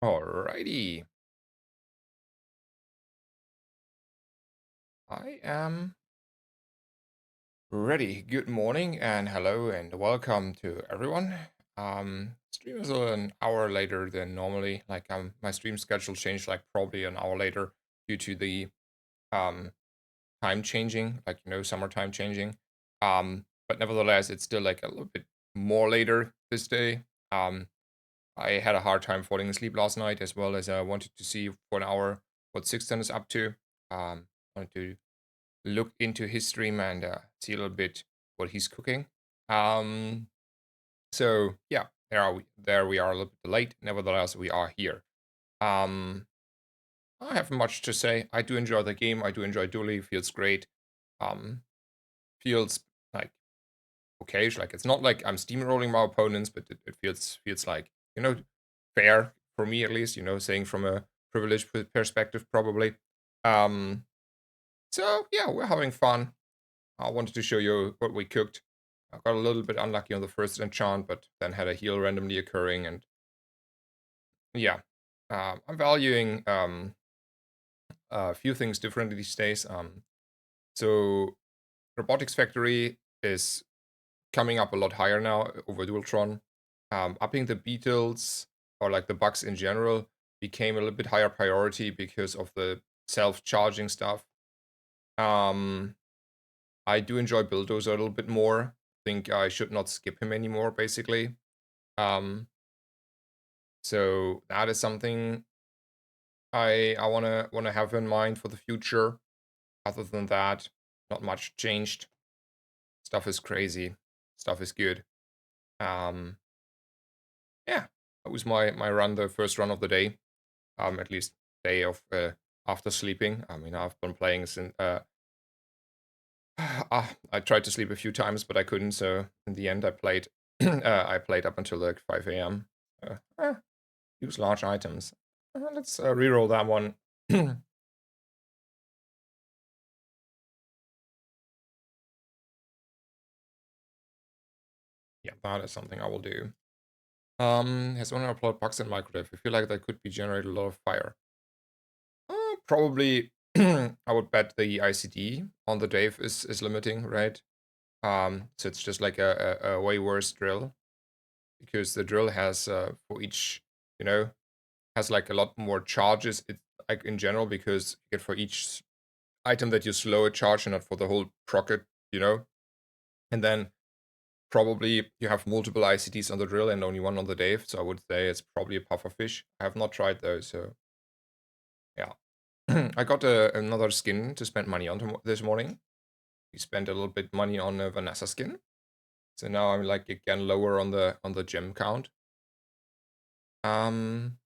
Alrighty. I am ready. Good morning and hello and welcome to everyone. Stream is an hour later than normally. My stream schedule changed like probably an hour later due to the um time changing, summertime changing. But nevertheless, it's still like a little bit more later this day. I had a hard time falling asleep last night, as well as I wanted to see for an hour what Sixten is up to. Wanted to look into his stream and see a little bit what he's cooking. Um, so yeah, there we are a little bit late. Nevertheless, we are here. Um, I have much to say. I do enjoy the game. I do enjoy Dooley. Feels great. Um, feels like okay. Like it's not like I'm steamrolling my opponents, but it feels like fair for me at least. Saying from a privileged perspective, probably. Um, so yeah, we're having fun. I wanted to show you what we cooked. I got a little bit unlucky on the first enchant, but then had a heal randomly occurring, and yeah, I'm valuing a few things differently these days. So Robotics Factory is coming up a lot higher now over Dualtron. Upping the beetles or like the bugs in general became a little bit higher priority because of the self-charging stuff. Um, I do enjoy Bulldozer a little bit more. Think I should not skip him anymore, basically. Um, so that is something I wanna have in mind for the future. Other than that, not much changed. Stuff is crazy. Stuff is good. Um, yeah, that was my run, the first run of the day. At least day of after sleeping. I mean, I've been playing since. I tried to sleep a few times, but I couldn't. So in the end, I played. I played up until like 5 a.m. Use large items. Let's reroll that one. Yeah, that is something I will do. Has one upload bugs in microdave? I feel like that could be generate a lot of fire. Probably, I would bet the ICD on the Dave is limiting, right? So it's just like a way worse drill because the drill has for each, you know, has like a lot more charges. It's like in general because you get for each item that you slow a charge and not for the whole procket. And then probably you have multiple ICDs on the drill and only one on the Dave. So I would say it's probably a puffer fish. I have not tried those, so yeah. I got another skin to spend money on this morning. We spent a little bit money on a Vanessa skin. So now I'm like again lower on the gem count. Um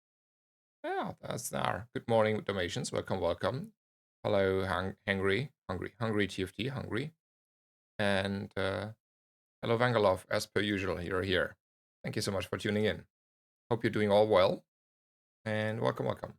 yeah, that's there. Good morning, donations. Welcome, welcome. Hello, hungry TFT, hungry. And hello, Vangalov, as per usual, you're here. Thank you so much for tuning in. Hope you're doing all well. And welcome, welcome.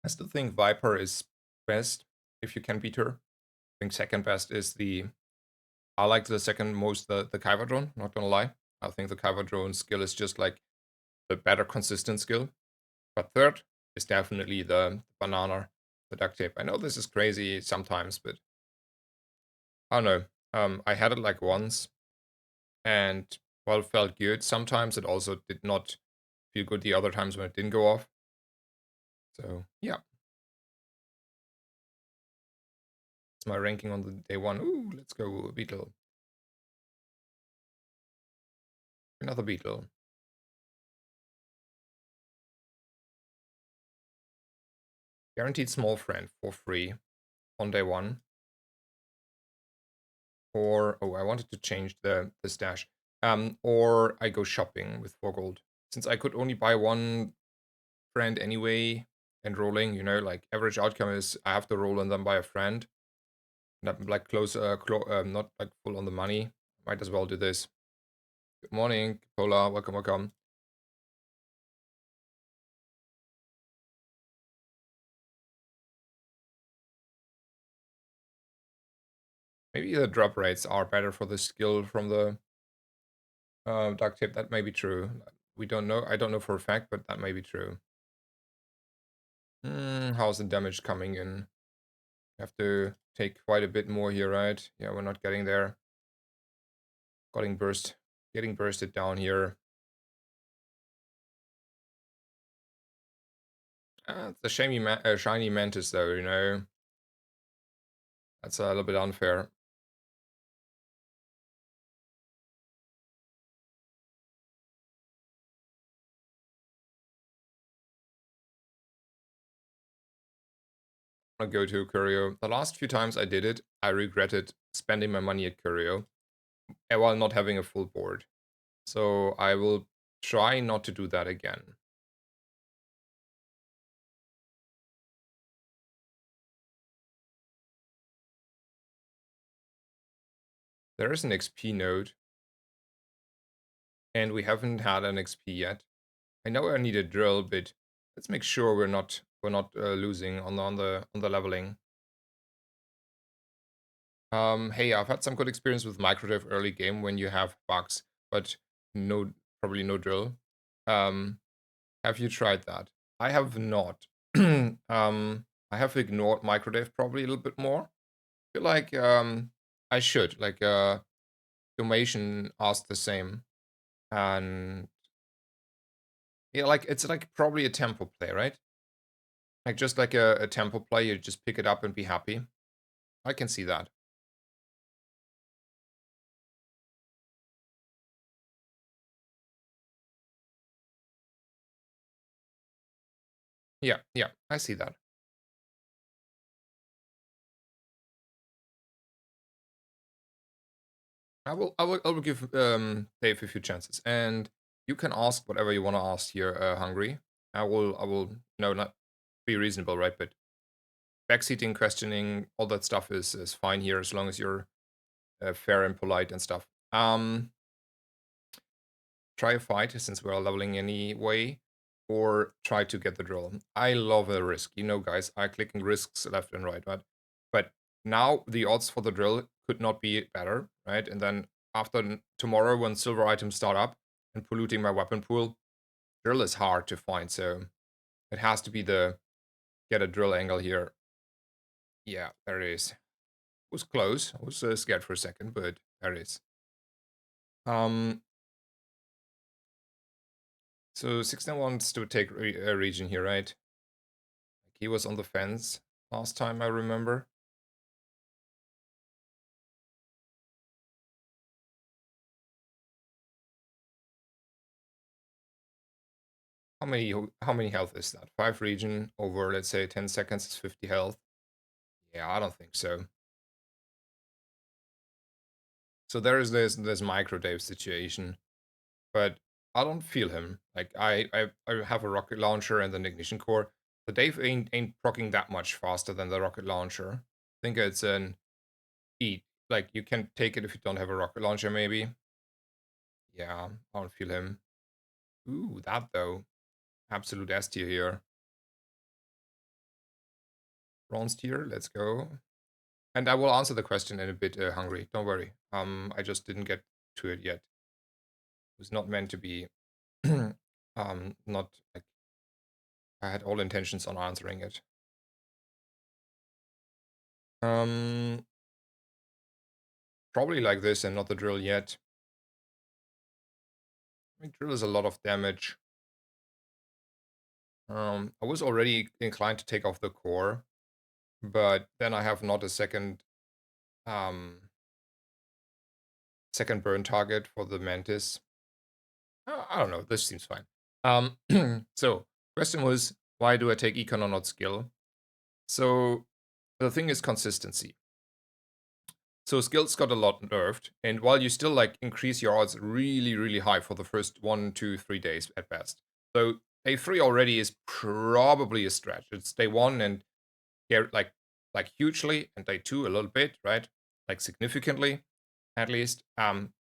I still think Viper is best if you can beat her. I think second best is the. I like the second most the Kyber drone, not gonna lie. I think the Kyber drone skill is just like the better consistent skill. But third is definitely the banana, the duct tape. I know this is crazy sometimes, but I don't know. I had it like once, and while it felt good, sometimes it also did not feel good the other times when it didn't go off. So yeah, it's my ranking on the day one. Ooh, let's go beetle. Another beetle. Guaranteed small friend for free on day one. Or oh, I wanted to change the stash. Or I go shopping with 4 gold. Since I could only buy one friend anyway, and rolling, like average outcome is I have to roll and then buy a friend. And I'm like not like full on the money. Might as well do this. Good morning, Pola. Welcome, welcome. Maybe the drop rates are better for the skill from the duct tape. That may be true. We don't know. I don't know for a fact, but that may be true. How's the damage coming in? Have to take quite a bit more here, right? Yeah, we're not getting there. Getting bursted down here. It's a shiny mantis, though. That's a little bit unfair. I'm gonna go to Curio. The last few times I did it, I regretted spending my money at Curio while not having a full board. So I will try not to do that again. There is an XP node, and we haven't had an XP yet. I know I need a drill, but let's make sure we're not losing on the leveling. Hey, I've had some good experience with microdrive early game when you have bugs, but no, probably no drill. Um, have you tried that? I have not. I have ignored microdrive probably a little bit more. Feel like I should. Like Domation asked the same, and yeah, like it's like probably a tempo play, right? Like just like a tempo play, you just pick it up and be happy. I can see that. Yeah, yeah, I see that. I will give Dave a few chances, and you can ask whatever you want to ask here, Hungry. I will not be reasonable, right? But backseating, questioning, all that stuff is fine here as long as you're fair and polite and stuff. Try a fight since we're leveling anyway, or try to get the drill. I love a risk, guys. I clicking risks left and right, right? But now the odds for the drill could not be better, right? And then after tomorrow, when silver items start up and polluting my weapon pool, drill is hard to find. So it has to be the get a drill angle here. Yeah, there it is. It was close. I was scared for a second, but there it is. Um, so 16 wants to take a region here, right? He was on the fence last time, I remember. How many health is that? 5 region over, let's say, 10 seconds is 50 health. Yeah, I don't think so. So there is this micro Dave situation, but I don't feel him. Like I have a rocket launcher and an ignition core. The Dave ain't procking that much faster than the rocket launcher. I think it's an eat. Like you can take it if you don't have a rocket launcher, maybe. Yeah, I don't feel him. Ooh, that though. Absolute S tier here. Bronze tier, let's go. And I will answer the question in a bit, Hungry. Don't worry. I just didn't get to it yet. It was not meant to be. Not like I had all intentions on answering it. Um, Probably like this and not the drill yet. I mean, drill is a lot of damage. I was already inclined to take off the core, but then I have not a um, second burn target for the mantis. I don't know. This seems fine. So question was, why do I take econ or not skill? So the thing is consistency. So skills got a lot nerfed, and while you still like increase your odds really, really high for the first 1, 2, 3 days at best. So day three already is probably a stretch. It's day one and yeah, like hugely, and day two a little bit, right? Like significantly, at least.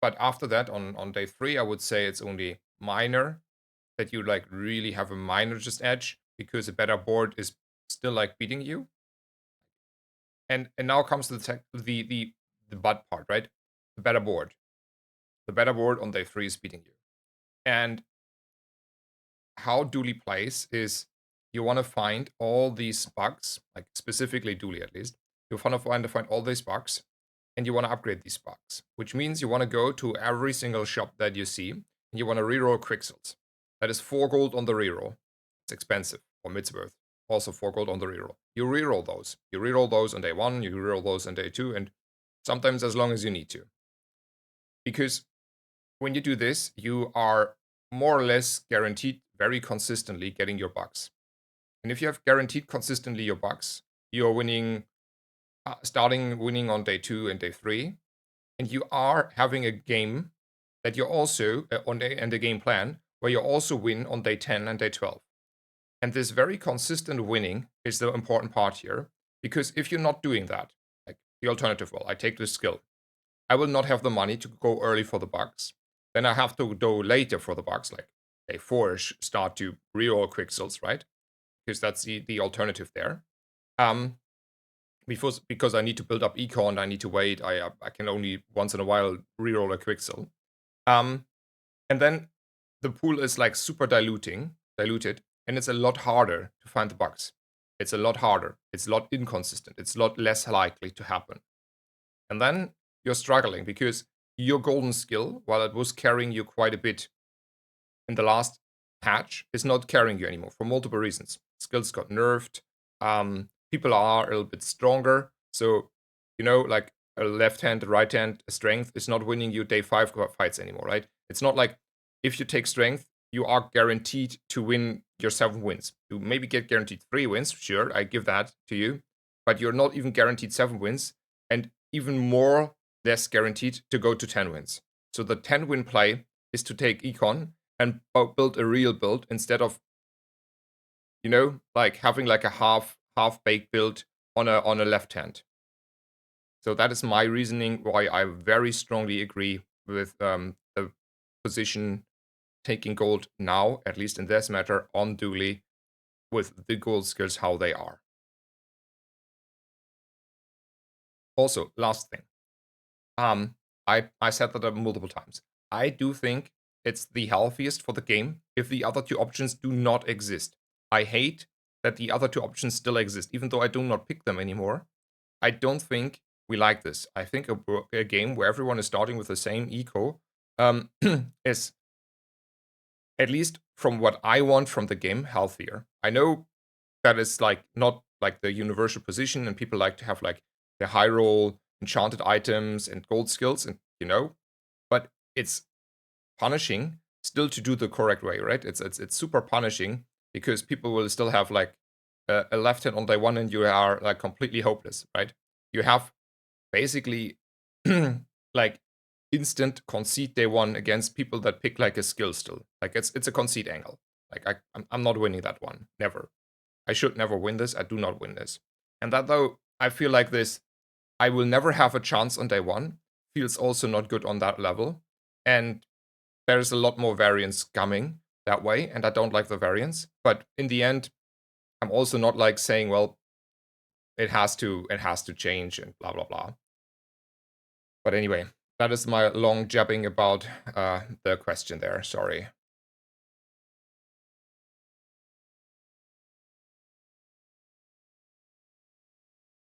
But after that, on day 3, I would say it's only minor that you like really have a minor just edge because a better board is still like beating you. And now comes the bad part, right? The better board. The better board on day 3 is beating you. And how Dooley plays is you want to find all these bugs, like specifically Dooley at least. You want to find all these bugs, and you want to upgrade these bugs, which means you want to go to every single shop that you see, and you want to reroll Quixels. That is 4 gold on the reroll. It's expensive, or Midsworth. Also 4 gold on the reroll. You reroll those. You reroll those on day 1, you reroll those on day 2, and sometimes as long as you need to. Because when you do this, you are more or less guaranteed very consistently getting your bucks. And if you have guaranteed consistently your bucks, you're winning, starting winning on day 2 and day 3, and you are having a game that you're also on day and a game plan where you also win on day 10 and day 12. And this very consistent winning is the important part here, because if you're not doing that, like the alternative, well, I take this skill, I will not have the money to go early for the bugs. Then I have to go later for the bugs, like day 4 start to reroll Quixels, right? Because that's the alternative there. Because I need to build up econ, I need to wait. I can only once in a while reroll a Quixel. And then the pool is like super diluted, and it's a lot harder to find the bugs. It's a lot harder. It's a lot inconsistent. It's a lot less likely to happen. And then you're struggling because your golden skill, while it was carrying you quite a bit in the last patch, is not carrying you anymore for multiple reasons. Skills got nerfed. People are a little bit stronger. So, like a left hand, right hand strength is not winning you day 5 fights anymore, right? It's not like if you take strength, you are guaranteed to win your 7 wins. You maybe get guaranteed 3 wins, sure, I give that to you. But you're not even guaranteed 7 wins. And even more less guaranteed to go to 10 wins. So the 10 win play is to take econ and build a real build instead of like having like a half baked build on a left hand. So that is my reasoning why I very strongly agree with the position taking gold now, at least in this matter, on Dooley with the gold skills how they are. Also, last thing. I said that multiple times. I do think it's the healthiest for the game if the other 2 options do not exist. I hate that the other 2 options still exist, even though I do not pick them anymore. I don't think we like this. I think a game where everyone is starting with the same eco is, at least from what I want from the game, healthier. I know that is like not like the universal position, and people like to have like the high roll enchanted items and gold skills, and but it's punishing still to do the correct way, right? It's super punishing because people will still have like a left hand on day 1 and you are like completely hopeless, right? You have basically like instant concede day 1 against people that pick like a skill still. Like it's a concede angle. Like I'm not winning that one, never. I should never win this. I do not win this. And that though I feel like this, I will never have a chance on day 1, feels also not good on that level. And there's a lot more variance coming that way, and I don't like the variance. But in the end, I'm also not like saying, well, it has to change and blah blah blah. But anyway, that is my long jabbing about the question there. Sorry.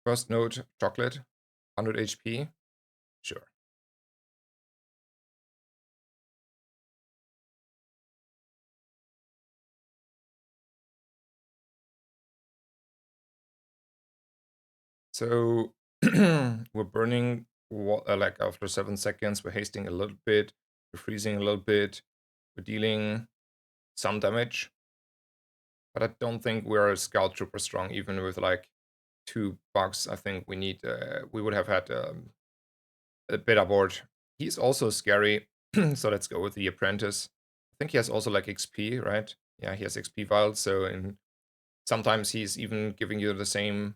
First note, chocolate, 100 HP. Sure. So we're burning like after 7 seconds. We're hasting a little bit. We're freezing a little bit. We're dealing some damage. But I don't think we're Scout Trooper strong, even with like 2 bugs. I think we would have had a better board. He's also scary, so let's go with the Apprentice. I think he has also like XP, right? Yeah, he has XP vials, so sometimes he's even giving you the same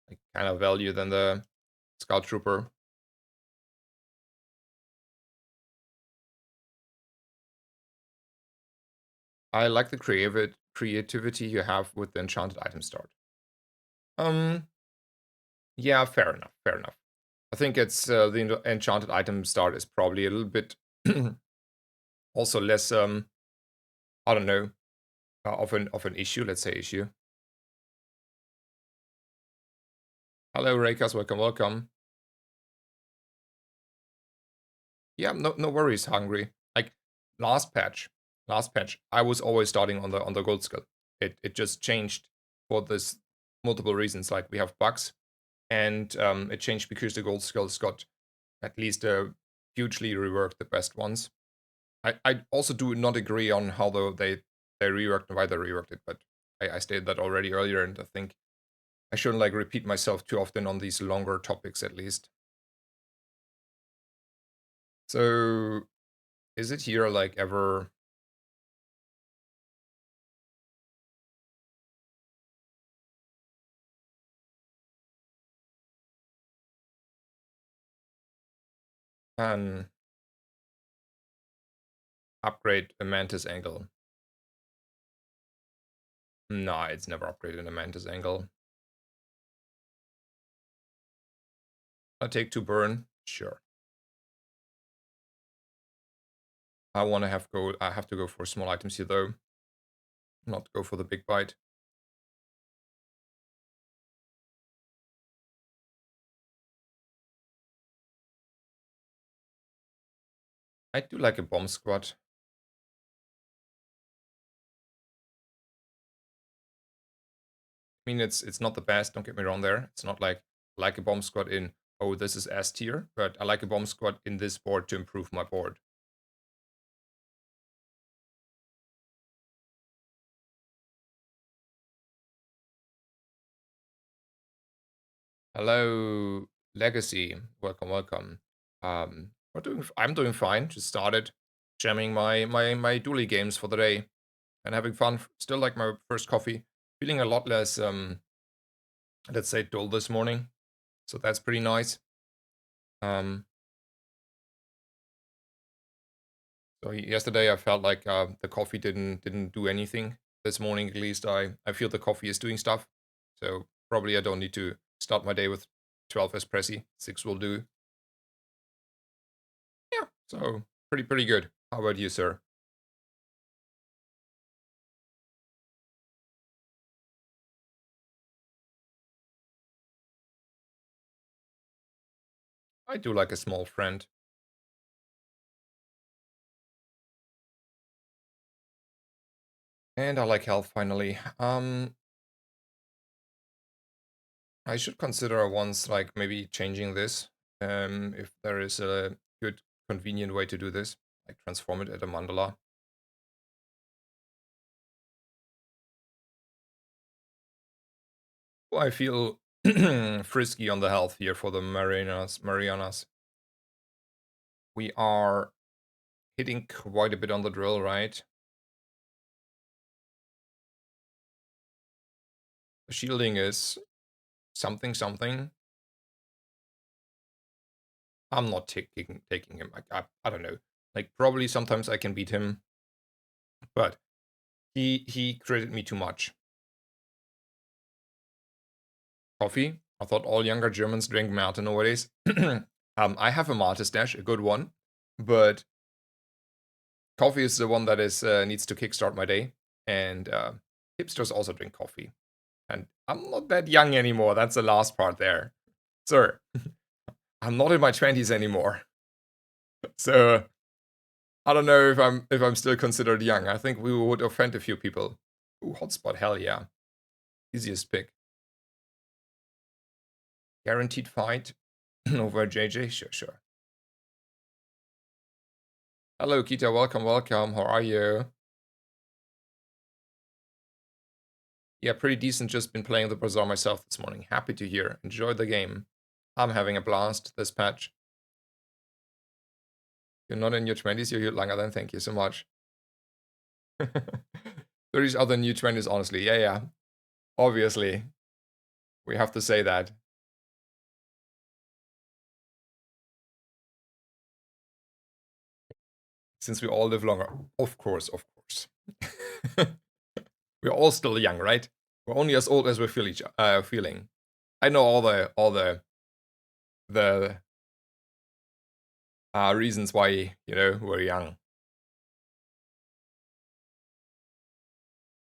like, kind of value than the Scout Trooper. I like the creativity you have with the enchanted item start. Um, yeah, fair enough, fair enough. I think it's the enchanted item start is probably a little bit also less I don't know of an issue. Let's say issue. Hello, Rakas, welcome, welcome. Yeah, no worries, hungry. Like last patch, last patch, I was always starting on the gold skill. It just changed for this multiple reasons. Like we have bugs, and it changed because the gold skills got at least hugely reworked the best ones. I also do not agree on how they reworked and why they reworked it, but I stated that already earlier, and I think I shouldn't like repeat myself too often on these longer topics at least. So is it here like ever an upgrade a mantis angle? Nah, it's never upgraded a mantis angle. I take two burn, sure. I have to go for small items here though. Not go for the big bite. I do like a bomb squad. I mean, it's not the best. Don't get me wrong. There, it's not like a bomb squad in oh this is S tier, but I like a bomb squad in this board to improve my board. Hello, Legacy. Welcome, welcome. I'm doing fine. Just started jamming my Dooley games for the day and having fun. Still like my first coffee. Feeling a lot less let's say dull this morning, so that's pretty nice. Um, So yesterday I felt like the coffee didn't do anything. This morning at least I feel the coffee is doing stuff. So probably I don't need to start my day with 12 espressi. 6 will do. Yeah. So pretty good. How about you, sir? I do like a small friend. And I like health finally. I should consider once like maybe changing this. If there is a good convenient way to do this. Like transform it at a mandala. Oh, I feel frisky on the health here for the Marianas. We are hitting quite a bit on the drill, right? The shielding is something something. I'm not taking him. I don't know. Like probably sometimes I can beat him, but he critted me too much. Coffee. I thought all younger Germans drink Mate nowadays. I have a Mate stash, a good one, but coffee is the one that is needs to kickstart my day, and hipsters also drink coffee. And I'm not that young anymore. That's the last part there, sir. I'm not in my 20s anymore, so I don't know if I'm still considered young. I think we would offend a few people. Ooh, hotspot, hell yeah, easiest pick. Guaranteed fight over JJ. Sure, sure. Hello, Kita. Welcome, welcome. How are you? Yeah, pretty decent. Just been playing the Bazaar myself this morning. Happy to hear. Enjoy the game. I'm having a blast this patch. You're not in your 20s, you're longer than. Thank you so much. 30s are the new 20s, honestly. Yeah, yeah. Obviously. We have to say that. Since we all live longer. Of course, of course. We're all still young, right? We're only as old as we feeling. I know all the reasons why we're young.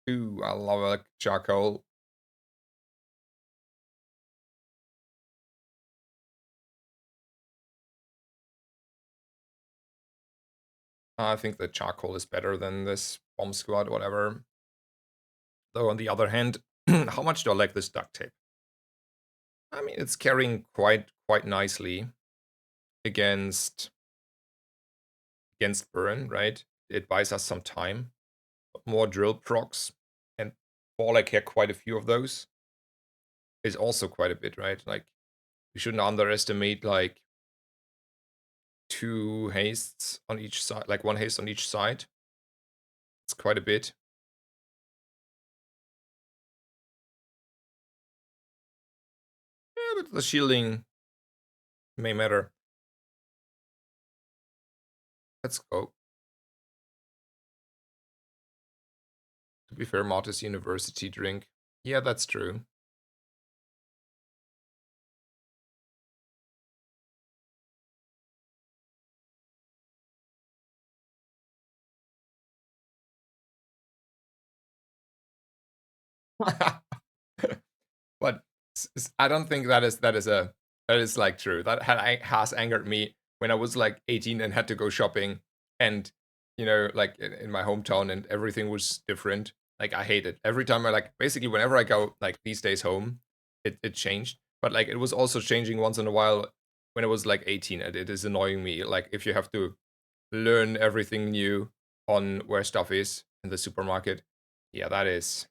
Ooh, I love a charcoal. I think the charcoal is better than this bomb squad, whatever. Though on the other hand, how much do I like this duct tape? I mean, it's carrying quite nicely against burn, right? It buys us some time. More drill procs, and ball I care quite a few of those is also quite a bit, right? Like we shouldn't underestimate like two hastes on each side, like one haste on each side. It's quite a bit. Yeah, but the shielding may matter. Let's go. To be fair, Martis University drink. Yeah, that's true. But I don't think that is like true. That has angered me when I was like 18 and had to go shopping, and like in my hometown, and everything was different. Like I hate it every time. I like basically whenever I go like these days home, it changed. But like it was also changing once in a while when I was like 18, and it is annoying me. Like if you have to learn everything new on where stuff is in the supermarket, yeah, that's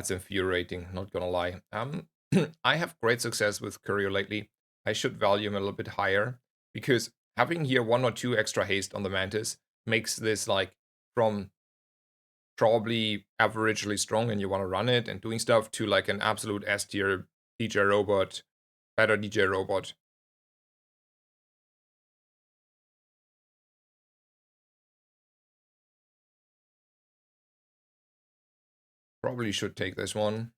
infuriating, not gonna lie. I have great success with Courier lately. I should value him a little bit higher because having here one or two extra haste on the Mantis makes this like from probably averagely strong and you want to run it and doing stuff to like an absolute S tier DJ robot, better DJ robot. Probably should take this one.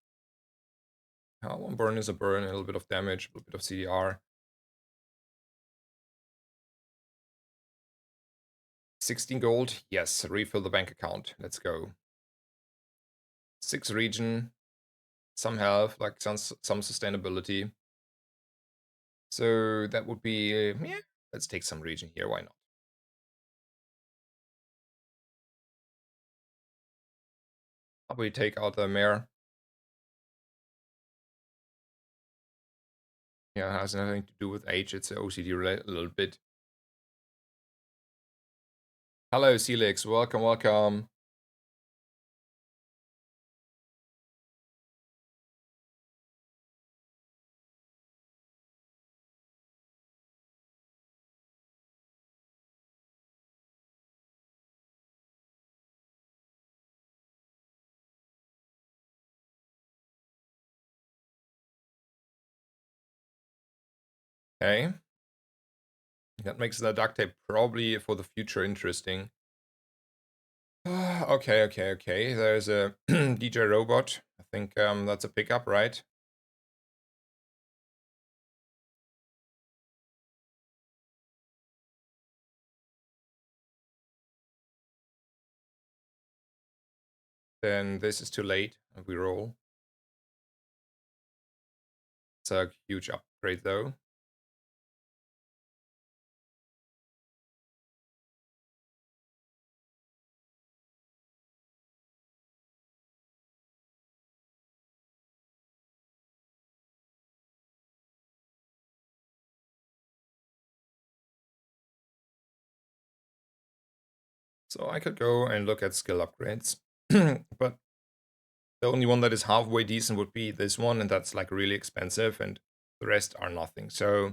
One burn is a burn, a little bit of damage, a little bit of CDR. 16 gold, yes, refill the bank account. Let's go. 6 region, some health, like some sustainability. So that would be, yeah, let's take some region here, why not? How about we take out the mare? Yeah, it has nothing to do with age, it's OCD related a little bit. Hello, Celix, welcome, welcome. Okay. That makes the duct tape probably for the future interesting. Okay. There's a DJ robot. I think that's a pickup, right? Then this is too late, and we roll. It's a huge upgrade, though. So I could go and look at skill upgrades, but the only one that is halfway decent would be this one, and that's like really expensive, and the rest are nothing. So I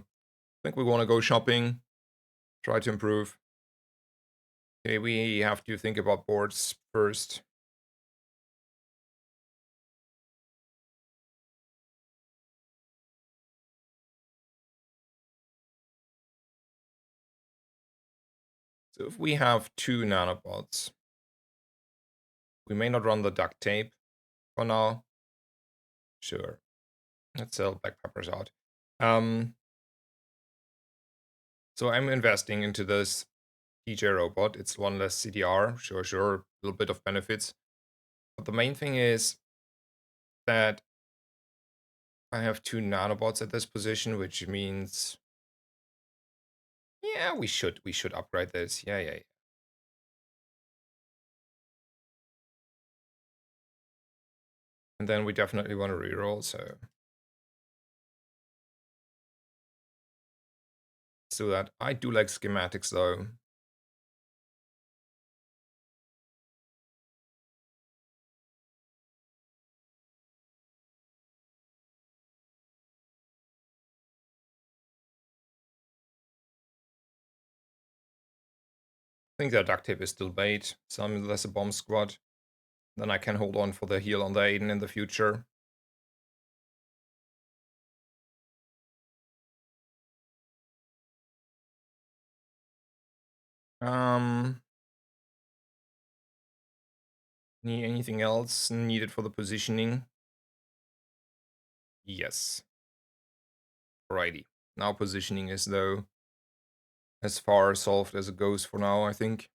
think we want to go shopping, try to improve. Okay, we have to think about boards first. So if we have two nanobots, We may not run the duct tape for now. Sure. Let's sell black peppers out. Um, so I'm investing into this DJ robot. It's one less CDR. Sure, sure. A little bit of benefits. But the main thing is that I have two nanobots at this position, which means yeah, we should upgrade this. Yeah, yeah, yeah. And then we definitely want to reroll, so let's do that. I do like schematics though. I think that duct tape is still bait. Some less a bomb squad. Then I can hold on for the heal on the Aiden in the future. Um, need anything else needed for the positioning? Yes. Alrighty. Now positioning is though as far solved as it goes for now, I think.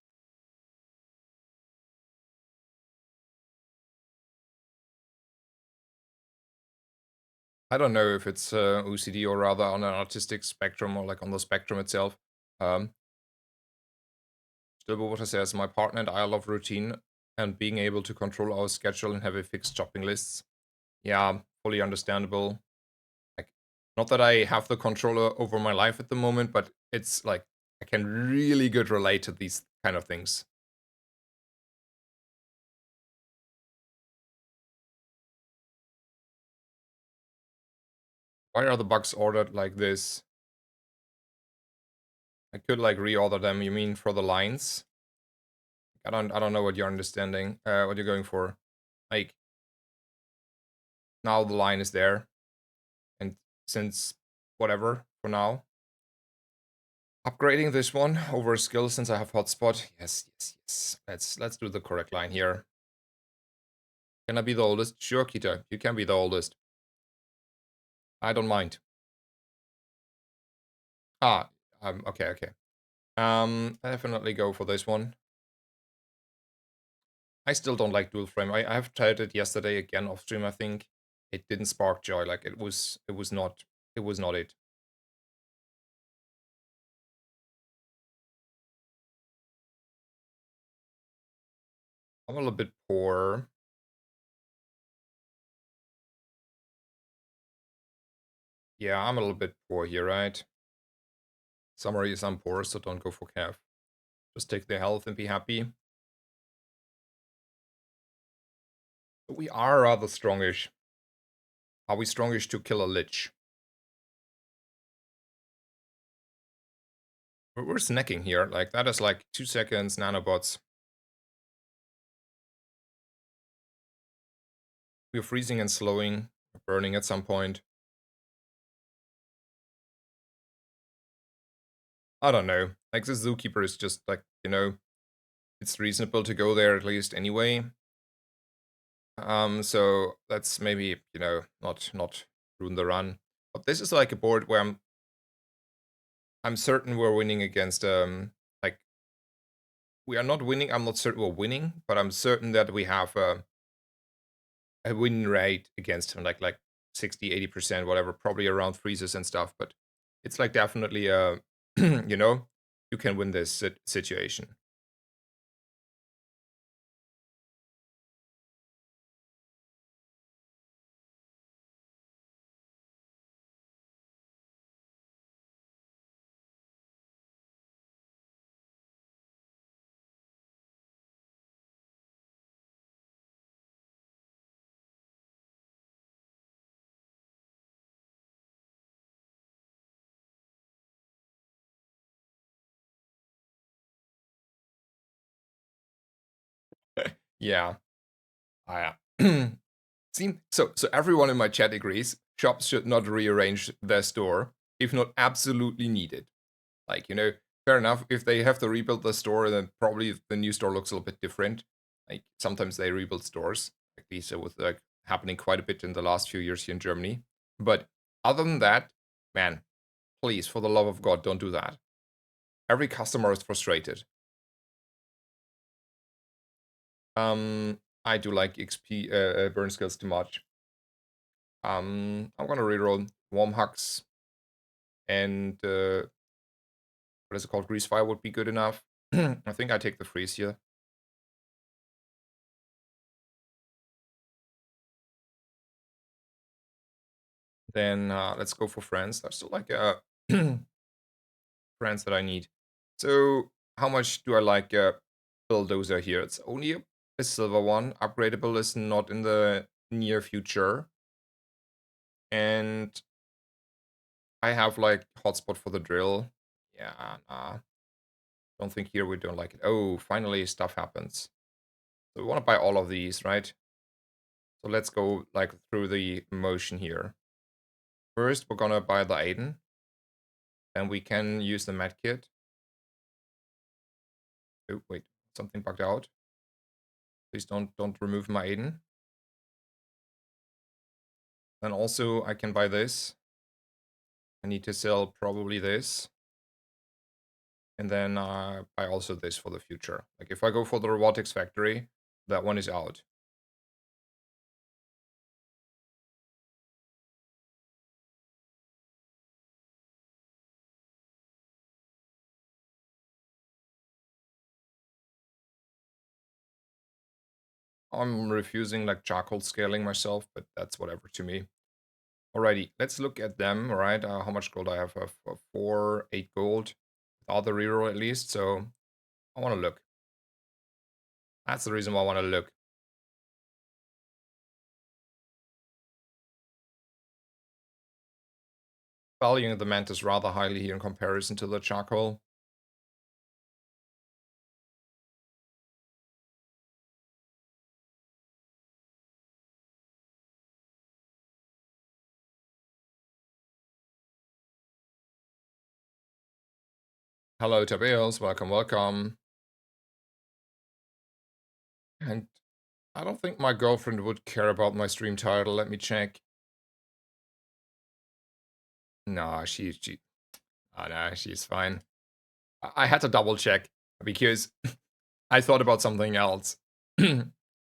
I don't know if it's OCD or rather on an artistic spectrum or like on the spectrum itself. Um, Stillwater says, my partner and I love routine and being able to control our schedule and have a fixed shopping lists. Yeah, fully understandable. Like, not that I have the control over my life at the moment, but it's like I can really good relate to these kind of things. Why are the bugs ordered like this? I could like reorder them. You mean for the lines? I don't know what you're understanding. What you're going for? Like now the line is there, and since whatever for now, upgrading this one over a skill since I have hotspot. Yes, yes, yes. Let's do the correct line here. Can I be the oldest? Sure, Kita, you can be the oldest. I don't mind. Ah, okay, okay. I definitely go for this one. I still don't like dual frame. I have tried it yesterday again off stream. I think it didn't spark joy. Like it was not it. I'm a little bit poor. Yeah, I'm a little bit poor here, right? Summary is I'm poor, so don't go for Cav. Just take the health and be happy. But we are rather strongish. Are we strongish to kill a lich? We're snacking here. Like, that is like 2 seconds nanobots. We're freezing and slowing, burning at some point. I don't know. Like, the Zookeeper is just like, it's reasonable to go there at least anyway. So let's maybe, not ruin the run. But this is like a board where I'm certain we're winning against like we are not winning. I'm not certain we're winning, but I'm certain that we have a win rate against him, like 60, 80%, whatever, probably around freezes and stuff. But it's like definitely you can win this situation. Yeah. I See, so everyone in my chat agrees. Shops should not rearrange their store if not absolutely needed. Like, fair enough. If they have to rebuild the store, then probably the new store looks a little bit different. Like sometimes they rebuild stores. At least it was like happening quite a bit in the last few years here in Germany. But other than that, man, please, for the love of God, don't do that. Every customer is frustrated. I do like XP burn skills too much. I'm gonna reroll warm hugs and what is it called? Grease fire would be good enough. I think I take the freeze here. Then let's go for friends. There's still like friends that I need. So how much do I like bulldozer here? It's only a silver one. Upgradable is not in the near future. And I have like hotspot for the drill. Yeah, nah. Don't think here we don't like it. Oh, finally stuff happens. So we want to buy all of these, right? So let's go like through the motion here. First, we're gonna buy the Aiden. Then we can use the medkit. Oh, wait, something bugged out. Please don't remove my Aiden. Then also I can buy this. I need to sell probably this. And then buy also this for the future. Like if I go for the robotics factory, that one is out. I'm refusing like charcoal scaling myself, but that's whatever to me. Alrighty, let's look at them, alright? How much gold I have? 4, 8 gold. Without the reroll at least, so I want to look. That's the reason why I want to look. Valuing the mantis rather highly here in comparison to the charcoal. Hello, Tabeos. Welcome, welcome. And I don't think my girlfriend would care about my stream title. Let me check. No, oh no, she's fine. I had to double check because I thought about something else.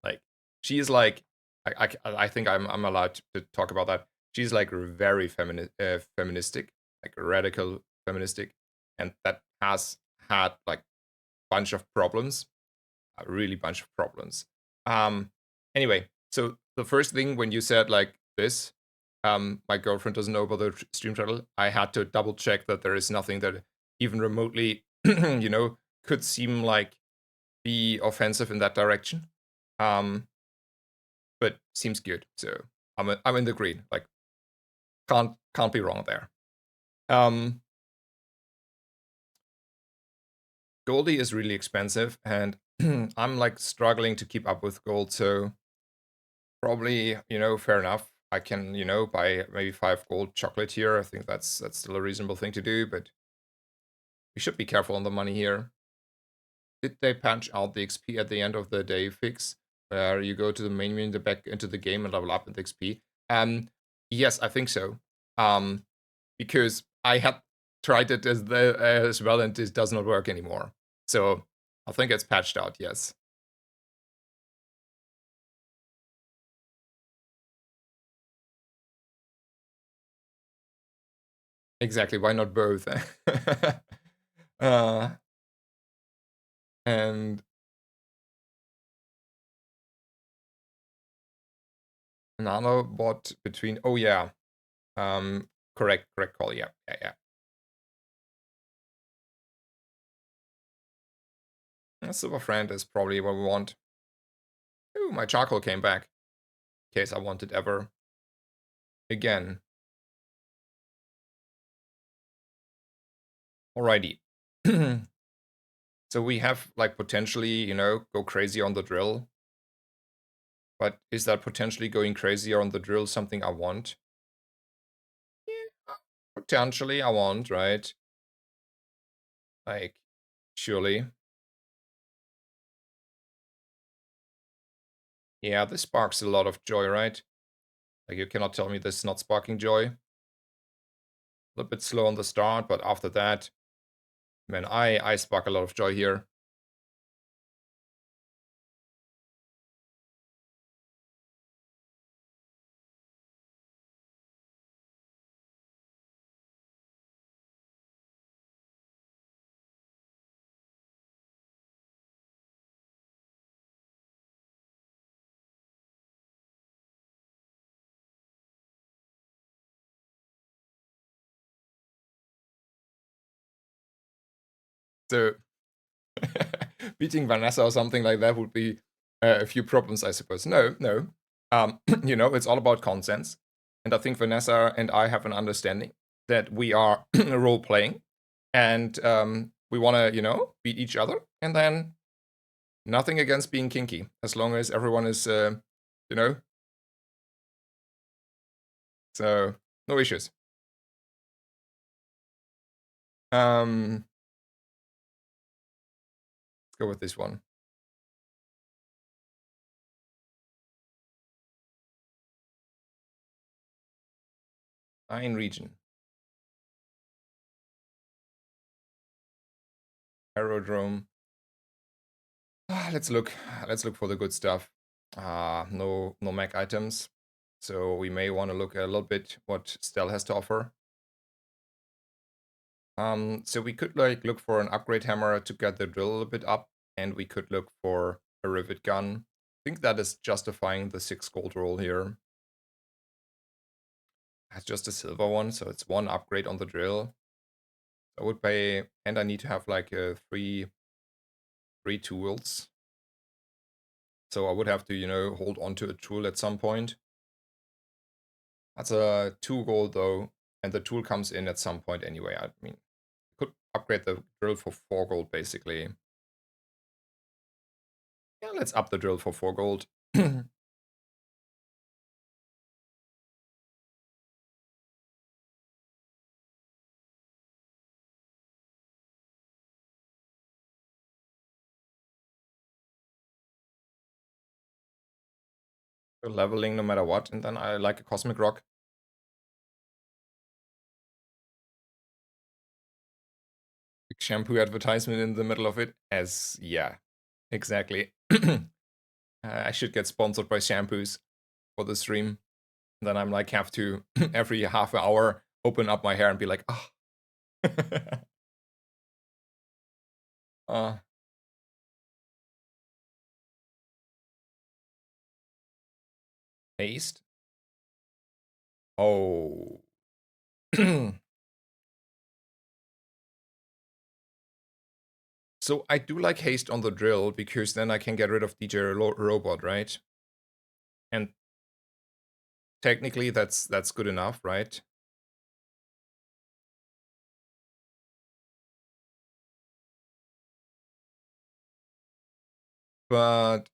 Like, she's like, I think I'm allowed to talk about that. She's like very feministic, like radical feministic, and that has had like bunch of problems, a really bunch of problems. Um, anyway, so the first thing when you said like this, my girlfriend doesn't know about the stream title. I had to double check that there is nothing that even remotely, could seem like be offensive in that direction. Um, but seems good. So I'm in the green. Like can't be wrong there. Um, Goldie is really expensive, and I'm like struggling to keep up with gold. So probably fair enough. I can buy maybe 5 gold chocolate here. I think that's still a reasonable thing to do, but we should be careful on the money here. Did they punch out the XP at the end of the day fix, where you go to the main menu, back into the game and level up in the XP? Yes, I think so. Because I had tried it as well, and it does not work anymore. So I think it's patched out. Yes, exactly. Why not both? uh, and nanobot between. Oh yeah. Correct call. Yeah, yeah, yeah. Silver friend is probably what we want. Ooh, my charcoal came back. In case I want it ever again. Alrighty. So we have like potentially, go crazy on the drill. But is that potentially going crazier on the drill something I want? Yeah, potentially I want, right? Like, surely. Yeah, this sparks a lot of joy, right? Like, you cannot tell me this is not sparking joy. A little bit slow on the start, but after that, man, I spark a lot of joy here. So beating Vanessa or something like that would be a few problems, I suppose. No, no. It's all about consents. And I think Vanessa and I have an understanding that we are role playing and we want to, beat each other. And then nothing against being kinky, as long as everyone is, you know, so no issues. Let's go with this one. Nine region. Aerodrome. Let's look. Let's look for the good stuff. No mech items. So we may want to look a little bit what Stell has to offer. So we could look for an upgrade hammer to get the drill a little bit up, and we could look for a rivet gun. I think that is justifying the 6 gold roll here. That's just a silver one, so it's 1 upgrade on the drill. I would pay, and I need to have like three tools. So I would have to, hold on to a tool at some point. That's a 2 gold though, and the tool comes in at some point anyway. I mean, could upgrade the drill for 4 gold basically. Yeah, let's up the drill for 4 gold. Leveling no matter what, and then I like a cosmic rock. Big shampoo advertisement in the middle of it, yeah, exactly. I should get sponsored by shampoos for the stream. Then I'm like have to every half hour open up my hair and be like, oh. uh, Haste. Oh. So I do like haste on the drill because then I can get rid of DJ Robot, right? And technically that's good enough, right? But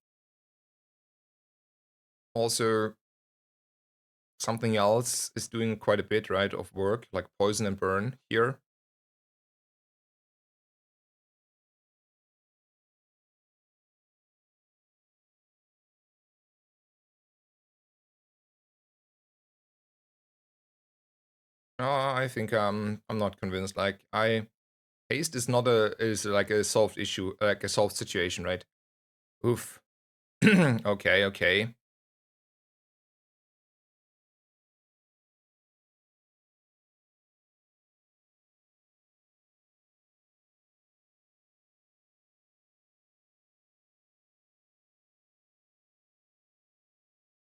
also something else is doing quite a bit, right, of work, like poison and burn here. I think I'm not convinced. Like haste is not is like a solved issue, like a solved situation, right? Oof. Okay, okay.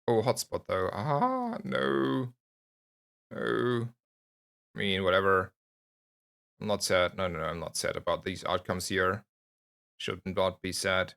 Oh, hotspot though. No. No. I mean, whatever. I'm not sad. No, I'm not sad about these outcomes here. Should not be sad.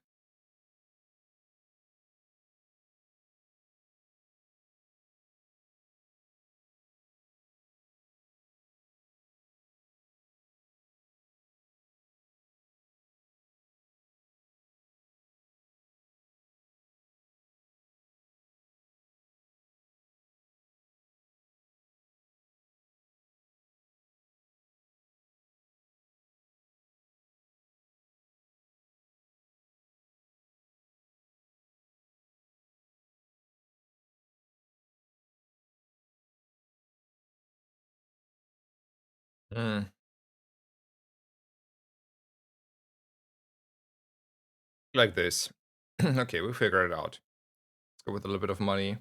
Mm, like this. Okay, we figure it out. Let's go with a little bit of money.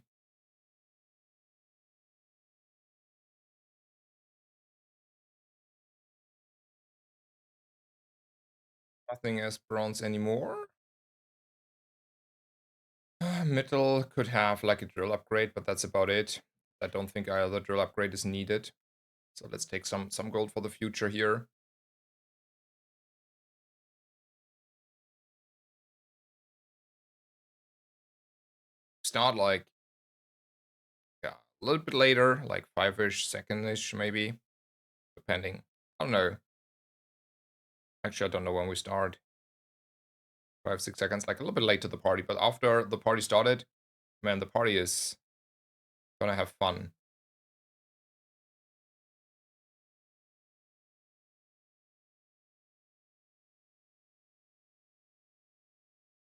Nothing as bronze anymore. Middle could have like a drill upgrade, but that's about it. I don't think either drill upgrade is needed. So let's take some gold for the future here. Start like, yeah, a little bit later, like 5-ish, second-ish maybe, depending. I don't know. Actually, I don't know when we start. 5, 6 seconds, like a little bit late to the party. But after the party started, man, the party is gonna have fun.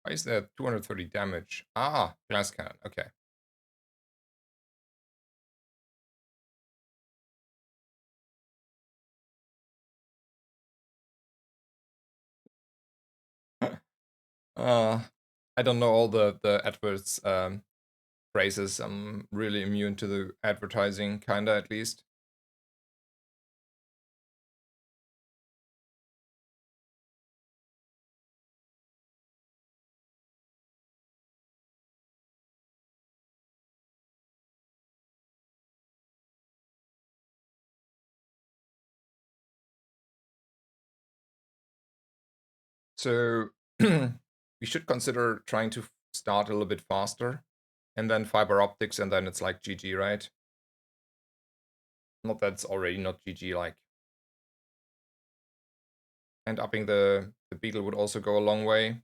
Why is that 230 damage? Ah, glass cannon. Okay. uh, I don't know all the adverts phrases. I'm really immune to the advertising, kinda at least. So we should consider trying to start a little bit faster, and then fiber optics, and then it's like GG, right? Not that it's already not GG, like. And upping the beetle would also go a long way.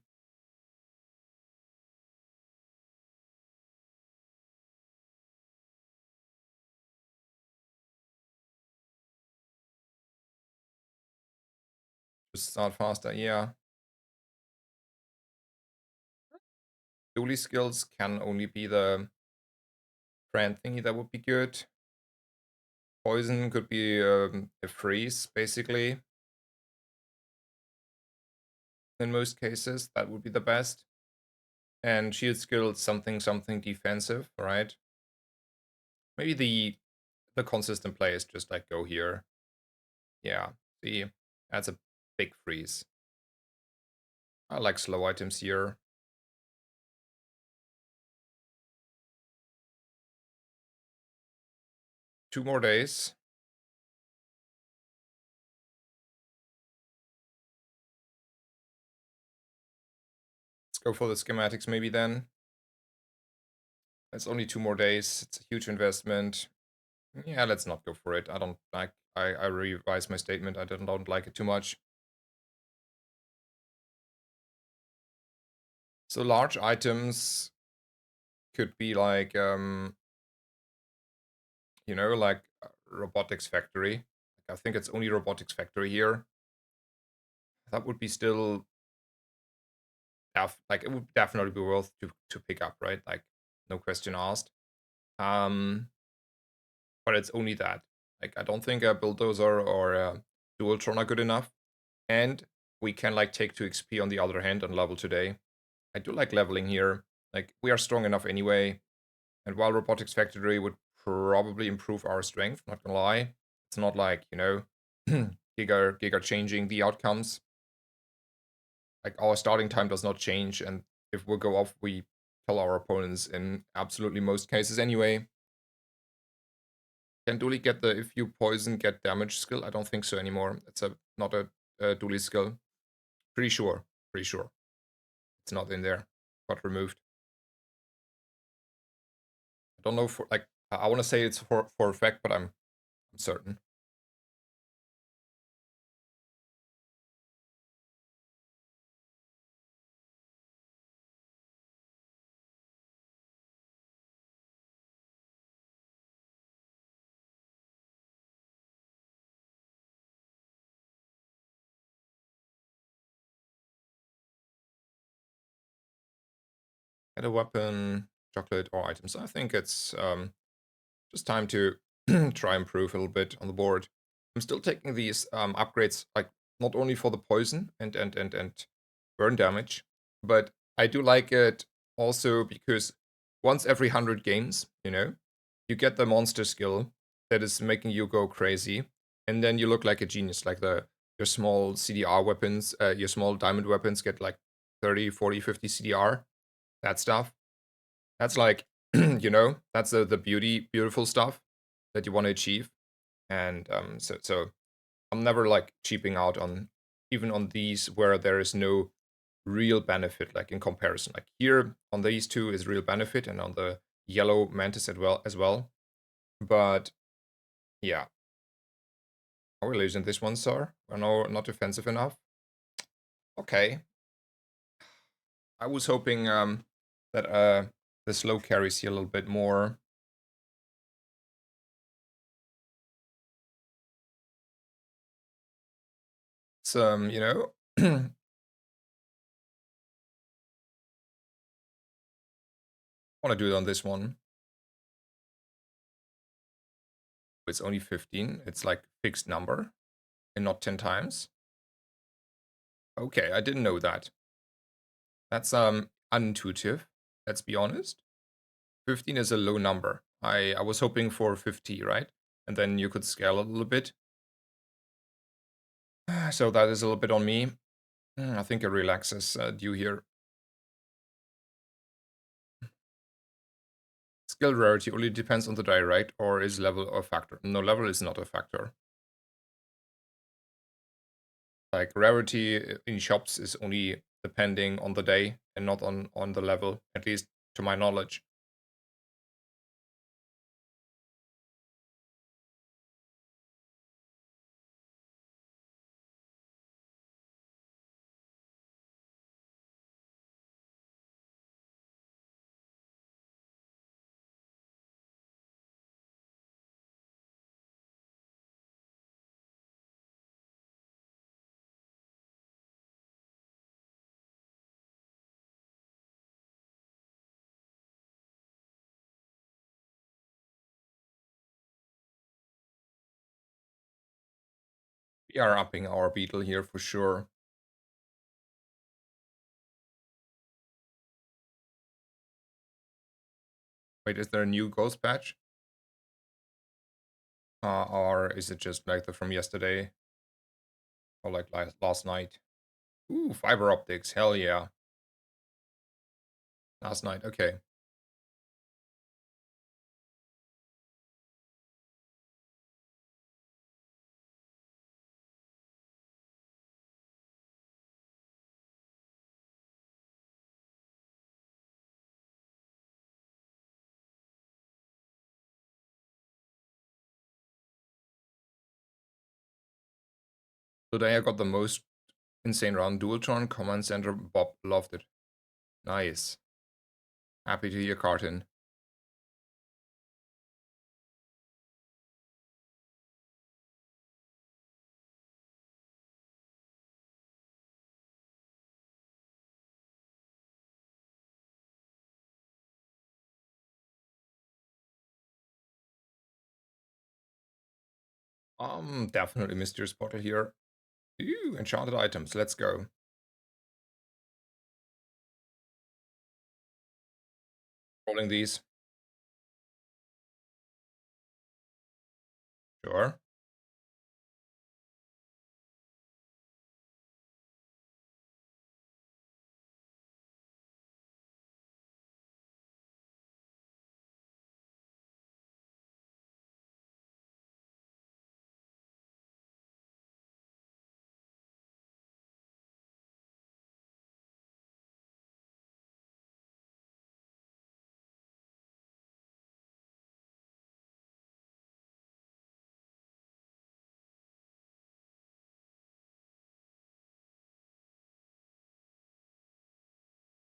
Just start faster, yeah. Dooley skills can only be the friend thingy, that would be good. Poison could be a freeze, basically. In most cases, that would be the best. And shield skill something something defensive, right? Maybe the consistent players just like go here. Yeah, see, that's a big freeze. I like slow items here. 2 more days. Let's go for the schematics maybe then. It's only 2 more days. It's a huge investment. Yeah, let's not go for it. I don't like. I revise my statement. I don't like it too much. So large items could be like like robotics factory. I think it's only robotics factory here. That would be still like it would definitely be worth to pick up, right? Like no question asked. Um, but it's only that. Like I don't think a bulldozer or a dualtron are good enough, and we can like take 2 XP on the other hand on level today. I do like leveling here. Like we are strong enough anyway, and while robotics factory would probably improve our strength, not gonna lie, it's not like giga changing the outcomes. Like our starting time does not change, and if we go off, we kill our opponents in absolutely most cases anyway. Can Dooley get the if you poison get damage skill? I don't think so anymore. It's not a Dooley skill. Pretty sure. Pretty sure. It's not in there. Got removed. I don't know for like I want to say it's for a fact, but I'm certain. Get a weapon, chocolate, or items. I think it's just time to try improve a little bit on the board. I'm still taking these upgrades, like not only for the poison and burn damage, but I do like it also because once every 100 games, you get the monster skill that is making you go crazy, and then you look like a genius. Like your small CDR weapons, your small diamond weapons get like 30, 40, 50 CDR. That stuff. That's like, that's the beautiful stuff that you want to achieve. And so I'm never like cheaping out on even on these where there is no real benefit, like in comparison. Like here on these two is real benefit, and on the yellow mantis as well. But yeah, are we losing this one, sir? We're not offensive enough. Okay, I was hoping that the slow carries here a little bit more. Some, want to do it on this one. It's only 15. It's like fixed number and not 10 times. Okay, I didn't know that. That's unintuitive. Let's be honest. 15 is a low number. I was hoping for 50, right? And then you could scale a little bit. So that is a little bit on me. I think a relax is due here. Skill rarity only depends on the die, right? Or is level a factor? No, level is not a factor. Like rarity in shops is only depending on the day and not on the level, at least to my knowledge. We are upping our beetle here for sure. Wait, is there a new ghost patch? Or is it just like the from yesterday? Or like last night? Ooh, fiber optics, hell yeah. Last night, okay. Today I got the most insane round. Dualtron, Command Center, Bob loved it. Nice. Happy to hear, Carton. Definitely Mystery Spotter here. Ooh, enchanted items, let's go. Rolling these. Sure.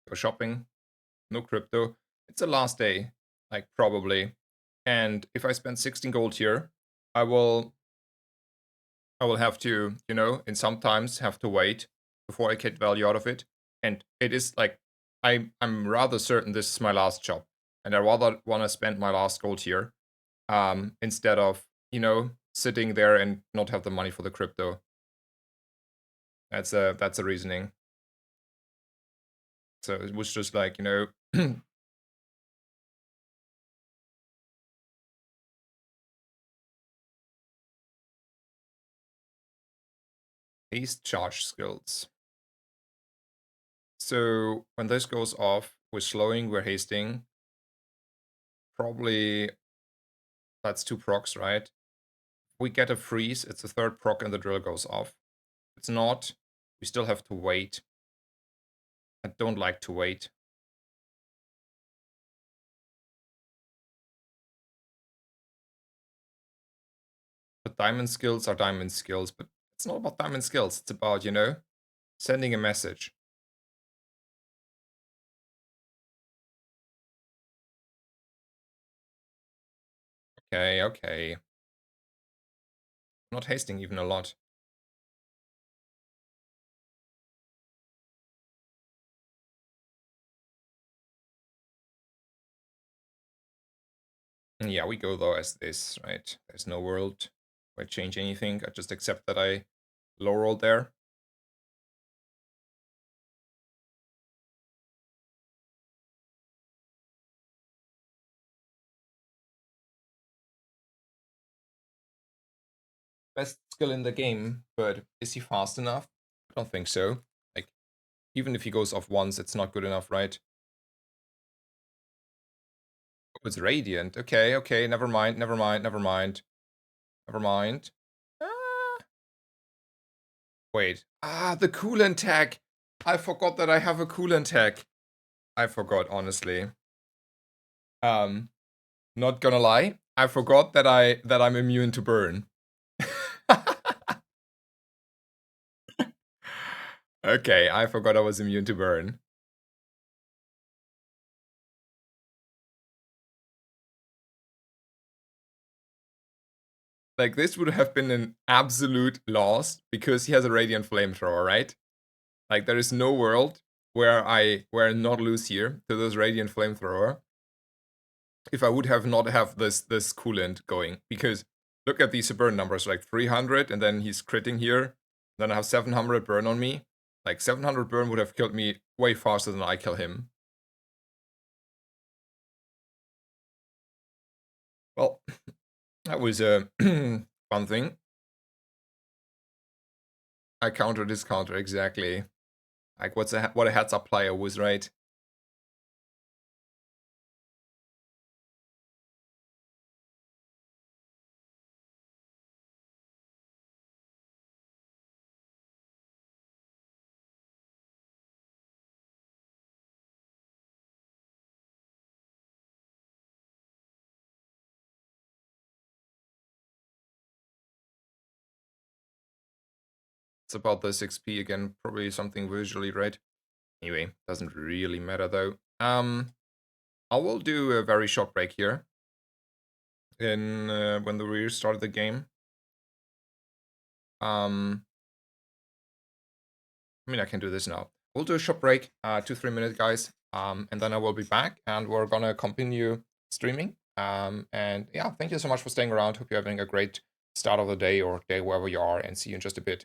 Go shopping. No crypto. It's the last day, like probably. And if I spend 16 gold here, I will have to, in sometimes have to wait before I get value out of it. And it is like I'm rather certain this is my last job. And I rather want to spend my last gold here instead of, sitting there and not have the money for the crypto. That's a reasoning. So it was just like, haste charge skills. So when this goes off, we're slowing, we're hasting. Probably that's 2 procs, right? We get a freeze, it's a 3rd proc and the drill goes off. It's not, we still have to wait. I don't like to wait. But diamond skills are diamond skills, but it's not about diamond skills. It's about, sending a message. Okay, okay. I'm not hasting even a lot. Yeah, we go though as this, right? There's no world where I change anything. I just accept that I low rolled there. Best skill in the game, but is he fast enough? I don't think so. Like, even if he goes off once, it's not good enough, right? Oh, it's Radiant. Okay, okay, never mind, never mind, never mind. Never mind. Ah, wait. Ah, the coolant tag. I forgot that I have a coolant tag. I forgot, honestly. Not gonna lie, I forgot that I'm immune to burn. Okay, I forgot I was immune to burn. Like, this would have been an absolute loss because he has a Radiant Flamethrower, right? Like, there is no world where I not lose here to this Radiant Flamethrower if I would have not have this coolant going. Because look at these burn numbers, like 300, and then he's critting here. Then I have 700 burn on me. Like, 700 burn would have killed me way faster than I kill him. Well, that was a fun thing. I countered his counter, exactly. Like, what a heads up player was, right? It's about this XP again, probably something visually, right? Anyway, doesn't really matter though. I will do a very short break here in when we restart the game. I mean, I can do this now. We'll do a short break, 2-3 minutes, guys. And then I will be back, and we're gonna continue streaming. And yeah, thank you so much for staying around. Hope you're having a great start of the day or day wherever you are, and see you in just a bit.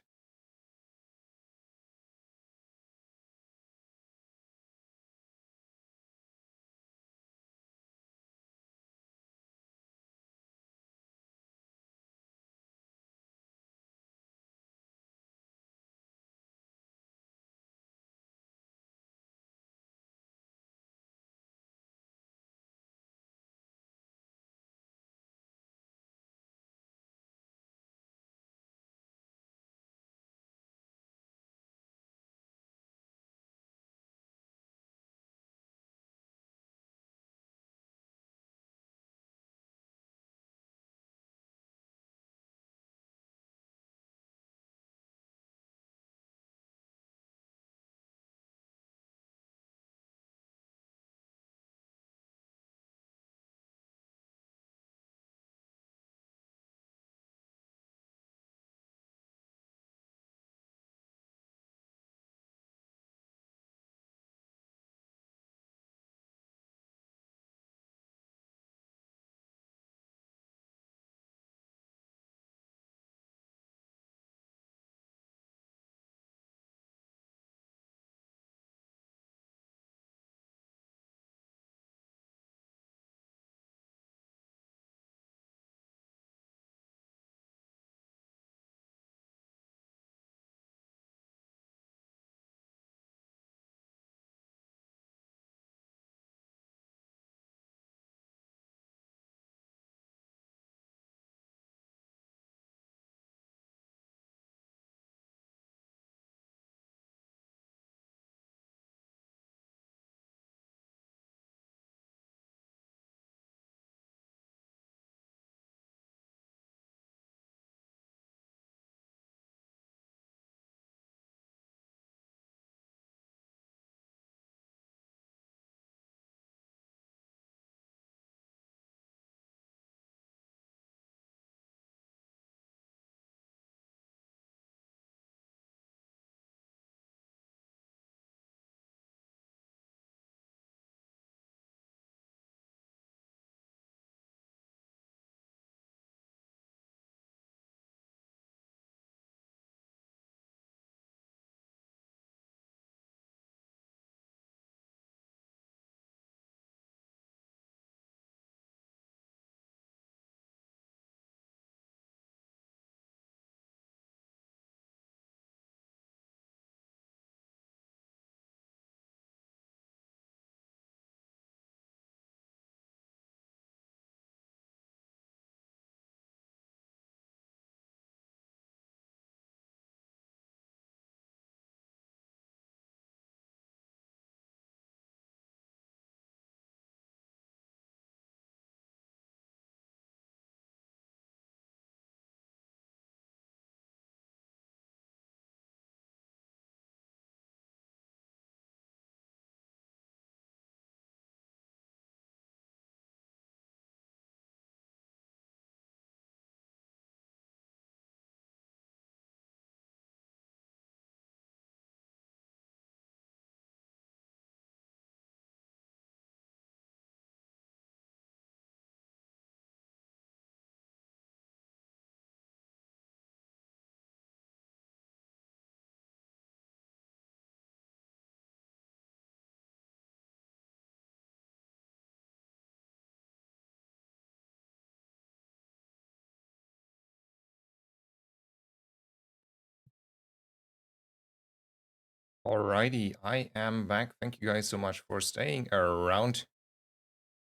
Alrighty, I am back. Thank you guys so much for staying around.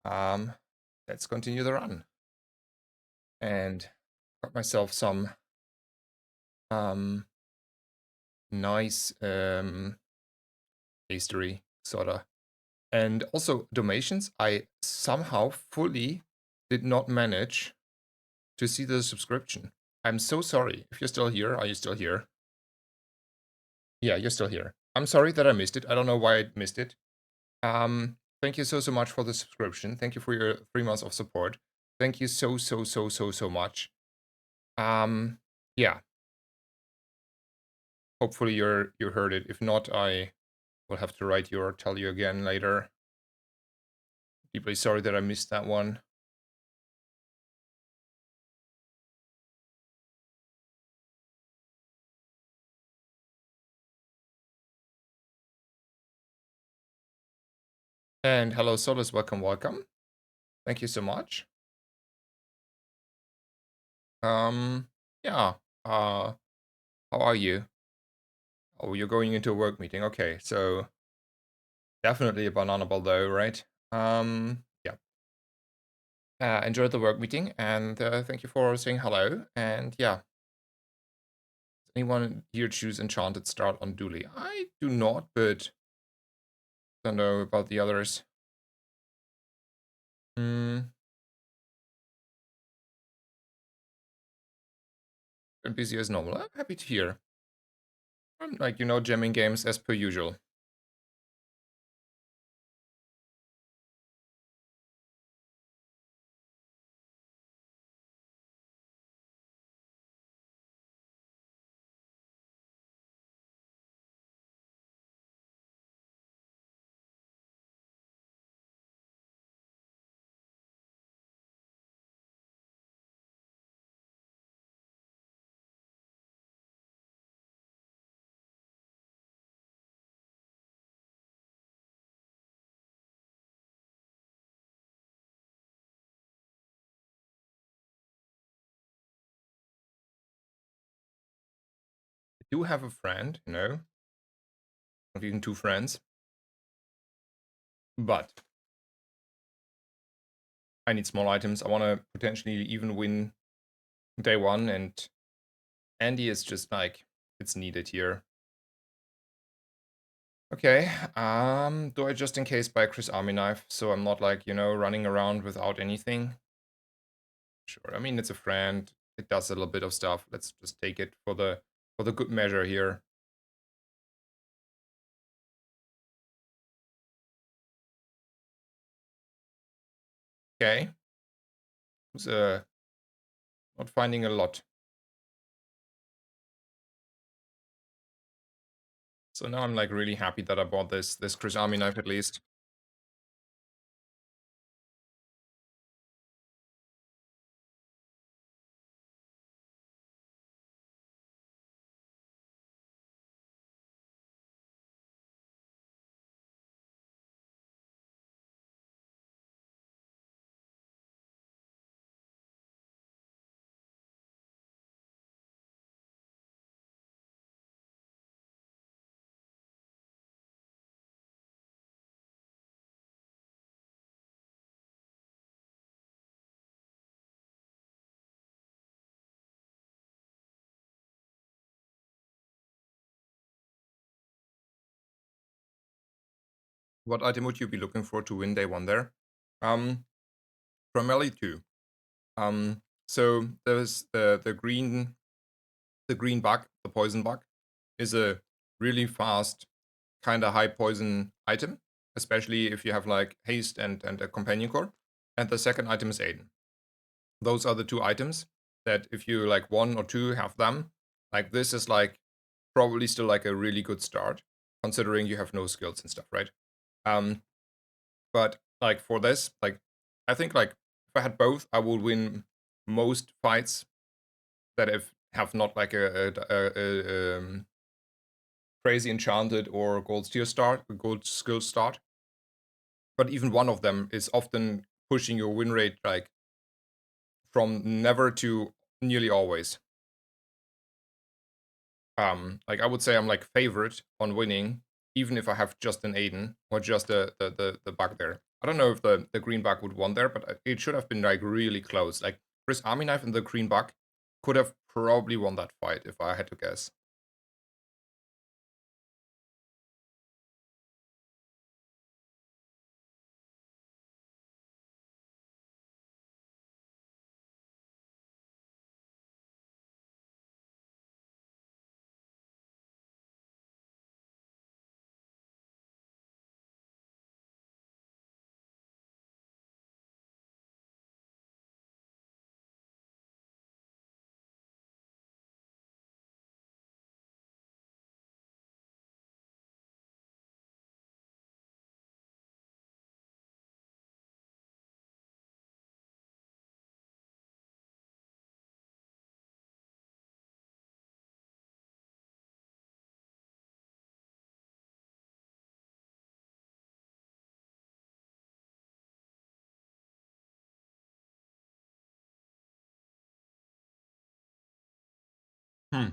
Um, let's continue the run. And got myself some um nice history sorta. And also donations. I somehow fully did not manage to see the subscription. I'm so sorry. If you're still here, are you still here? Yeah, you're still here. I'm sorry that I missed it. I don't know why I missed it. Thank you so much for the subscription. Thank you for your 3 months of support. Thank you so much. Um, yeah. Hopefully you heard it. If not, I will have to write you or tell you again later. Deeply sorry that I missed that one. And hello, Solus. Welcome, welcome. Thank you so much. Um, yeah. How are you? Oh, you're going into a work meeting. Okay, so definitely a banana ball though, right? Yeah. Enjoyed the work meeting, and thank you for saying hello. And yeah, does anyone here choose Enchanted Start on Dooley? I do not, but don't know about the others. Hmm. Been busy as normal. I'm happy to hear. I'm like, jamming games as per usual. I do have a friend, of even 2 friends, but I need small items. I want to potentially even win day one, and Andy is just like, it's needed here. Okay, do I just in case buy Chris Army Knife so I'm not like, running around without anything? Sure, I mean, it's a friend. It does a little bit of stuff. Let's just take it for the good measure here. Okay. Who's not finding a lot. So now I'm like really happy that I bought this Chris Army Knife at least. What item would you be looking for to win day one there? Um, Primarily two. So there's the green bug, the poison bug, is a really fast, kind of high poison item, especially if you have like haste and a companion core. And the second item is Aiden. Those are the two items that if you like one or two have them, like this is like probably still like a really good start, considering you have no skills and stuff, right? Um, but like for this, like I think like if I had both, I would win most fights that have not like a crazy enchanted or gold skill start. But even one of them is often pushing your win rate like from never to nearly always. Like I would say I'm like favorite on winning even if I have just an Aiden or just the bug there. I don't know if the green bug would won there, but it should have been like really close. Like Chris Army Knife and the green bug could have probably won that fight if I had to guess. Hmm.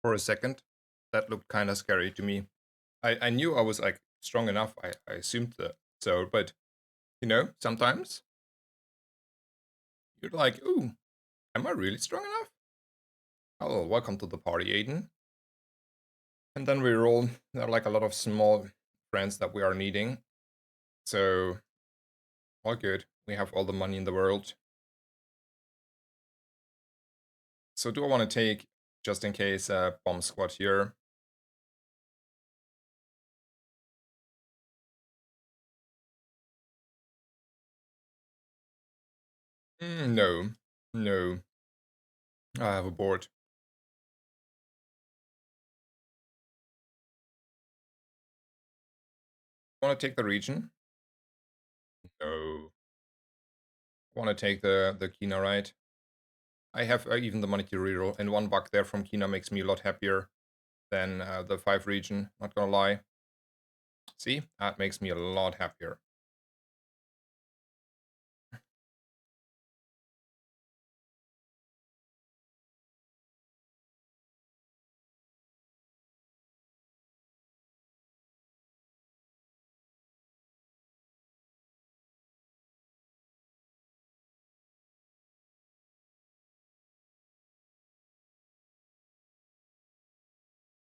For a second, that looked kind of scary to me. I knew I was like strong enough. I assumed that. So, but sometimes you're like, ooh, am I really strong enough? Oh, welcome to the party, Aiden. And then we roll. There are like a lot of small friends that we are needing. So, all good. We have all the money in the world. So, do I want to take, just in case, a bomb squad here? No. No. I have a board. Want to take the region? No. Want to take the Kina, right? I have even the money to reroll, and one buck there from Kina makes me a lot happier than the 5 region, not gonna lie. See? That makes me a lot happier.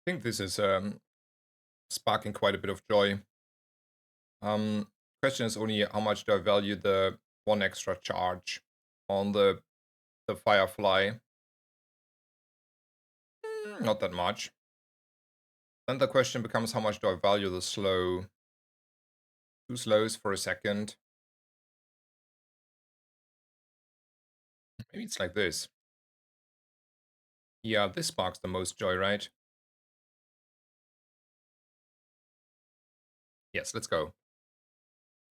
I think this is sparking quite a bit of joy. Question is only how much do I value the 1 extra charge on the Firefly? Not that much. Then the question becomes how much do I value the slow? 2 slows for a second. Maybe it's like this. Yeah, this sparks the most joy, right? Yes, let's go.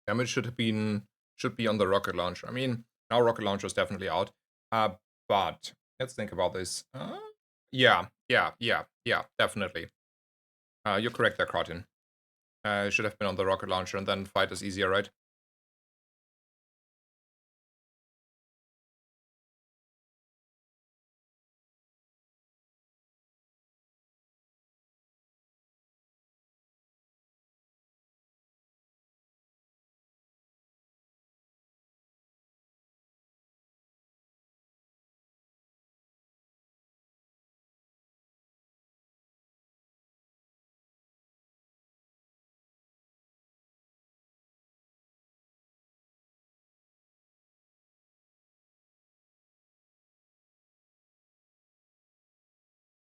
Damage should be on the rocket launcher. I mean, now rocket launcher is definitely out. But let's think about this. Yeah, definitely. You're correct there, Carton. Should have been on the rocket launcher, and then fight is easier, right?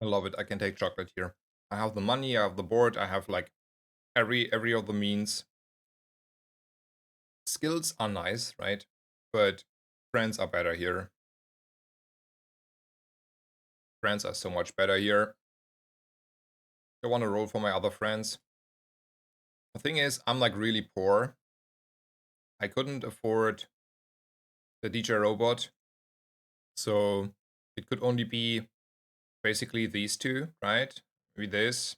I love it. I can take chocolate here. I have the money. I have the board. I have like every of the means. Skills are nice, right? But friends are better here. Friends are so much better here. I want to roll for my other friends. The thing is, I'm like really poor. I couldn't afford the DJ robot. So it could only be basically these two, right? Maybe this.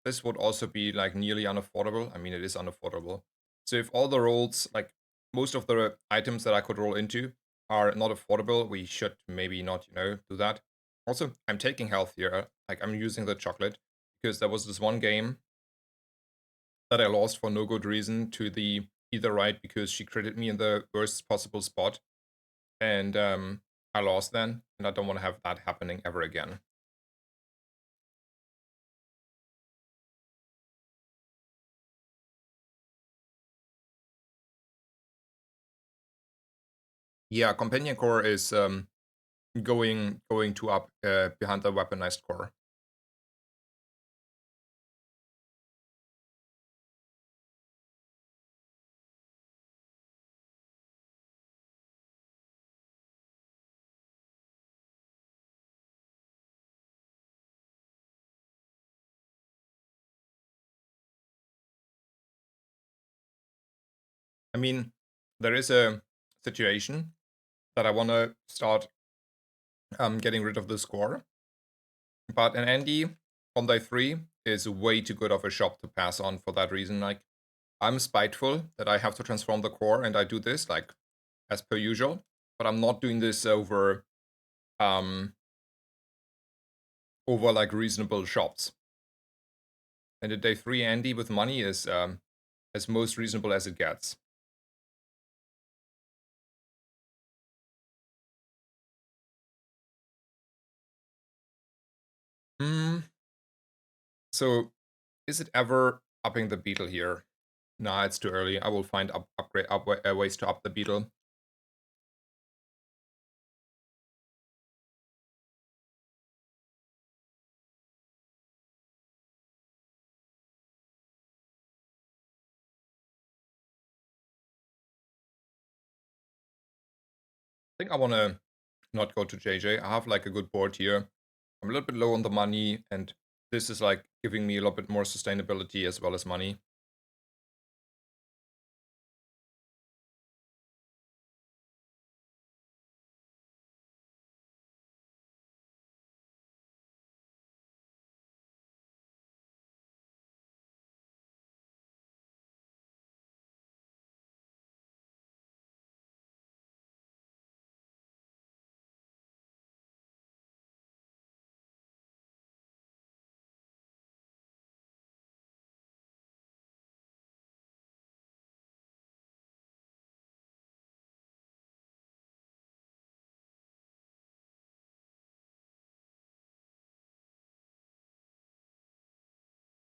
This would also be like nearly unaffordable. I mean, it is unaffordable. So if all the rolls, like most of the items that I could roll into are not affordable, we should maybe not, do that. Also, I'm taking health here. Like I'm using the chocolate because there was this one game that I lost for no good reason to the either right because she critted me in the worst possible spot. And I lost then, and I don't want to have that happening ever again. Yeah, companion core is going to up behind the weaponized core. I mean, there is a situation that I want to start getting rid of the score, but an Andy on day 3 is way too good of a shop to pass on for that reason. Like, I'm spiteful that I have to transform the core, and I do this, like, as per usual, but I'm not doing this um, over, like, reasonable shops. And a day 3 Andy with money is as most reasonable as it gets. Hmm. So, is it ever upping the beetle here? Nah, it's too early. I will find ways to up the beetle. I think I want to not go to JJ. I have like a good board here. I'm a little bit low on the money, and this is like giving me a little bit more sustainability as well as money.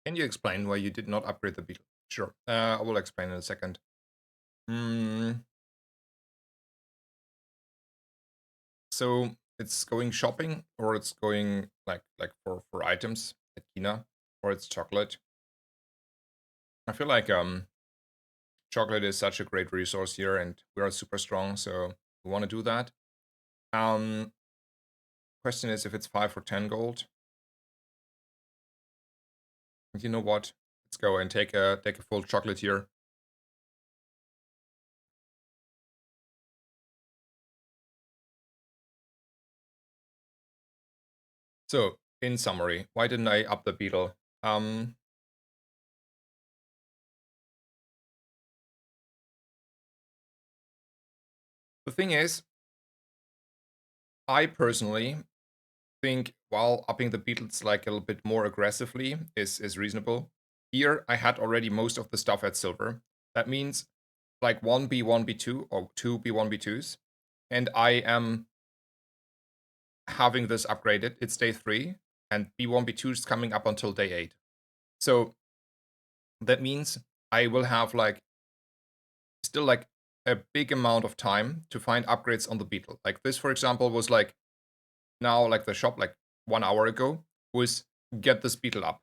Can you explain why you did not upgrade the beetle? Sure. I will explain in a second. Hmm. So it's going shopping, or it's going like for items at Kina, or it's chocolate. I feel like chocolate is such a great resource here, and we are super strong, so we want to do that. Um, Question is if it's 5 or 10 gold. And you know what? Let's go and take a full chocolate here. So, in summary, why didn't I up the beetle? Um, the thing is, I personally think while upping the beetles like a little bit more aggressively is reasonable. Here, I had already most of the stuff at silver. That means like 1B1 B2 or 2B1 B2s, and I am having this upgraded. It's day 3, and B1 B2 is coming up until day 8. So that means I will have like still like a big amount of time to find upgrades on the beetle. Like this, for example, was like now like the shop like 1 hour ago was get this beetle up.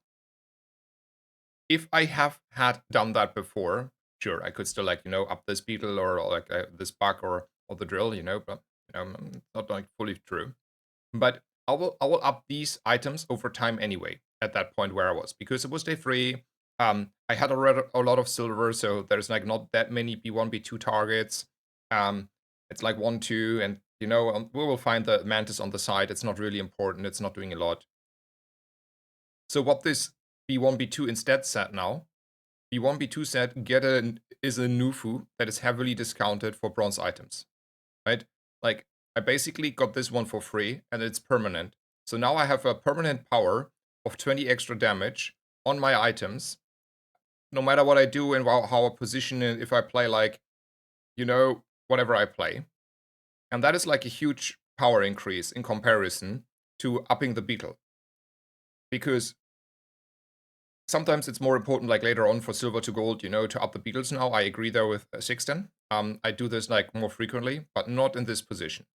If I have had done that before, sure, I could still like up this beetle or like this bug or the drill, but not like fully true. But I will up these items over time anyway. At that point where I was, because it was day 3. I had already a lot of silver, so there's like not that many B1 B2 targets. It's like 1 2, and you know, we will find the Mantis on the side. It's not really important. It's not doing a lot. So what this B1, B2 instead said now, B1, B2 said is a Nufu that is heavily discounted for bronze items, right? Like, I basically got this one for free, and it's permanent. So now I have a permanent power of 20 extra damage on my items, no matter what I do and how I position it, if I play like, you know, whatever I play. And that is like a huge power increase in comparison to upping the beetle. Because sometimes it's more important, like later on for silver to gold, you know, to up the beetles now. I agree there with Sixten. I do this like more frequently, but not in this position.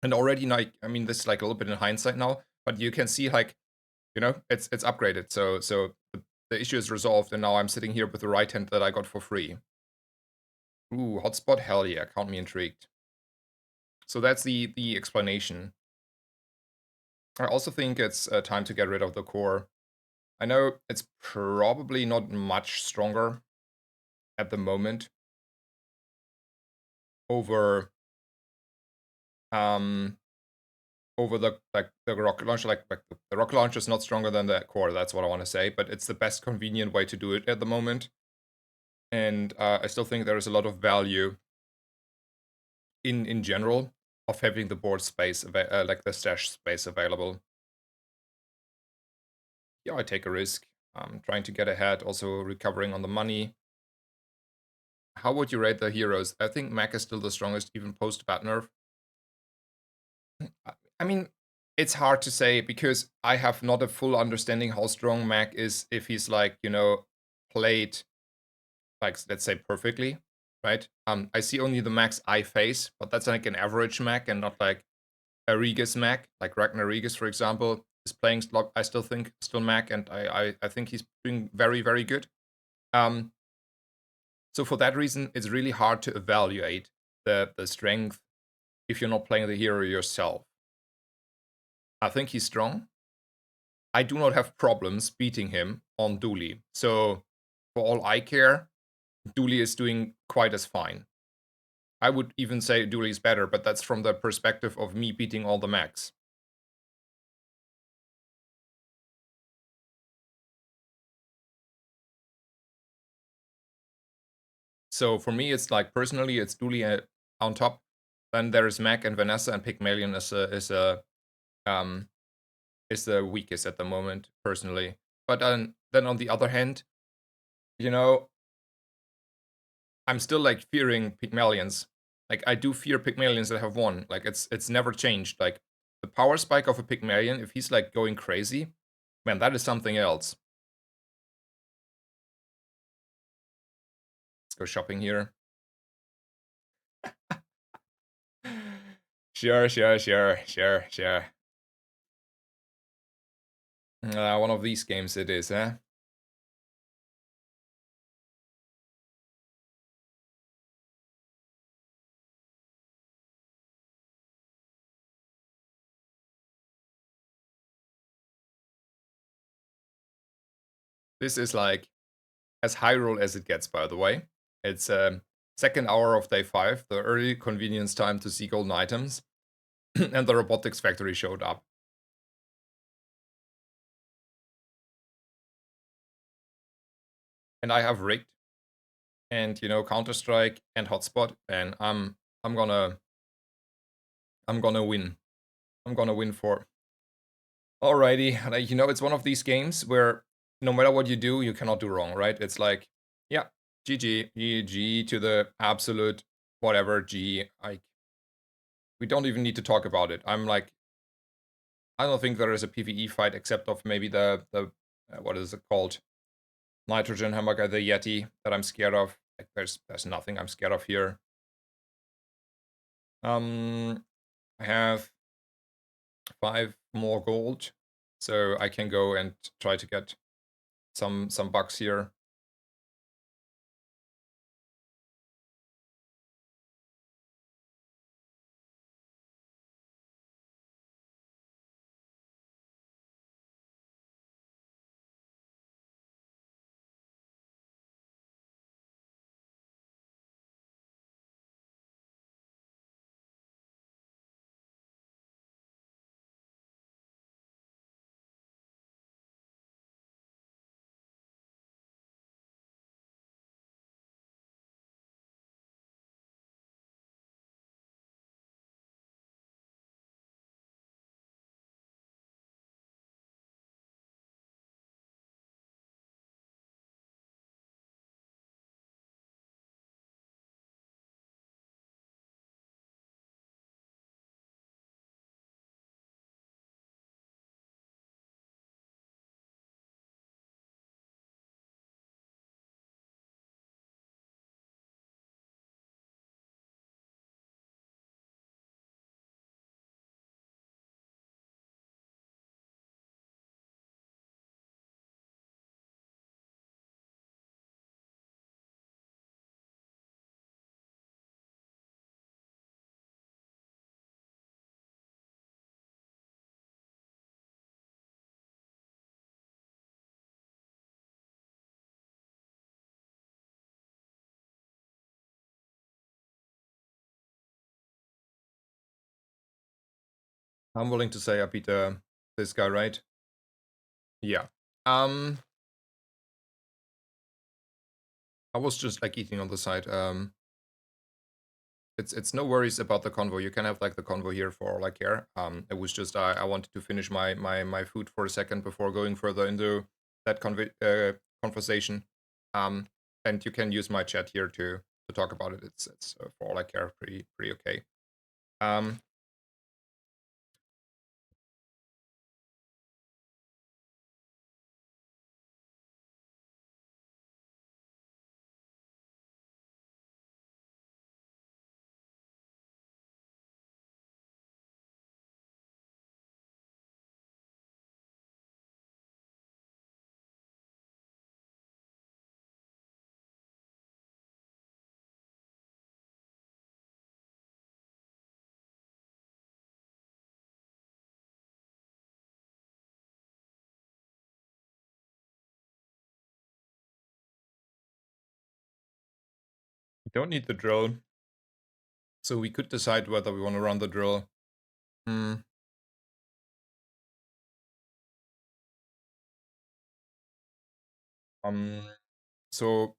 And already, like, I mean, this is like a little bit in hindsight now, but you can see like, you know, it's upgraded. So the issue is resolved, and now I'm sitting here with the right hand that I got for free. Ooh, hotspot, hell yeah, count me intrigued. So that's the explanation. I also think it's time to get rid of the core. I know it's probably not much stronger at the moment over um over the rocket launcher. Like the rocket launcher is not stronger than the core. That's what I want to say. But it's the best convenient way to do it at the moment. And I still think there is a lot of value in general of having the board space, like the stash space available. Yeah, I take a risk. Trying to get ahead, also recovering on the money. How would you rate the heroes? I think Mac is still the strongest, even post bat nerf. I mean, it's hard to say because I have not a full understanding how strong Mac is if he's like, you know, played like, let's say, perfectly, right? I see only the Macs I face, but that's like an average Mac and not like a Regis Mac, like Ragnar Regis, for example, is playing. I still think still Mac, and I think he's doing very, very good. So for that reason, it's really hard to evaluate the strength if you're not playing the hero yourself. I think he's strong. I do not have problems beating him on Dooley. So for all I care, Dooley is doing quite as fine. I would even say Dooley is better, but that's from the perspective of me beating all the max. So for me, it's like personally, it's Dooley on top. Then there's Mac and Vanessa, and Pygmalion um is the weakest at the moment, personally. But then on the other hand, you know, I'm still like fearing Pygmalions. Like I do fear Pygmalions that have won. Like it's never changed. Like the power spike of a Pygmalion, if he's like going crazy, man, that is something else. Let's go shopping here. Sure. One of these games it is, eh? This is like as high roll as it gets, by the way. It's second hour of day 5, the early convenience time to see golden items, and the robotics factory showed up. And I have rigged, and you know, Counter-Strike and Hotspot, and I'm gonna win. I'm gonna win for. Alrighty, like, you know, it's one of these games where no matter what you do, you cannot do wrong, right? It's like, yeah, GG, GG to the absolute whatever G. We don't even need to talk about it. I'm like, I don't think there is a PvE fight except of maybe the what is it called? Nitrogen hamburger, the Yeti that I'm scared of. Like there's nothing I'm scared of here. I have 5 more gold, so I can go and try to get some bucks here. I'm willing to say I beat this guy, right? Yeah. Um, I was just like eating on the side. It's no worries about the convo. You can have like the convo here for all I care. It was just I wanted to finish my food for a second before going further into that conversation. Um, and you can use my chat here to talk about it. It's for all I care, pretty okay. Um, we don't need the drill, so we could decide whether we want to run the drill. Hmm. Um. So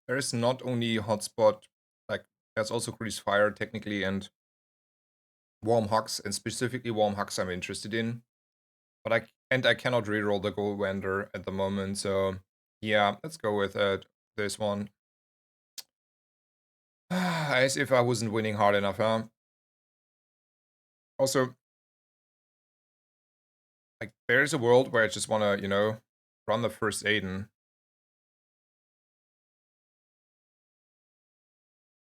there is not only hotspot, like there's also grease fire technically and warm hugs, and specifically warm hugs I'm interested in. But I cannot reroll the gold wender at the moment, so yeah, let's go with this one. As if I wasn't winning hard enough, huh? Also, like there's a world where I just wanna, run the first Aiden.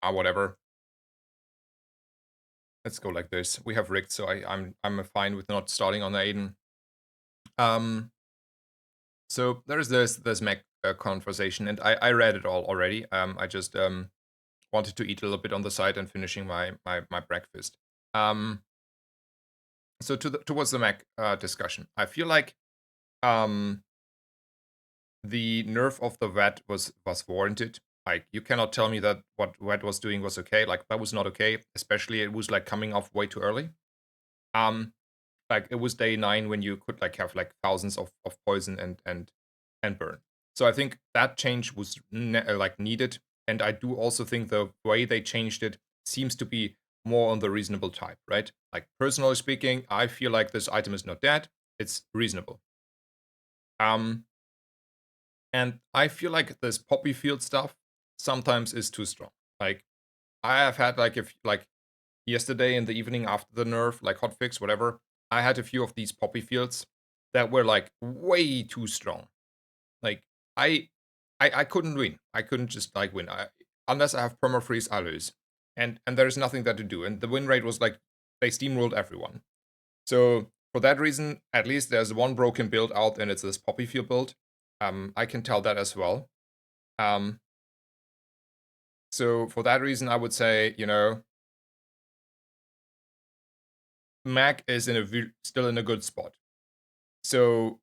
Whatever. Let's go like this. We have rigged, so I'm fine with not starting on the Aiden. So there's this mech conversation, and I read it all already. I just wanted to eat a little bit on the side and finishing my breakfast. Um, so towards the mech discussion, I feel like um the nerf of the vet was warranted. Like you cannot tell me that what vet was doing was okay. Like that was not okay. Especially it was like coming off way too early. Um, like it was day 9 when you could like have like thousands of poison and burn. So I think that change was like needed, and I do also think the way they changed it seems to be more on the reasonable type, right? Like personally speaking, I feel like this item is not dead; it's reasonable. Um, and I feel like this poppy field stuff sometimes is too strong. Like I have had like if like yesterday in the evening after the nerf, like hotfix, whatever, I had a few of these poppy fields that were like way too strong. Like I I couldn't win. I couldn't just like win. Unless I have permafreeze, I lose. And there's nothing that to do. And the win rate was like they steamrolled everyone. So for that reason, at least there's one broken build out, and it's this poppy field build. I can tell that as well. Um, so for that reason, I would say, Mac is still in a good spot. So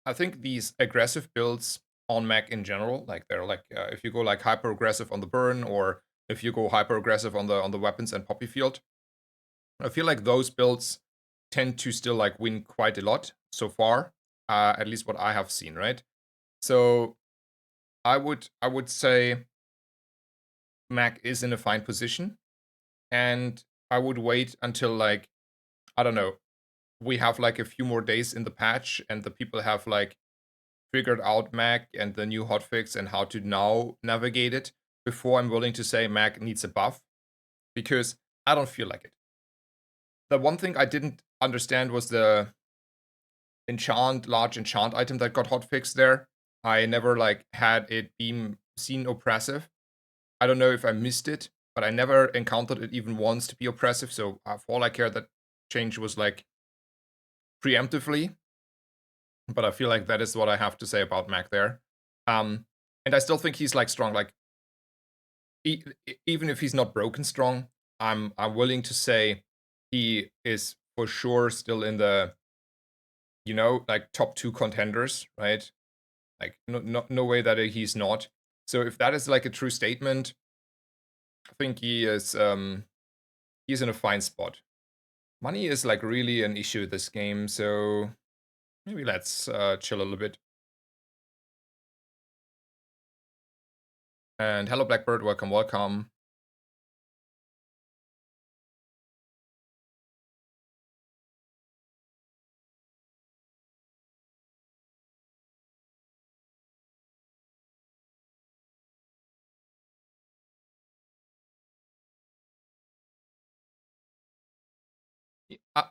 I think these aggressive builds on Mac in general, like they're like if you go like hyper aggressive on the burn, or if you go hyper aggressive on the weapons and poppy field, I feel like those builds tend to still like win quite a lot so far. At least what I have seen, right? So I would say Mac is in a fine position, and I would wait until like I don't know, we have like a few more days in the patch, and the people have like figured out Mac and the new hotfix and how to now navigate it before I'm willing to say Mac needs a buff, because I don't feel like it. The one thing I didn't understand was the large enchant item that got hotfixed there. I never like had it being seen oppressive. I don't know if I missed it, but I never encountered it even once to be oppressive. So for all I care, that change was like preemptively. But I feel like that is what I have to say about Mac there. And I still think he's like strong. Like even if he's not broken strong, I'm willing to say he is for sure still in the like top 2 contenders, right? Like no way that he's not. So if that is like a true statement, I think he's in a fine spot. Money is like really an issue this game, so maybe let's chill a little bit. And hello Blackbird, welcome, welcome. Uh,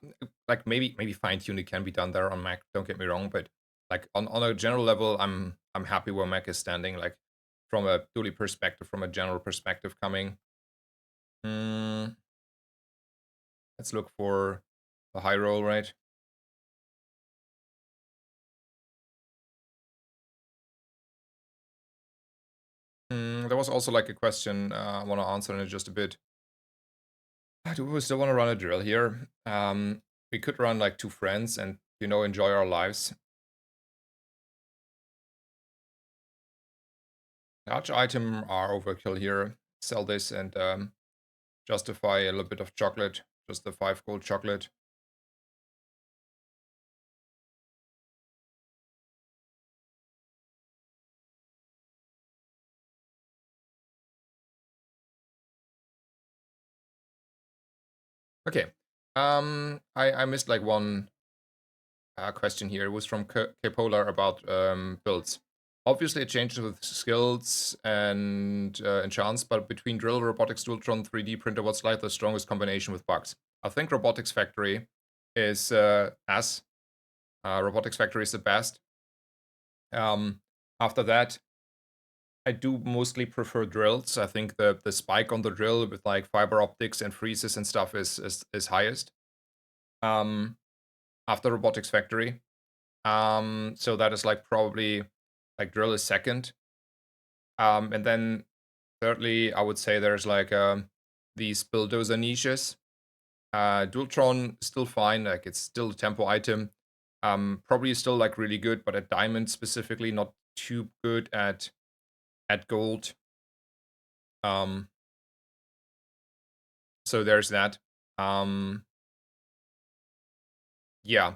like maybe fine tuning can be done there on Mac. Don't get me wrong, but like on a general level, I'm happy where Mac is standing. Like from a Dooley perspective, from a general perspective, coming. Mm, let's look for a high roll, right? There was also like a question I want to answer in just a bit. Do we still want to run a drill here? We could run like two friends and enjoy our lives. Large item are overkill here. Sell this and justify a little bit of chocolate, just the 5 gold chocolate. Okay. I missed like one question here. It was from Polar about builds. Obviously, it changes with skills and enchants, but between drill, robotics, dualtron, 3D printer, what's like the strongest combination with bugs? I think robotics factory is as robotics factory is the best. After that, I do mostly prefer drills. I think the spike on the drill with like fiber optics and freezes and stuff is highest. Um, After robotics factory. So that is like probably like drill is second. And then thirdly, I would say there's like these bulldozer niches. Dualtron still fine, like it's still a tempo item. Probably still like really good, but at diamond specifically, not too good at gold. Um, so there's that. Um, yeah.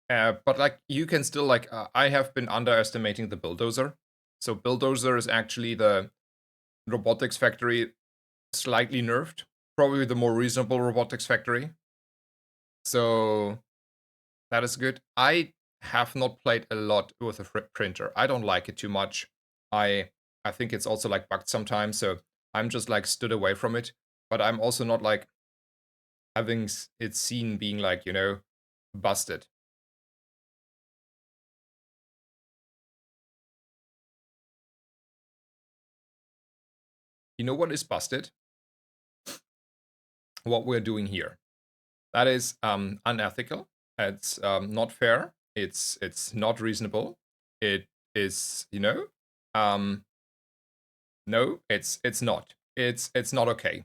But like you can still like I have been underestimating the bulldozer. So bulldozer is actually the robotics factory slightly nerfed, probably the more reasonable robotics factory. So that is good. I have not played a lot with a printer. I don't like it too much. I I think it's also like bugged sometimes, so I'm just like stood away from it. But I'm also not like having it seen being like busted. You know what is busted? What we're doing here. That is unethical. It's not fair. It's not reasonable. It is um, no, it's not. It's not okay.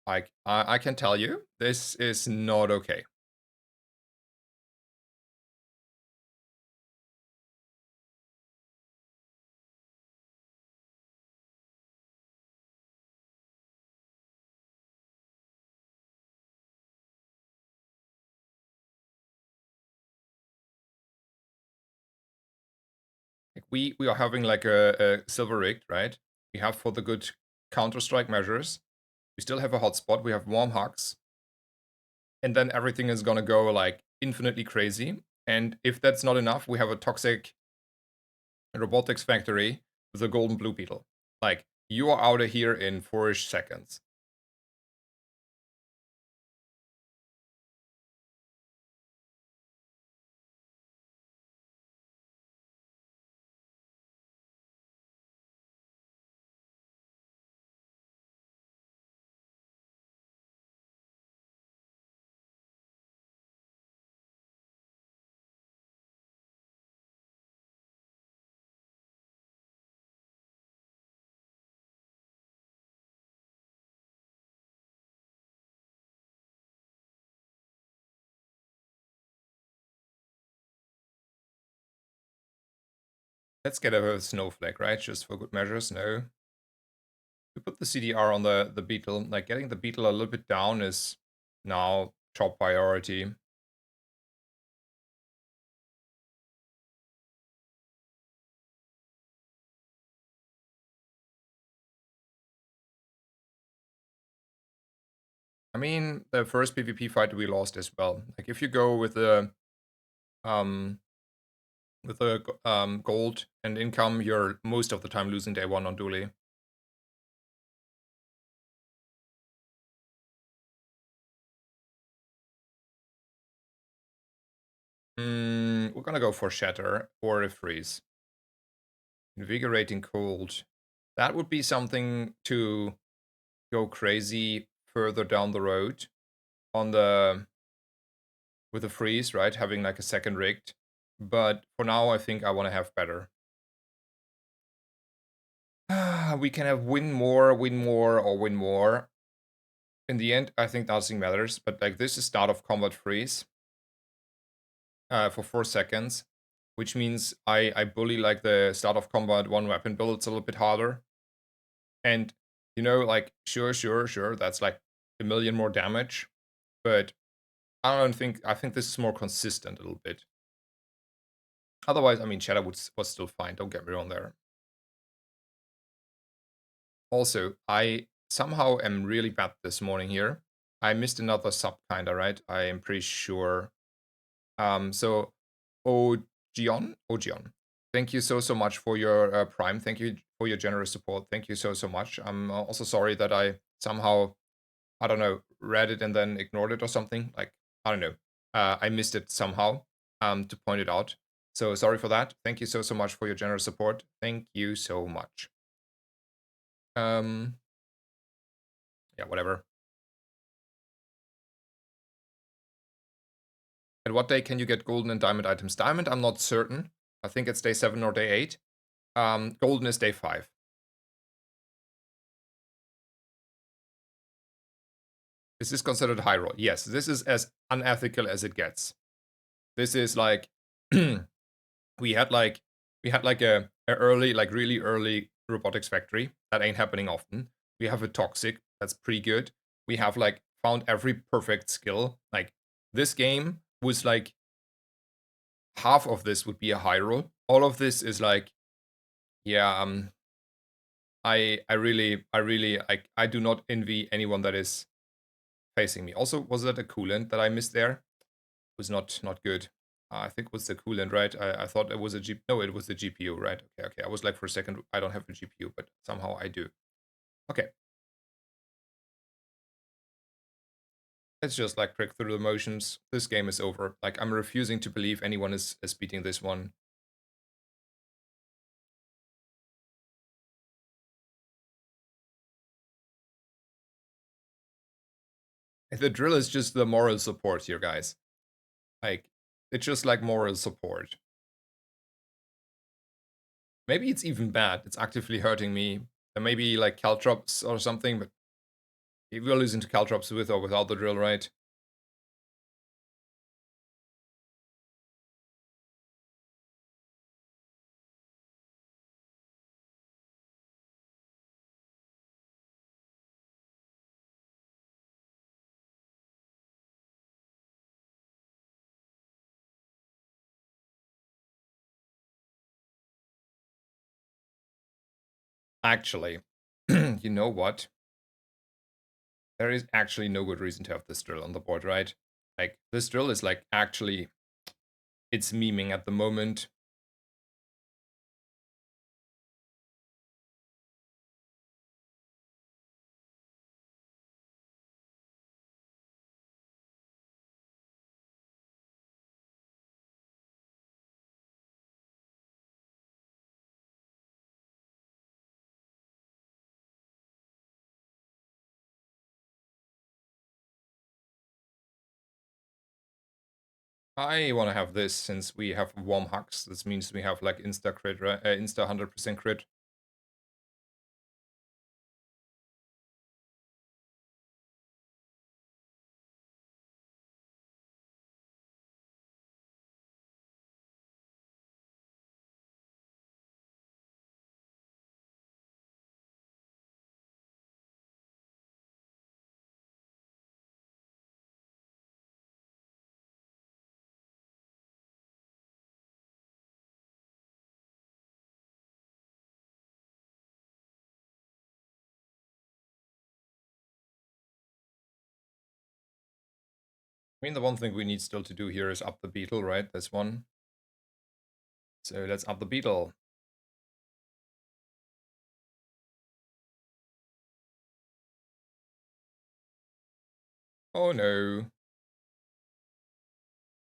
Like I can tell you, this is not okay. Like we are having like a silver rig, right? We have for the good Counter Strike measures. We still have a hotspot. We have warm hugs, and then everything is gonna go like infinitely crazy. And if that's not enough, we have a toxic robotics factory with a golden blue beetle. Like you are out of here in 4ish seconds. Let's get a snowflake, right? Just for good measures. No. We put the CDR on the beetle. Like getting the beetle a little bit down is now top priority. I mean, the first PvP fight we lost as well. Like if you go um with the gold and income, you're most of the time losing day one on Dooley. We're gonna go for Shatter or a Freeze. Invigorating Cold. That would be something to go crazy further down the road on the with a freeze, right? Having like a second rigged. But for now, I think I want to have better. We can have win more, or win more. In the end, I think nothing matters. But like this is start of combat freeze for 4 seconds, which means I bully like the start of combat one weapon build. It's a little bit harder. And you know, like sure, that's like a million more damage. But I think this is more consistent a little bit. Otherwise, I mean, Shadow was still fine. Don't get me wrong there. Also, I somehow am really bad this morning here. I missed another sub, kinda, right? I am pretty sure. So, Ogion, thank you so much for your Prime. Thank you for your generous support. Thank you so much. I'm also sorry that I somehow, I don't know, read it and then ignored it or something. Like, I don't know. I missed it somehow to point it out. So sorry for that. Thank you so much for your generous support. Thank you so much. Um, yeah, whatever. At what day can you get golden and diamond items? Diamond, I'm not certain. I think it's day 7 or day 8. Golden is day 5. Is this considered high roll? Yes, this is as unethical as it gets. This is like we had like a early, like really early robotics factory. That ain't happening often. We have a toxic, that's pretty good. We have like found every perfect skill. Like this game was like half of this would be a high roll. All of this is like, yeah, I do not envy anyone that is facing me. Also, was that a coolant that I missed there? It was not good. I think it was the coolant, right? I thought it was a no, it was the GPU, right? Okay. I was like for a second, I don't have a GPU, but somehow I do. Okay. Let's just like prick through the motions. This game is over. Like I'm refusing to believe anyone is beating this one. The drill is just the moral support here, guys. Like it's just like moral support. Maybe it's even bad. It's actively hurting me. And maybe like caltrops or something, but we're losing to caltrops with or without the drill, right? Actually, you know what? There is actually no good reason to have this drill on the board, right? Like, this drill is like actually, it's memeing at the moment. I want to have this since we have warm hugs. This means we have like insta crit, right? Insta 100% crit. I mean, the one thing we need still to do here is up the beetle, right? This one. So let's up the beetle. Oh no.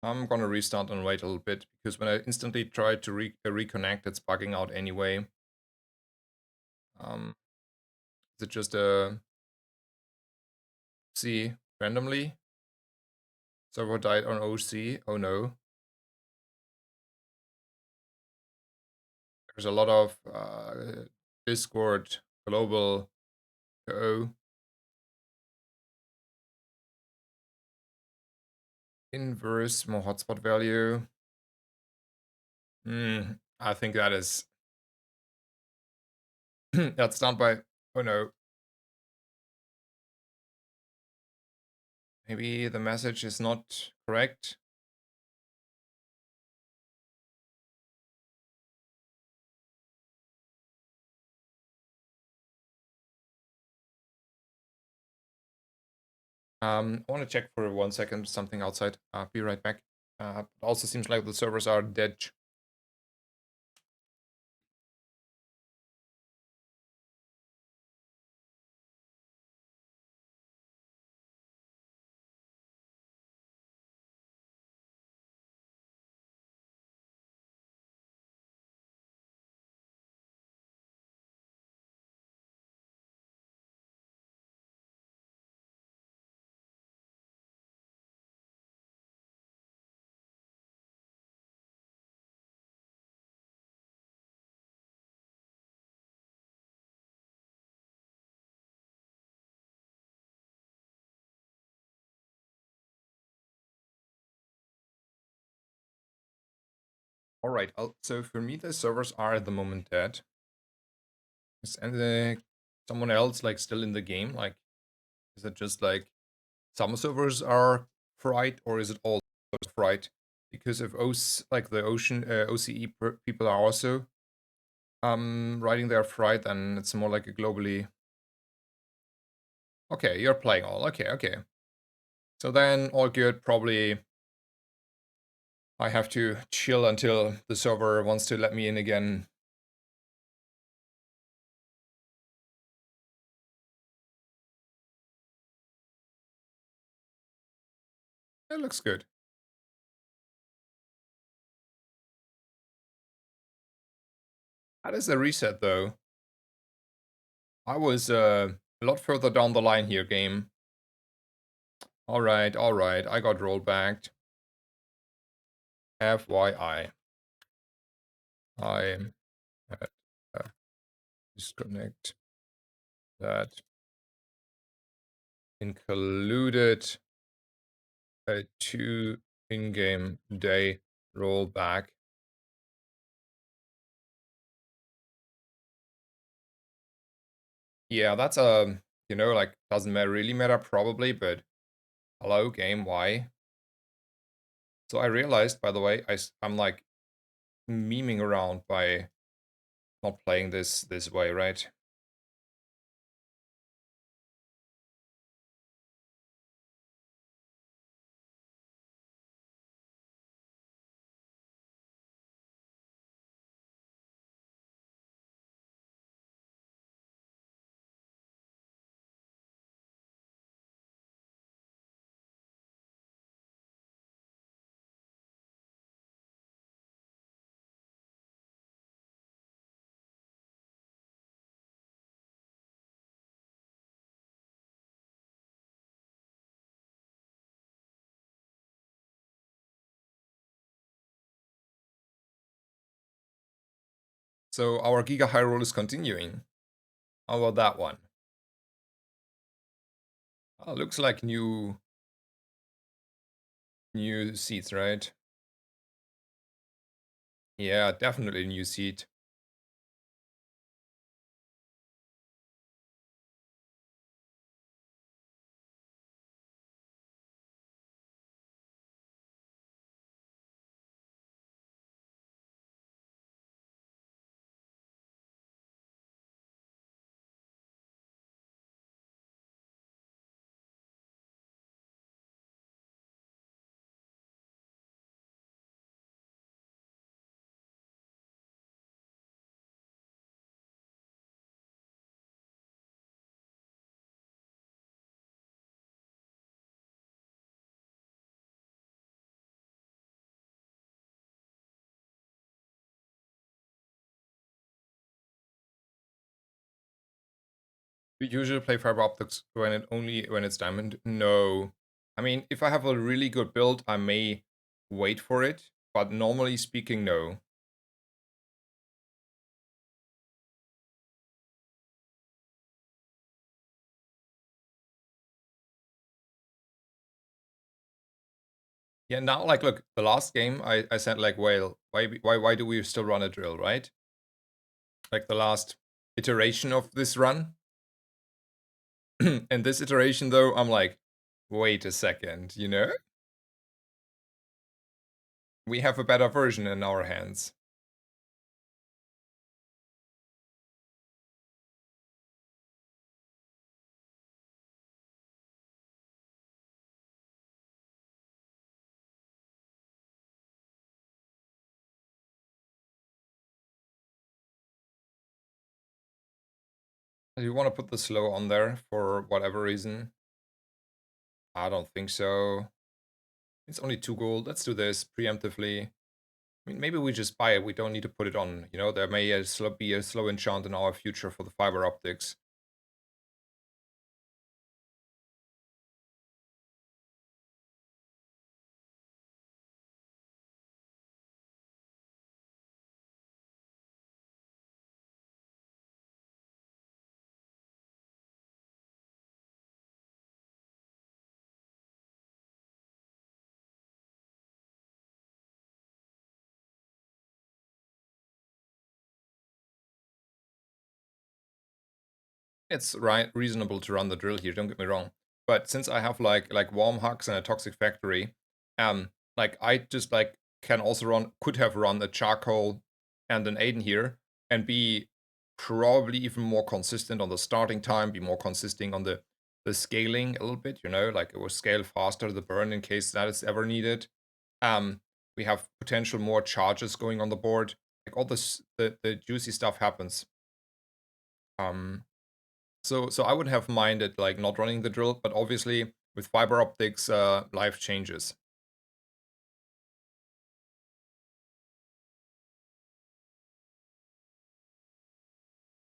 I'm gonna restart and wait a little bit, because when I instantly try to reconnect, it's bugging out anyway. Is it just a C randomly? Server died on OC. Oh no. There's a lot of Discord global. Oh, inverse more hotspot value. I think that is that's done by. Oh no. Maybe the message is not correct. I want to check for 1 second something outside. Be right back. Also seems like the servers are dead. All right. So for me, the servers are at the moment dead. And someone else like still in the game? Like, is it just like some servers are fried, or is it all fried? Because if like the ocean OCE people are also writing their fried, then it's more like a globally. Okay, you're playing all. Okay, okay. So then all good. Probably I have to chill until the server wants to let me in again. It looks good. How does the reset though? I was a lot further down the line here, game. Alright, alright. I got rollbacked. FYI. I had disconnect that included a 2 in-game day rollback. Yeah, that's like doesn't really matter probably, but hello game, why? So I realized, by the way, I'm like memeing around by not playing this way, right? So our Giga High Roll is continuing. How about that one? Oh, looks like new seats, right? Yeah, definitely new seat. You usually play fiber optics when it's diamond? No. I mean, if I have a really good build, I may wait for it, but normally speaking, no. Yeah, now like look, the last game I said like, well, why do we still run a drill, right? Like the last iteration of this run. And this iteration though, I'm like, wait a second, you know? We have a better version in our hands. Do you want to put the slow on there for whatever reason? I don't think so. It's only 2 gold. Let's do this preemptively. I mean, maybe we just buy it. We don't need to put it on. You know, there may be a slow enchant in our future for the fiber optics. It's right reasonable to run the drill here, don't get me wrong. But since I have like warm hugs and a toxic factory, like I just like can also could have run a charcoal and an Aiden here and be probably even more consistent on the starting time, be more consistent on the scaling a little bit, you know, like it will scale faster the burn in case that is ever needed. We have potential more charges going on the board. Like all this the juicy stuff happens. Um so I would have minded like not running the drill, but obviously with fiber optics, life changes.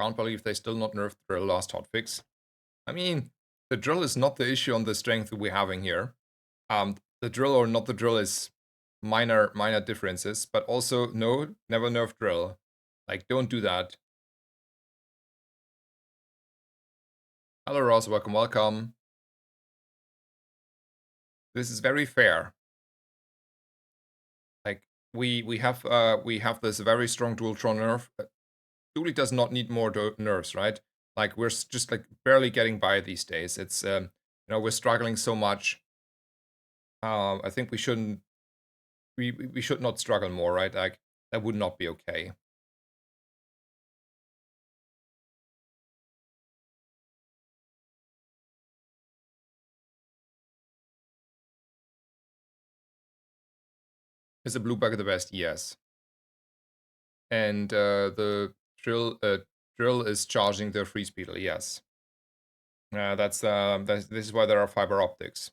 Can't believe they still not nerfed the drill last hotfix. I mean, the drill is not the issue on the strength we're having here. The drill or not the drill is minor differences, but also no, never nerf drill. Like, don't do that. Hello Ross, welcome. This is very fair. Like we have this very strong Dualtron nerf. Dooley does not need more nerfs, right? Like we're just like barely getting by these days. It's you know, we're struggling so much. I think we should not struggle more, right? Like that would not be okay. Is the blue bug the best? Yes. And the drill is charging the free speeder. Yes. This is why there are fiber optics.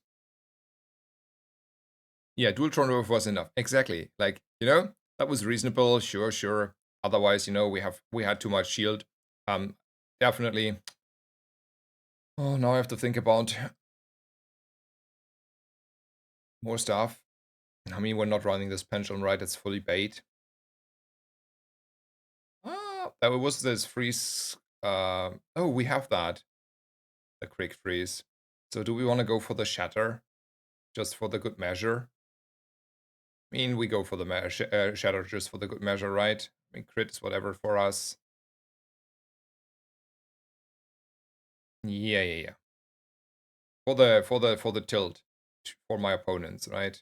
Yeah, dual turnover was enough. Exactly. Like, you know, that was reasonable. Sure. Otherwise, you know, we had too much shield. Definitely. Oh, now I have to think about more stuff. I mean, we're not running this pendulum, right? It's fully bait. That was this freeze. Oh, we have that. The quick freeze. So do we want to go for the shatter? Just for the good measure? I mean, we go for the shatter just for the good measure, right? I mean, crit is whatever for us. Yeah. For the tilt for my opponents, right?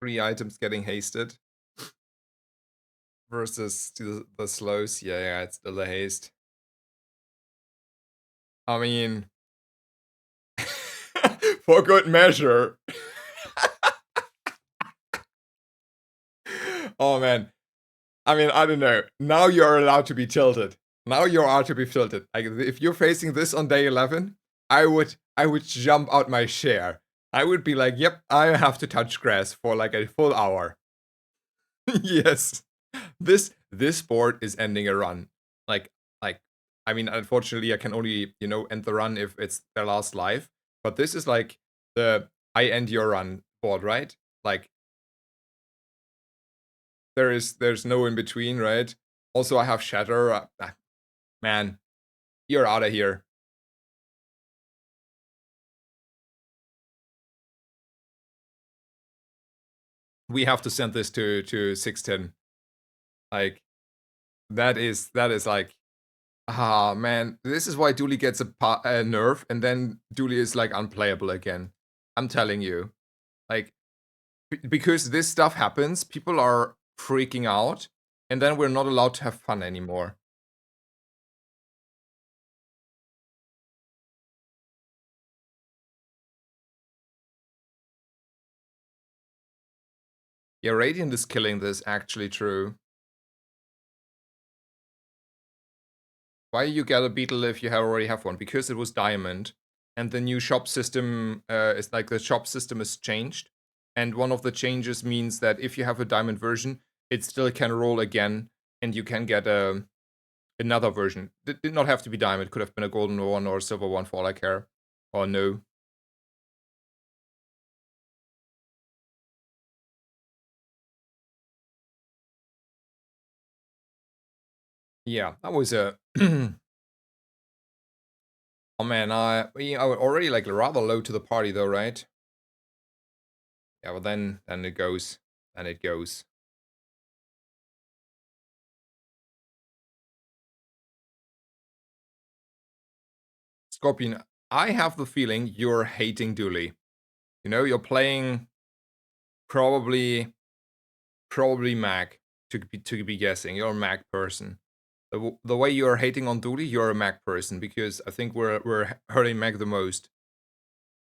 3 items getting hasted versus the slows. Yeah, yeah, it's still a haste. I mean, for good measure. Oh man. I mean, I don't know. Now you're allowed to be tilted. Now you're allowed to be tilted. Like if you're facing this on day 11, I would jump out my chair. I would be like, "Yep, I have to touch grass for like a full hour." Yes. This board is ending a run. Like like I mean, unfortunately I can only, end the run if it's their last life. But this is like the I end your run board, right? Like there's no in between, right? Also I have shatter. Man, you're out of here. We have to send this to 610. Like that is like man, this is why Dooley gets a nerf and then Dooley is like unplayable again. I'm telling you. Like because this stuff happens, people are freaking out and then we're not allowed to have fun anymore. Yeah, Radiant is killing this, actually true. Why you get a beetle if you already have one? Because it was diamond, and the new shop system is like the shop system is changed, and one of the changes means that if you have a diamond version, it still can roll again, and you can get another version. It did not have to be diamond; it could have been a golden one or a silver one for all I care, or no. Yeah, that was a. Oh man, I already like rather low to the party though, right? Yeah, well then it goes, then it goes. Scorpion, I have the feeling you're hating Dooley. You're playing probably Mac to be guessing. You're a Mac person. The way you're hating on Dooley, you're a Mac person because I think we're hurting Mac the most.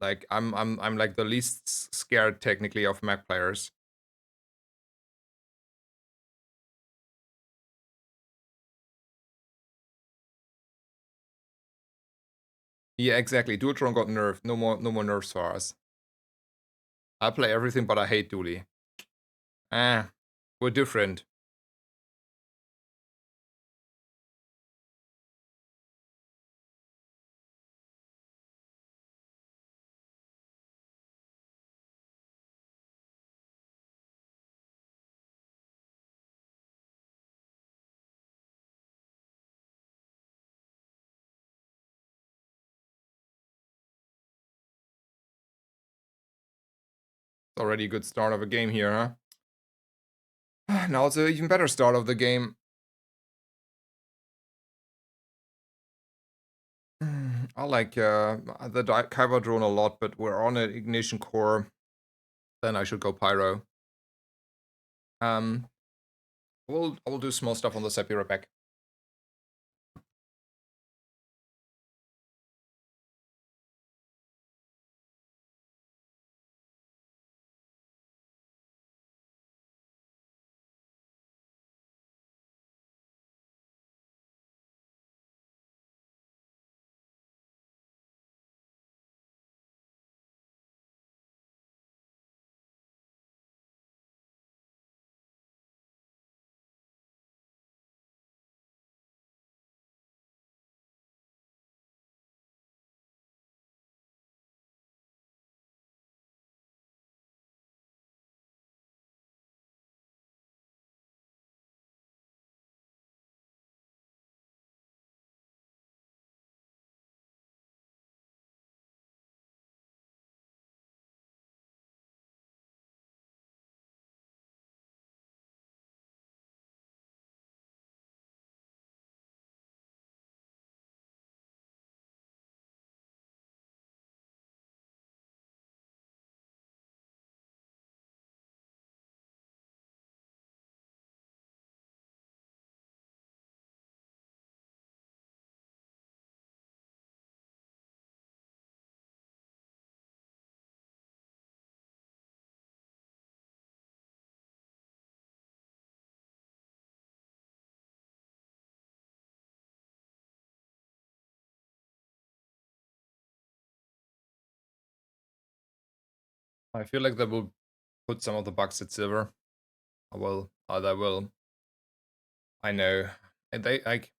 Like I'm like the least scared technically of Mac players. Yeah, exactly. Dualtron got nerfed. No more nerfs for us. I play everything, but I hate Dooley. We're different. It's already a good start of a game here, huh? Now it's an even better start of the game. I like the Kyber drone a lot, but we're on an ignition core. Then I should go pyro. Um, I will do small stuff on the side. Be right back. I feel like they will put some of the bugs at silver. I will. They will. I know. And they like.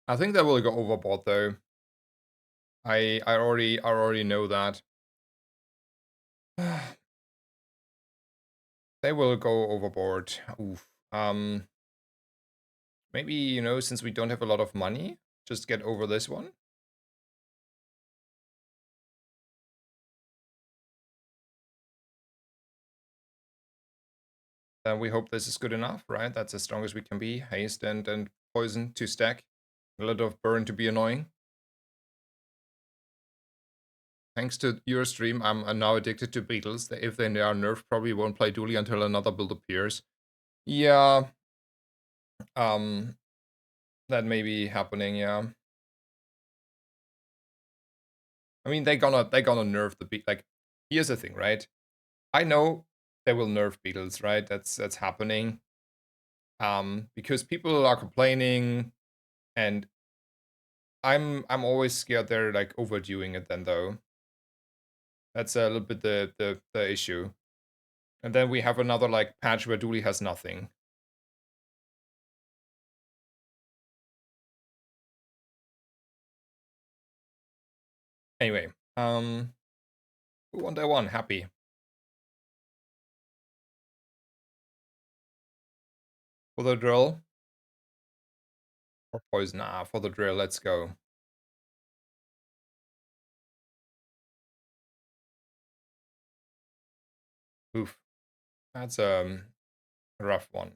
I think they will go overboard though. I already know that. They will go overboard. Oof. Maybe, since we don't have a lot of money, just get over this one. Then we hope this is good enough, right? That's as strong as we can be. Haste and poison to stack. A lot of burn to be annoying. Thanks to your stream, I'm now addicted to beetles. If they are nerfed, probably won't play Dooley until another build appears. Yeah, um, that may be happening. Yeah, I mean they gonna nerf the beat. Like, here's the thing, right? I know they will nerf beetles, right? That's happening. Because people are complaining, and I'm always scared they're like overdoing it. Then though, that's a little bit the issue. And then we have another like patch where Dooley has nothing. Anyway, who won day one? Happy. For the drill? Or poison? Ah, for the drill, let's go. Oof. That's a rough one.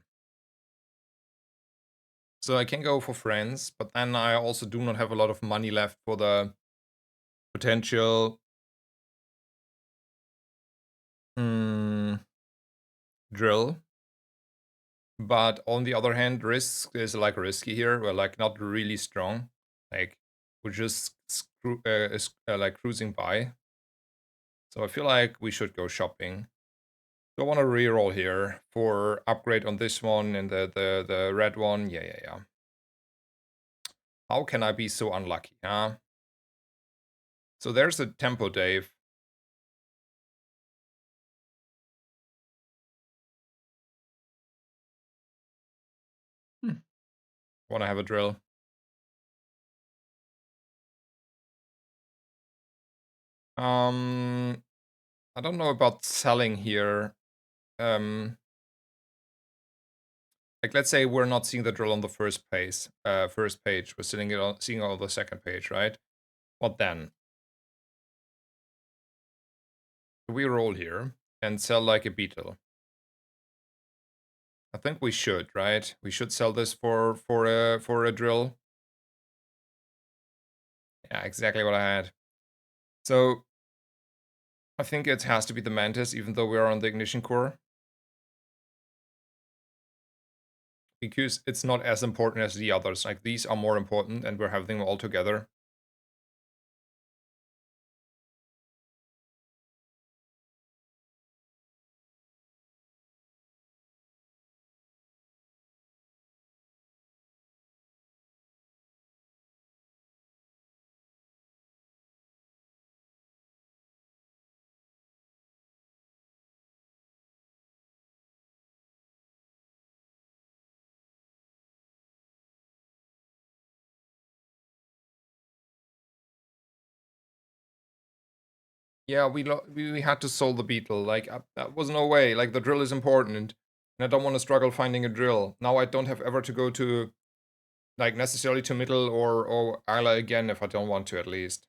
So I can go for friends, but then I also do not have a lot of money left for the potential drill. But on the other hand, risk is like risky here. We're like not really strong. Like we're just like cruising by. So I feel like we should go shopping. So I want to reroll here for upgrade on this one and the red one. Yeah. How can I be so unlucky, huh? So there's a tempo, Dave. Want to have a drill? I don't know about selling here. Like let's say we're not seeing the drill on the first page. We're seeing it on the second page, right? What then? We roll here and sell like a beetle. I think we should, right? We should sell this for a drill. Yeah, exactly what I had. So I think it has to be the Mantis, even though we are on the Ignition Core. Because it's not as important as the others. Like, these are more important, and we're having them all together. Yeah, we had to solve the beetle. Like, that was no way. Like, the drill is important, and I don't want to struggle finding a drill. Now I don't have ever to go to, like, necessarily to middle or Isla again if I don't want to, at least.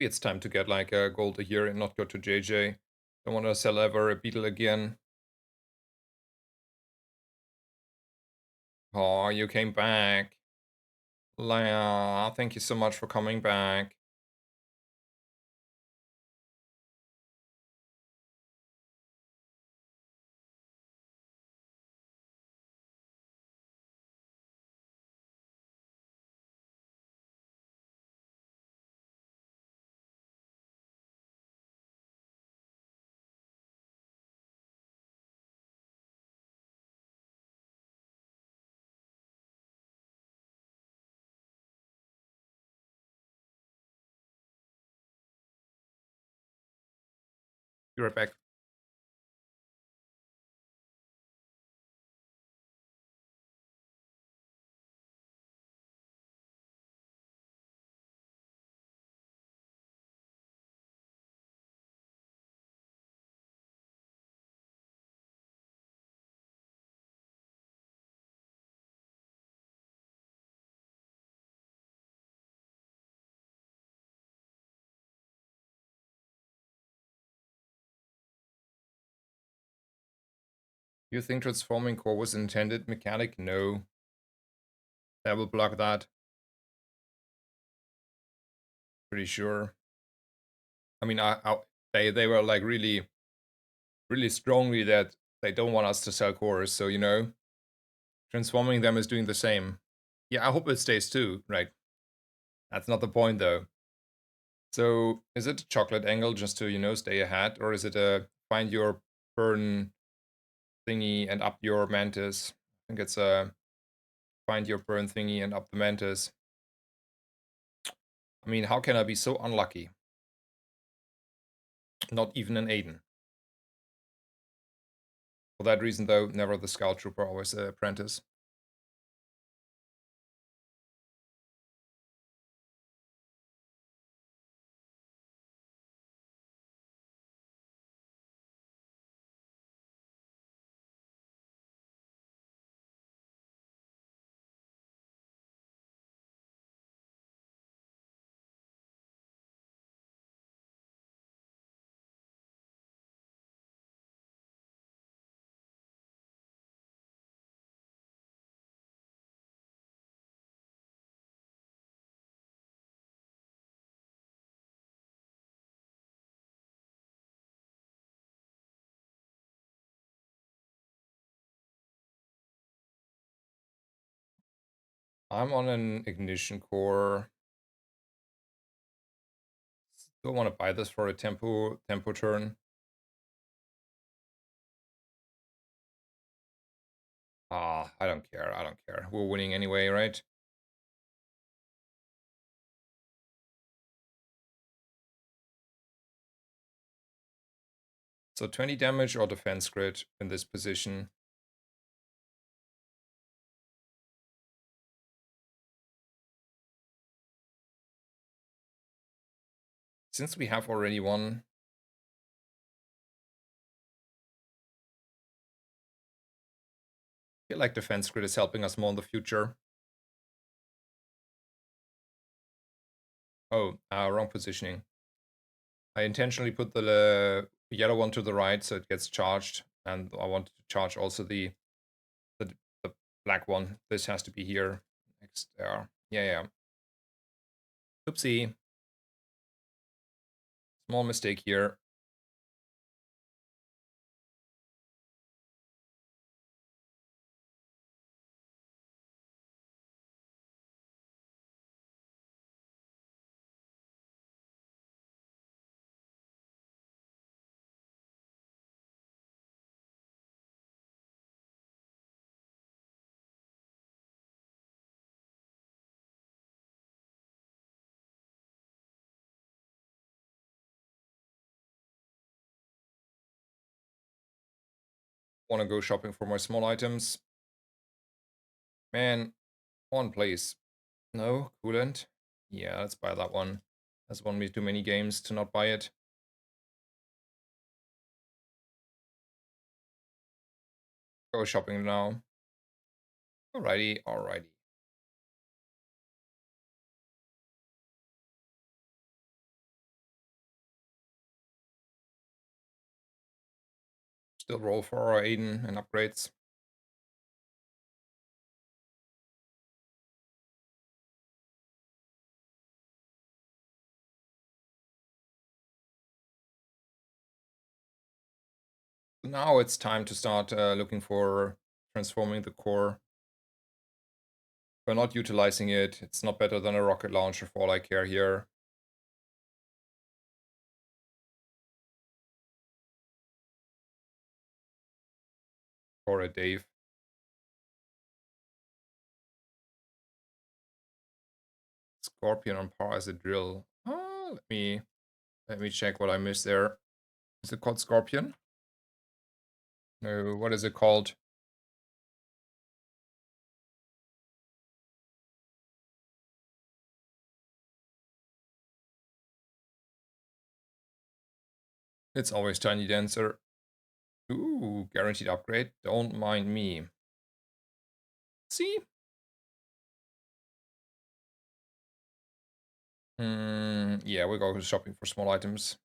It's time to get, like, a gold a year and not go to JJ. Don't want to sell ever a beetle again. Oh, you came back. Leia, thank you so much for coming back. Be right back. You think transforming core was intended mechanic? No. That will block that. Pretty sure. I mean, they were like really strongly that they don't want us to sell cores. So transforming them is doing the same. Yeah, I hope it stays too. Right. That's not the point though. So is it a chocolate angle just to stay ahead, or is it a find your burn thingy and up your mantis? I think it's a find your burn thingy and up the mantis. I mean, how can I be so unlucky? Not even an Aiden. For that reason, though, never the Scout Trooper, always the apprentice. I'm on an ignition core. Still want to buy this for a tempo turn. Ah, I don't care. I don't care. We're winning anyway, right? So 20 damage or defense crit in this position. Since we have already won, I feel like defense crit is helping us more in the future. Oh, wrong positioning. I intentionally put the yellow one to the right so it gets charged, and I want to charge also the, the black one. This has to be here next there. Yeah, yeah. Oopsie. Small mistake here. Want to go shopping for more small items. Man, one place. No, coolant. Yeah, let's buy that one. That's one me too many games to not buy it. Go shopping now. Alrighty, alrighty. Still roll for our Aiden and upgrades. Now it's time to start looking for transforming the core. We're not utilizing it. It's not better than a rocket launcher for all I care here. Or a Dave. Scorpion on par as a drill. Let me check what I missed there. Is it called Scorpion? No, what is it called? It's always Tiny Dancer. Ooh, guaranteed upgrade. Don't mind me. See? Yeah, we go shopping for small items.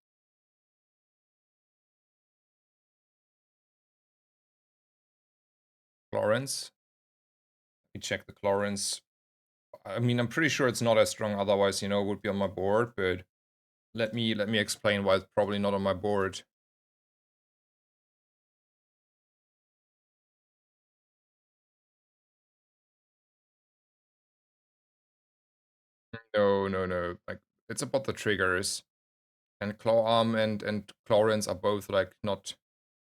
Clarence. Let me check the Clarence. I mean, I'm pretty sure it's not as strong. Otherwise, it would be on my board. But let me explain why it's probably not on my board. No, no, no. Like it's about the triggers. And Claw Arm and Clarence are both like not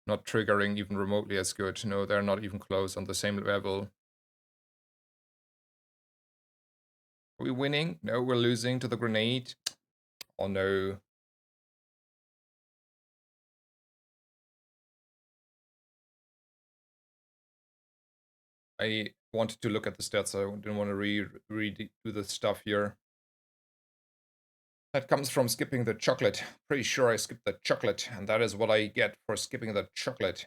triggering even remotely as good. No, they're not even close on the same level. Are we winning? No, we're losing to the grenade. Oh no. I wanted to look at the stats. I didn't want to redo the stuff here. That comes from skipping the chocolate. Pretty sure I skipped the chocolate, and that is what I get for skipping the chocolate.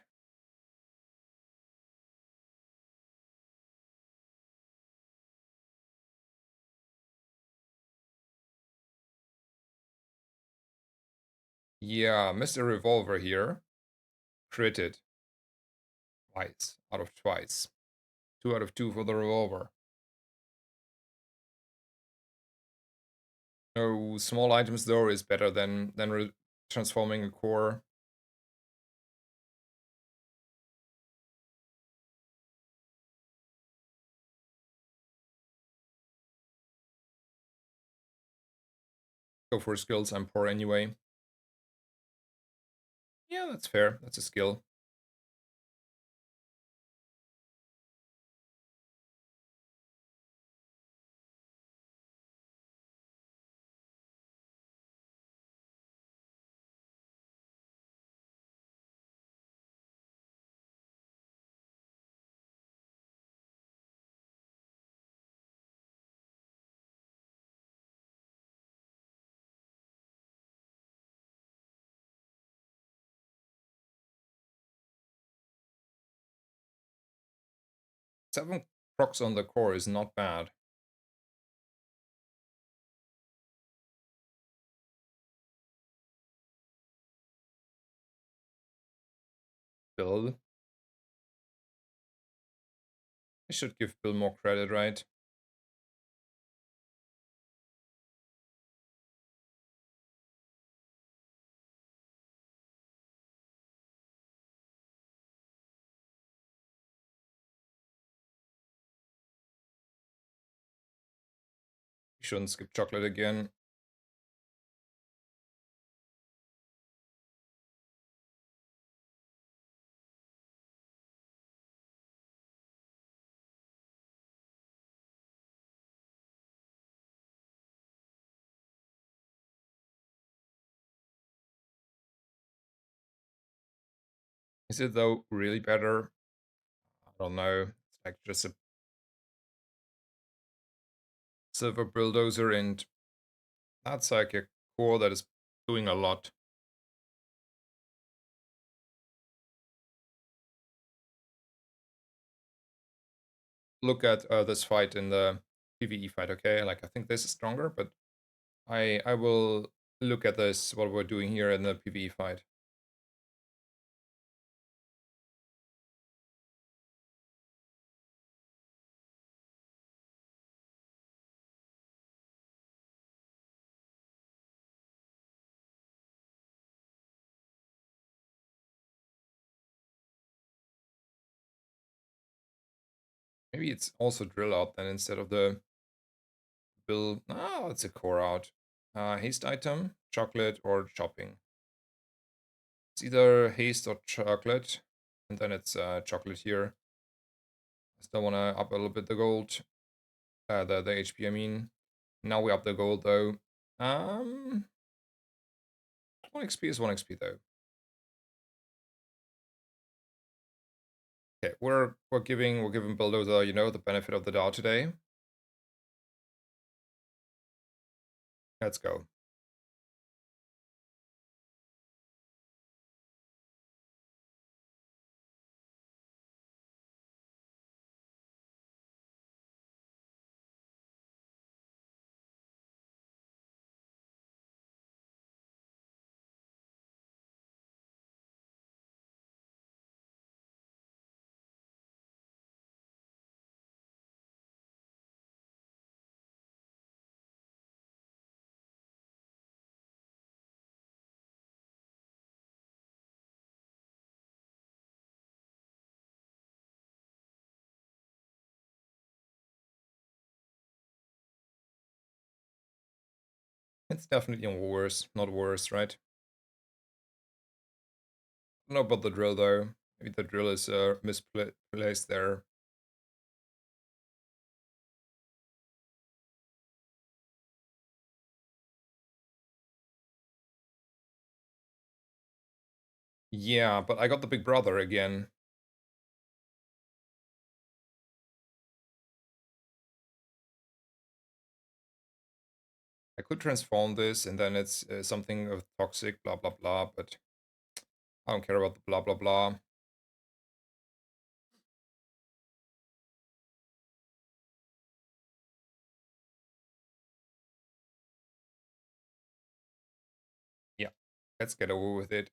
Yeah, Mr. Revolver here. Critted. Twice. Out of twice. 2 out of 2 for the revolver. No, small items though is better than transforming a core. Go for skills, I'm poor anyway. Yeah, that's fair. That's a skill. Seven procs on the core is not bad. Bill. I should give Bill more credit, right? You shouldn't skip chocolate again. Is it though really better? I don't know. It's like just a silver bulldozer, and that's like a core that is doing a lot. Look at this fight in the PvE fight, okay? Like I think this is stronger, but I will look at this what we're doing here in the PvE fight. Maybe it's also drill out then instead of the bill. Oh, it's a core out. Haste item, chocolate, or chopping. It's either haste or chocolate, and then it's chocolate here. I still want to up a little bit the gold, the HP. I mean, now we up the gold though. 1 XP is 1 XP though. Okay, we're giving Bulldozer, the benefit of the doubt today. Let's go. It's definitely worse, not worse, right? I don't know about the drill though. Maybe the drill is misplaced there. Yeah, but I got the big brother again. I could transform this and then it's something of toxic, blah blah blah, but I don't care about the blah blah blah. Yeah, let's get over with it.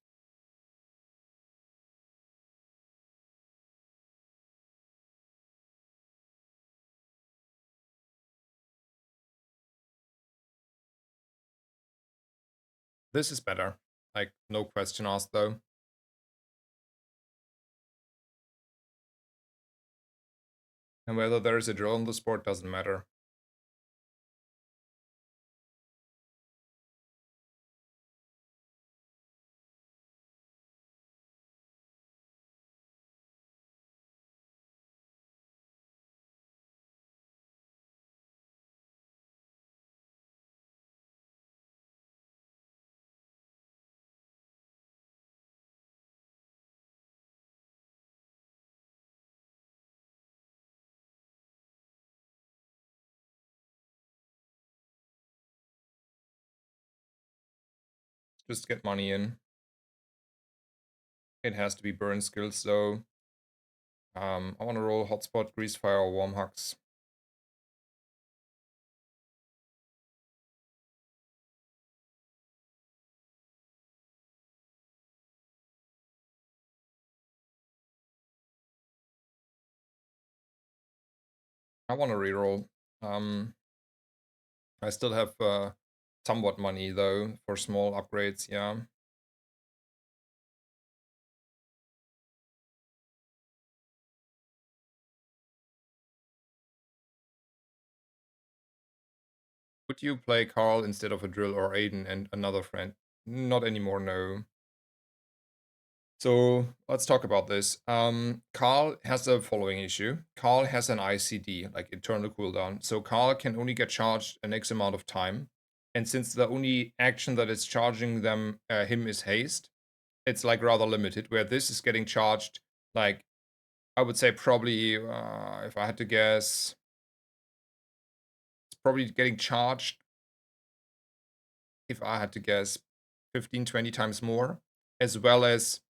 This is better. Like, no question asked though. And whether there is a drill on the sport doesn't matter. Just get money in. It has to be burn skills though. I want to roll hotspot, grease fire, or warm hugs. I want to reroll. I still have somewhat money though for small upgrades. Yeah. Would you play Carl instead of a drill or Aiden and another friend? Not anymore. No. So let's talk about this. Carl has the following issue. Carl has an ICD, like internal cooldown. So Carl can only get charged an X amount of time. And since the only action that is charging him is haste, it's like rather limited. Where this is getting charged, like I would say probably, if I had to guess, it's probably getting charged. If I had to guess, 15, 20 times more, as well as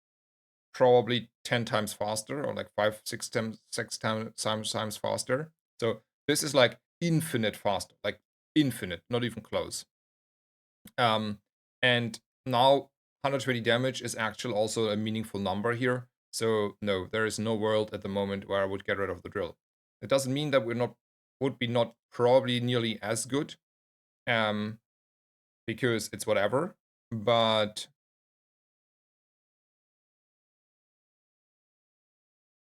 probably 10 times faster or like 5 6 times faster. So this is like infinite faster, like infinite, not even close. And now 120 damage is actually also a meaningful number here. So no, there is no world at the moment where I would get rid of the drill. It doesn't mean that would be not probably nearly as good, um because it's whatever, but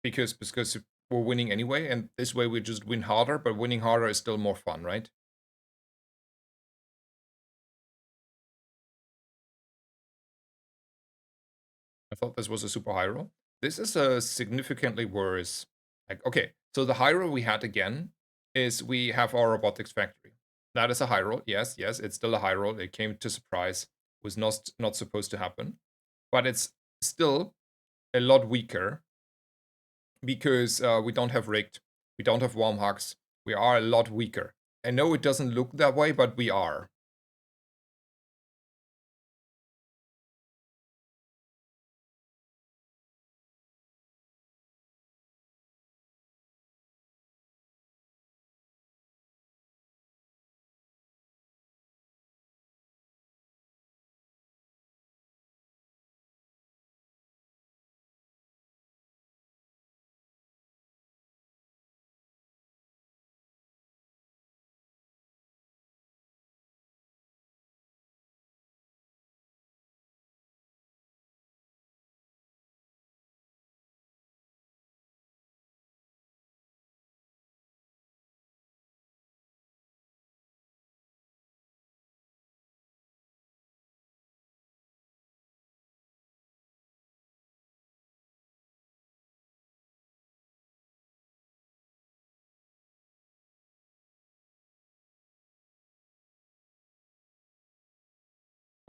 because we're winning anyway, and this way we just win harder, but winning harder is still more fun, right? I thought this was a super high roll. This is a significantly worse. Like, okay, so the high roll we had again is we have our robotics factory. That is a high roll. Yes, yes, it's still a high roll. It came to surprise. Was not supposed to happen, but it's still a lot weaker because we don't have rigged, we don't have warm hugs, we are a lot weaker. I know it doesn't look that way, but we are.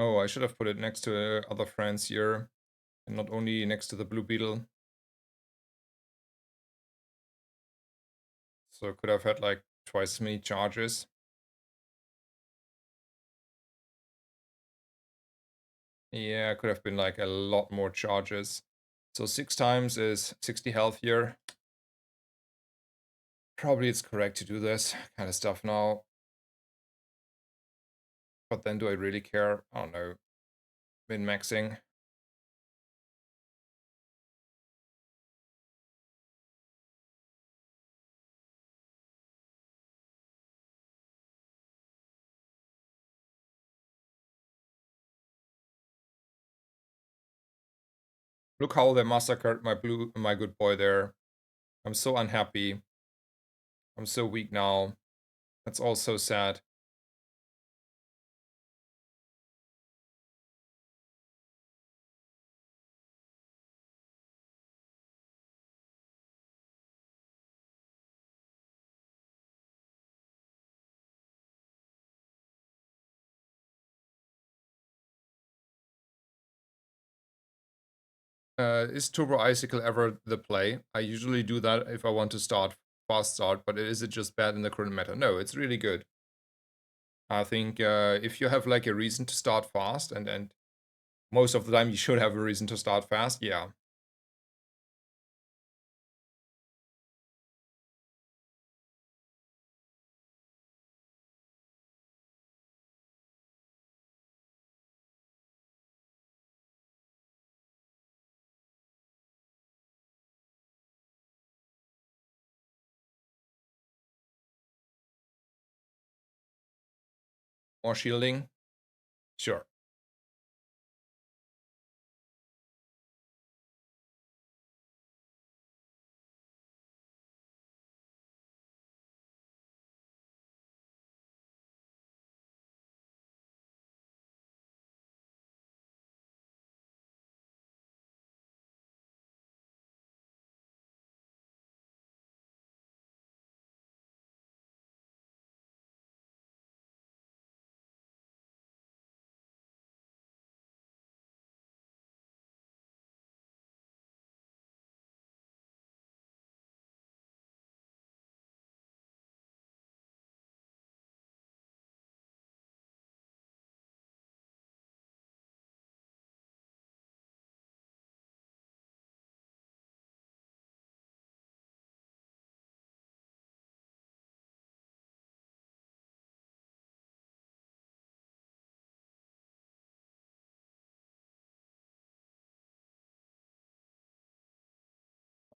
Oh, I should have put it next to other friends here, and not only next to the blue beetle. So could have had like twice as many charges. Yeah, could have been like a lot more charges. So 6 times is 60 health here. Probably it's correct to do this kind of stuff now. But then do I really care? I don't know. Min-maxing. Look how they massacred my good boy there. I'm so unhappy. I'm so weak now. That's all so sad. Is Turbo Icicle ever the play? I usually do that if I want to start fast start, but is it just bad in the current meta? No, it's really good. I think if you have like a reason to start fast, and most of the time you should have a reason to start fast, yeah. More shielding, sure.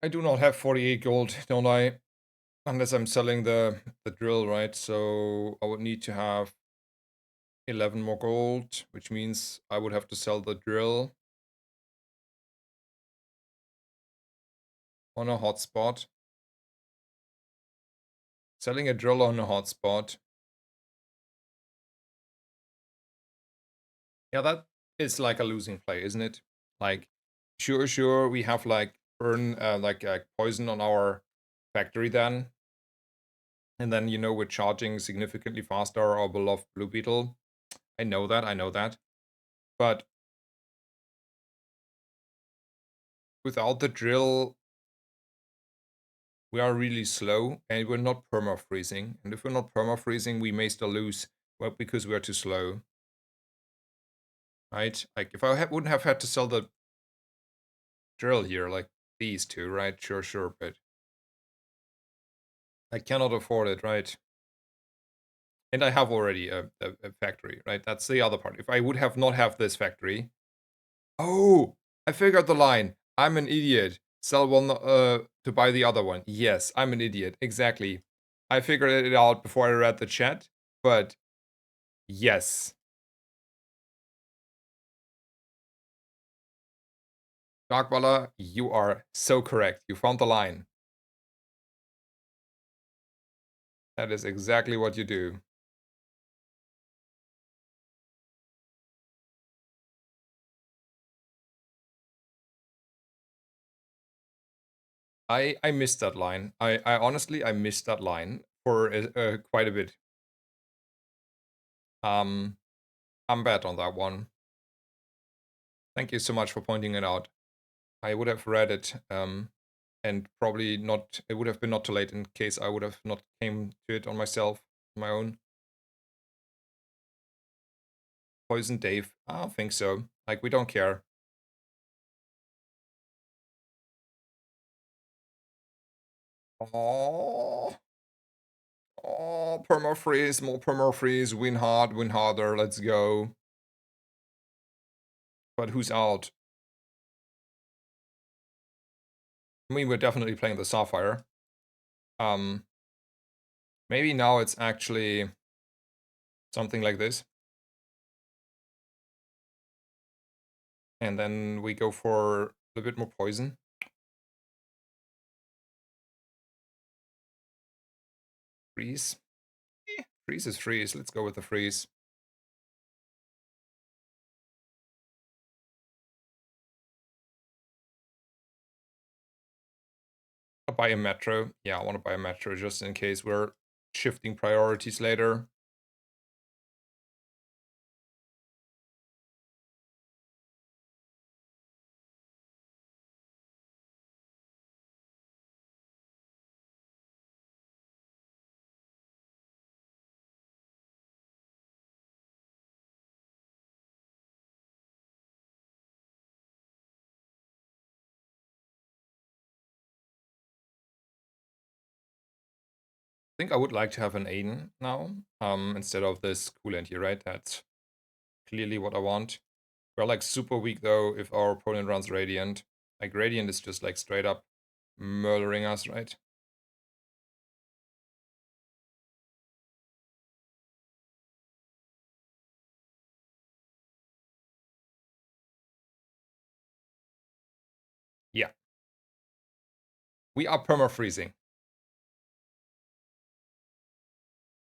I do not have 48 gold, don't I? Unless I'm selling the drill, right? So I would need to have 11 more gold, which means I would have to sell the drill on a hotspot. Selling a drill on a hotspot. Yeah, that is like a losing play, isn't it? Like, sure, we have like burn like poison on our factory then, and then we're charging significantly faster our beloved blue beetle. I know that, but without the drill, we are really slow and we're not perma-freezing. And if we're not perma-freezing, we may still lose, well, because we are too slow. Right? Like, if I wouldn't have had to sell the drill here, like these two, right? Sure, but I cannot afford it, right? And I have already a factory, right? That's the other part. If I would have not have this factory... Oh, I figured the line. I'm an idiot. Sell one to buy the other one. Yes, I'm an idiot. Exactly. I figured it out before I read the chat, but yes. Darkballer, you are so correct. You found the line. That is exactly what you do. I missed that line. I honestly, I missed that line for quite a bit. I'm bad on that one. Thank you so much for pointing it out. I would have read it, and probably not, it would have been not too late in case I would have not came to it on myself, on my own. Poison Dave, I don't think so. Like, we don't care. Oh, perma-freeze, more perma-freeze, win hard, win harder, let's go. But who's out? I mean, we're definitely playing the Sapphire. Maybe now it's actually something like this. And then we go for a little bit more poison. Freeze. Freeze is freeze. Let's go with the freeze. I'll buy a metro. Yeah, I want to buy a metro just in case we're shifting priorities later. I think I would like to have an Aiden now, instead of this coolant here, right? That's clearly what I want. We're like super weak though if our opponent runs Radiant. Like, Radiant is just like straight up murdering us, right? Yeah. We are perma-freezing.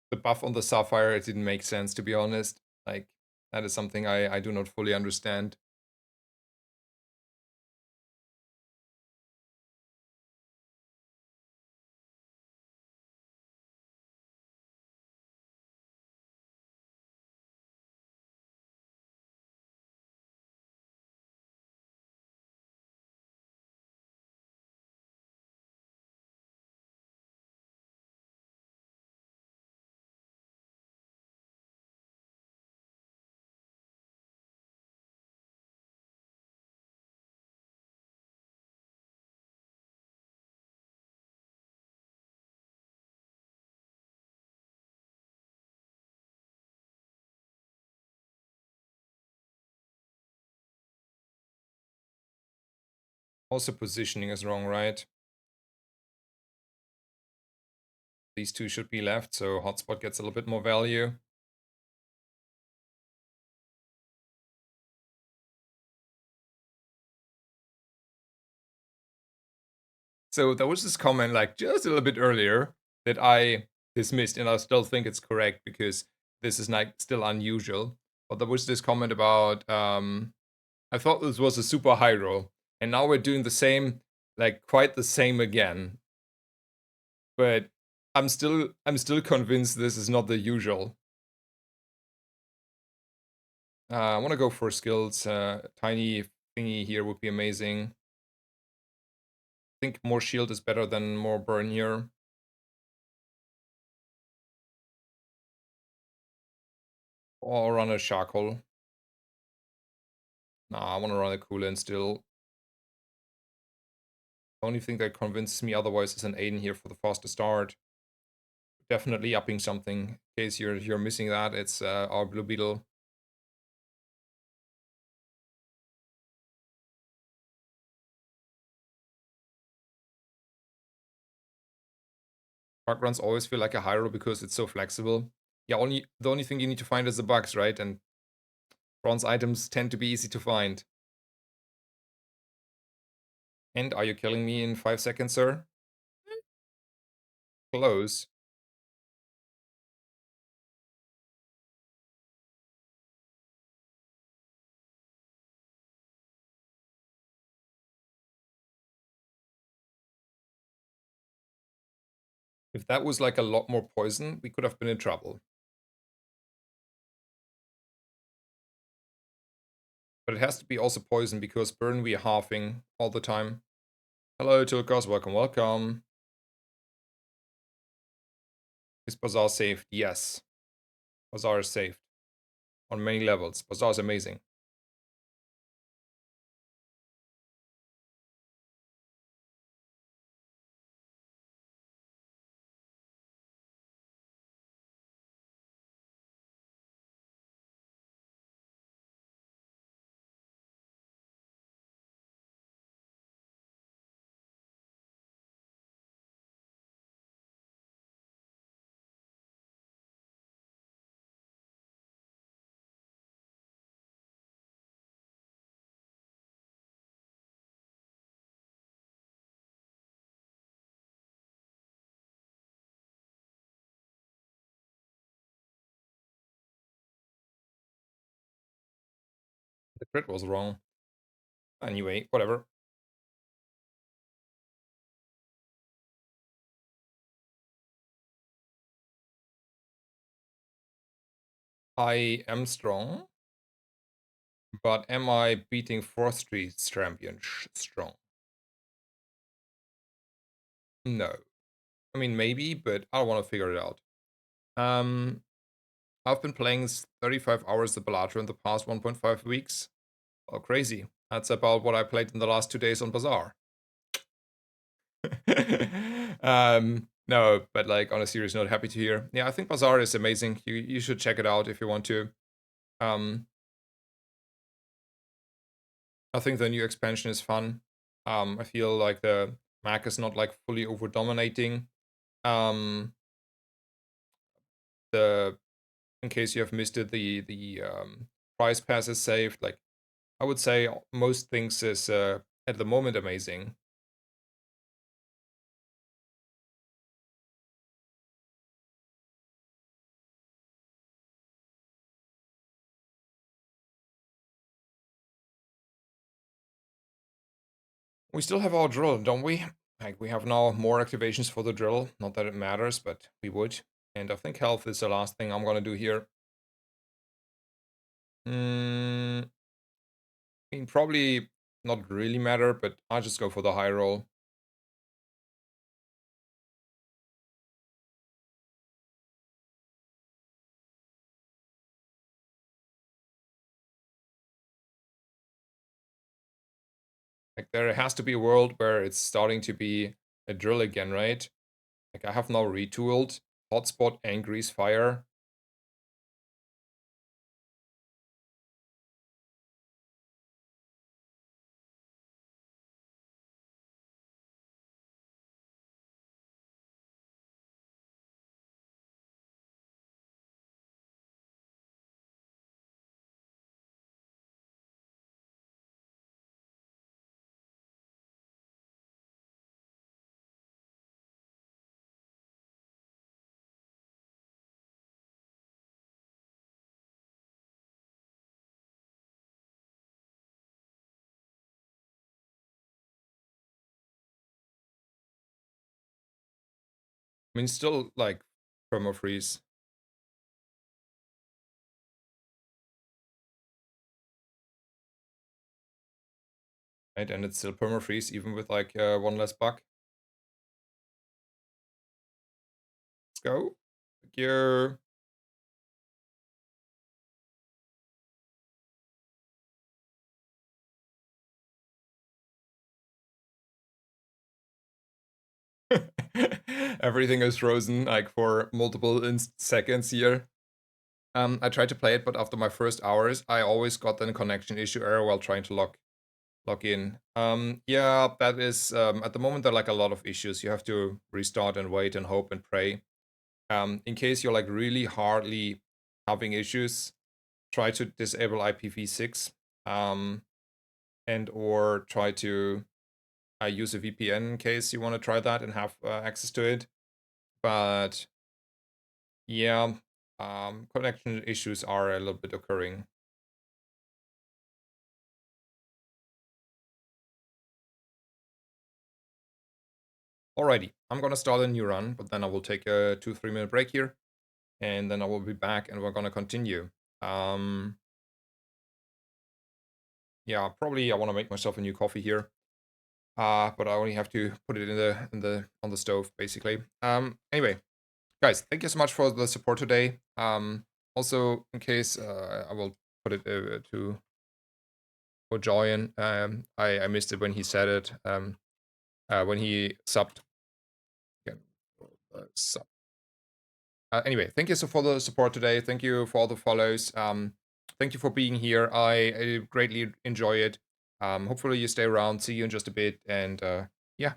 The buff on the Sapphire, it didn't make sense, to be honest. Like, that is something I do not fully understand. Also, positioning is wrong, right? These two should be left, so hotspot gets a little bit more value. So there was this comment like just a little bit earlier that I dismissed, and I still think it's correct because this is like still unusual. But there was this comment about I thought this was a super high roll, and now we're doing the same, like quite the same again. But I'm still convinced this is not the usual. I want to go for, skills. Tiny thingy here would be amazing. think more shield is better than more burn here. Or run a charcoal. Nah, I want to run a coolant still. The only thing that convinces me otherwise is an Aiden here for the faster start. Definitely upping something. In case you're missing that, it's our Blue Beetle. Park runs always feel like a high roll because it's so flexible. Yeah, the only thing you need to find is the bugs, right? And bronze items tend to be easy to find. And are you killing me in 5 seconds, sir? Close. If that was like a lot more poison, we could have been in trouble. But it has to be also poison because burn we are halving all the time. Hello, Tilkos, welcome, welcome. Is Bazaar saved? Yes. Bazaar is saved. On many levels. Bazaar is amazing. The crit was wrong. Anyway, whatever. I am strong, but am I beating 4th Street champion strong? No. I mean, maybe, but I want to figure it out. Um, I've been playing 35 hours of Balatro in the past 1.5 weeks. Oh, crazy. That's about what I played in the last 2 days on Bazaar. No, but like on a serious note, happy to hear. Yeah, I think Bazaar is amazing. You should check it out if you want to. Um, I think the new expansion is fun. I feel like the map is not like fully over dominating. Um, the in case you have missed it, the prize pass is saved. Like I would say, most things is at the moment amazing. We still have our drill, don't we? Like we have now more activations for the drill. Not that it matters, but we would. And I think health is the last thing I'm gonna do here. I mean, probably not really matter, but I'll just go for the high roll. Like there has to be a world where it's starting to be a drill again, right? Like I have now retooled hotspot and grease fire. I mean, still like perma freeze. right? And it's still perma-freeze even with like one less bug. Let's go. Thank you. Everything is frozen like for multiple seconds here. I tried to play it, but after my first hours, I always got a connection issue error while trying to log in. Yeah, that is at the moment there are like a lot of issues. You have to restart and wait and hope and pray. In case you're like really hardly having issues, try to disable IPv6, and or try to use a VPN in case you want to try that and have access to it. But yeah, connection issues are a little bit occurring. Alrighty, I'm gonna start a new run, but then I will take a 2-3 minute break here, and then I will be back and we're gonna continue. Um, yeah, probably I want to make myself a new coffee here. But I only have to put it in the on the stove basically. Anyway, guys, thank you so much for the support today. Also in case I will put it to for Joyan. I missed it when he said it. When he subbed. Again, sub. Anyway, thank you so for the support today. Thank you for all the follows. Thank you for being here. I greatly enjoy it. Hopefully you stay around. See you in just a bit, and yeah.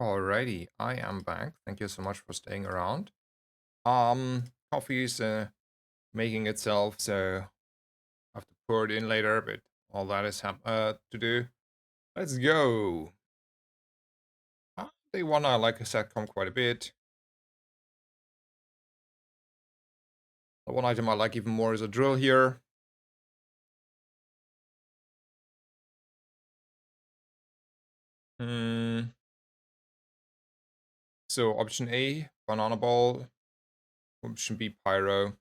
Alrighty, I am back. Thank you so much for staying around. Coffee is making itself, so I have to pour it in later, but all that is to do. Let's go. Day one, I like a satcom quite a bit. The one item I like even more is a drill here. Hmm. So option A, banana ball. Option B, pyro.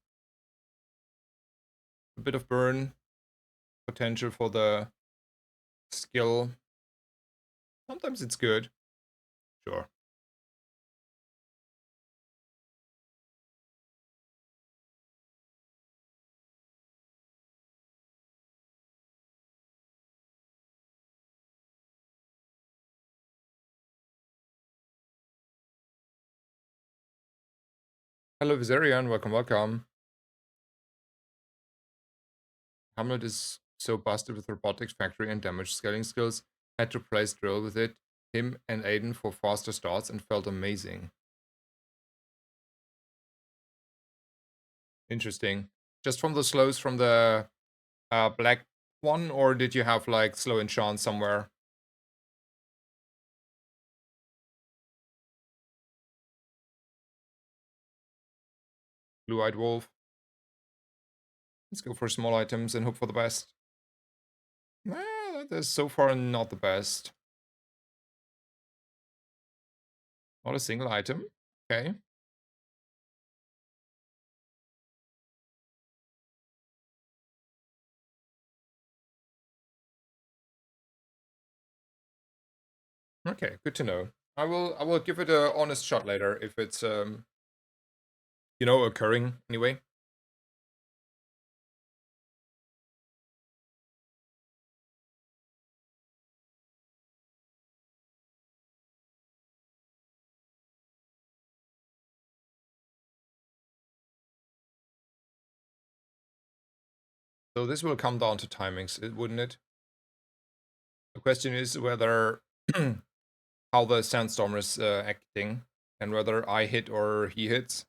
A bit of burn potential for the skill. Sometimes it's good. Sure. Hello, Viserion. Welcome, welcome. Hamlet is so busted with robotics factory and damage scaling skills. Had to place drill with it. Him and Aiden for faster starts and felt amazing. Interesting. Just from the slows from the black one, or did you have like slow enchant somewhere? Blue-eyed wolf. Let's go for small items and hope for the best. That is so far not the best. Not a single item. Okay. Okay, good to know. I will give it a honest shot later if it's occurring anyway. So this will come down to timings, wouldn't it? The question is whether how the sandstorm is acting and whether I hit or he hits.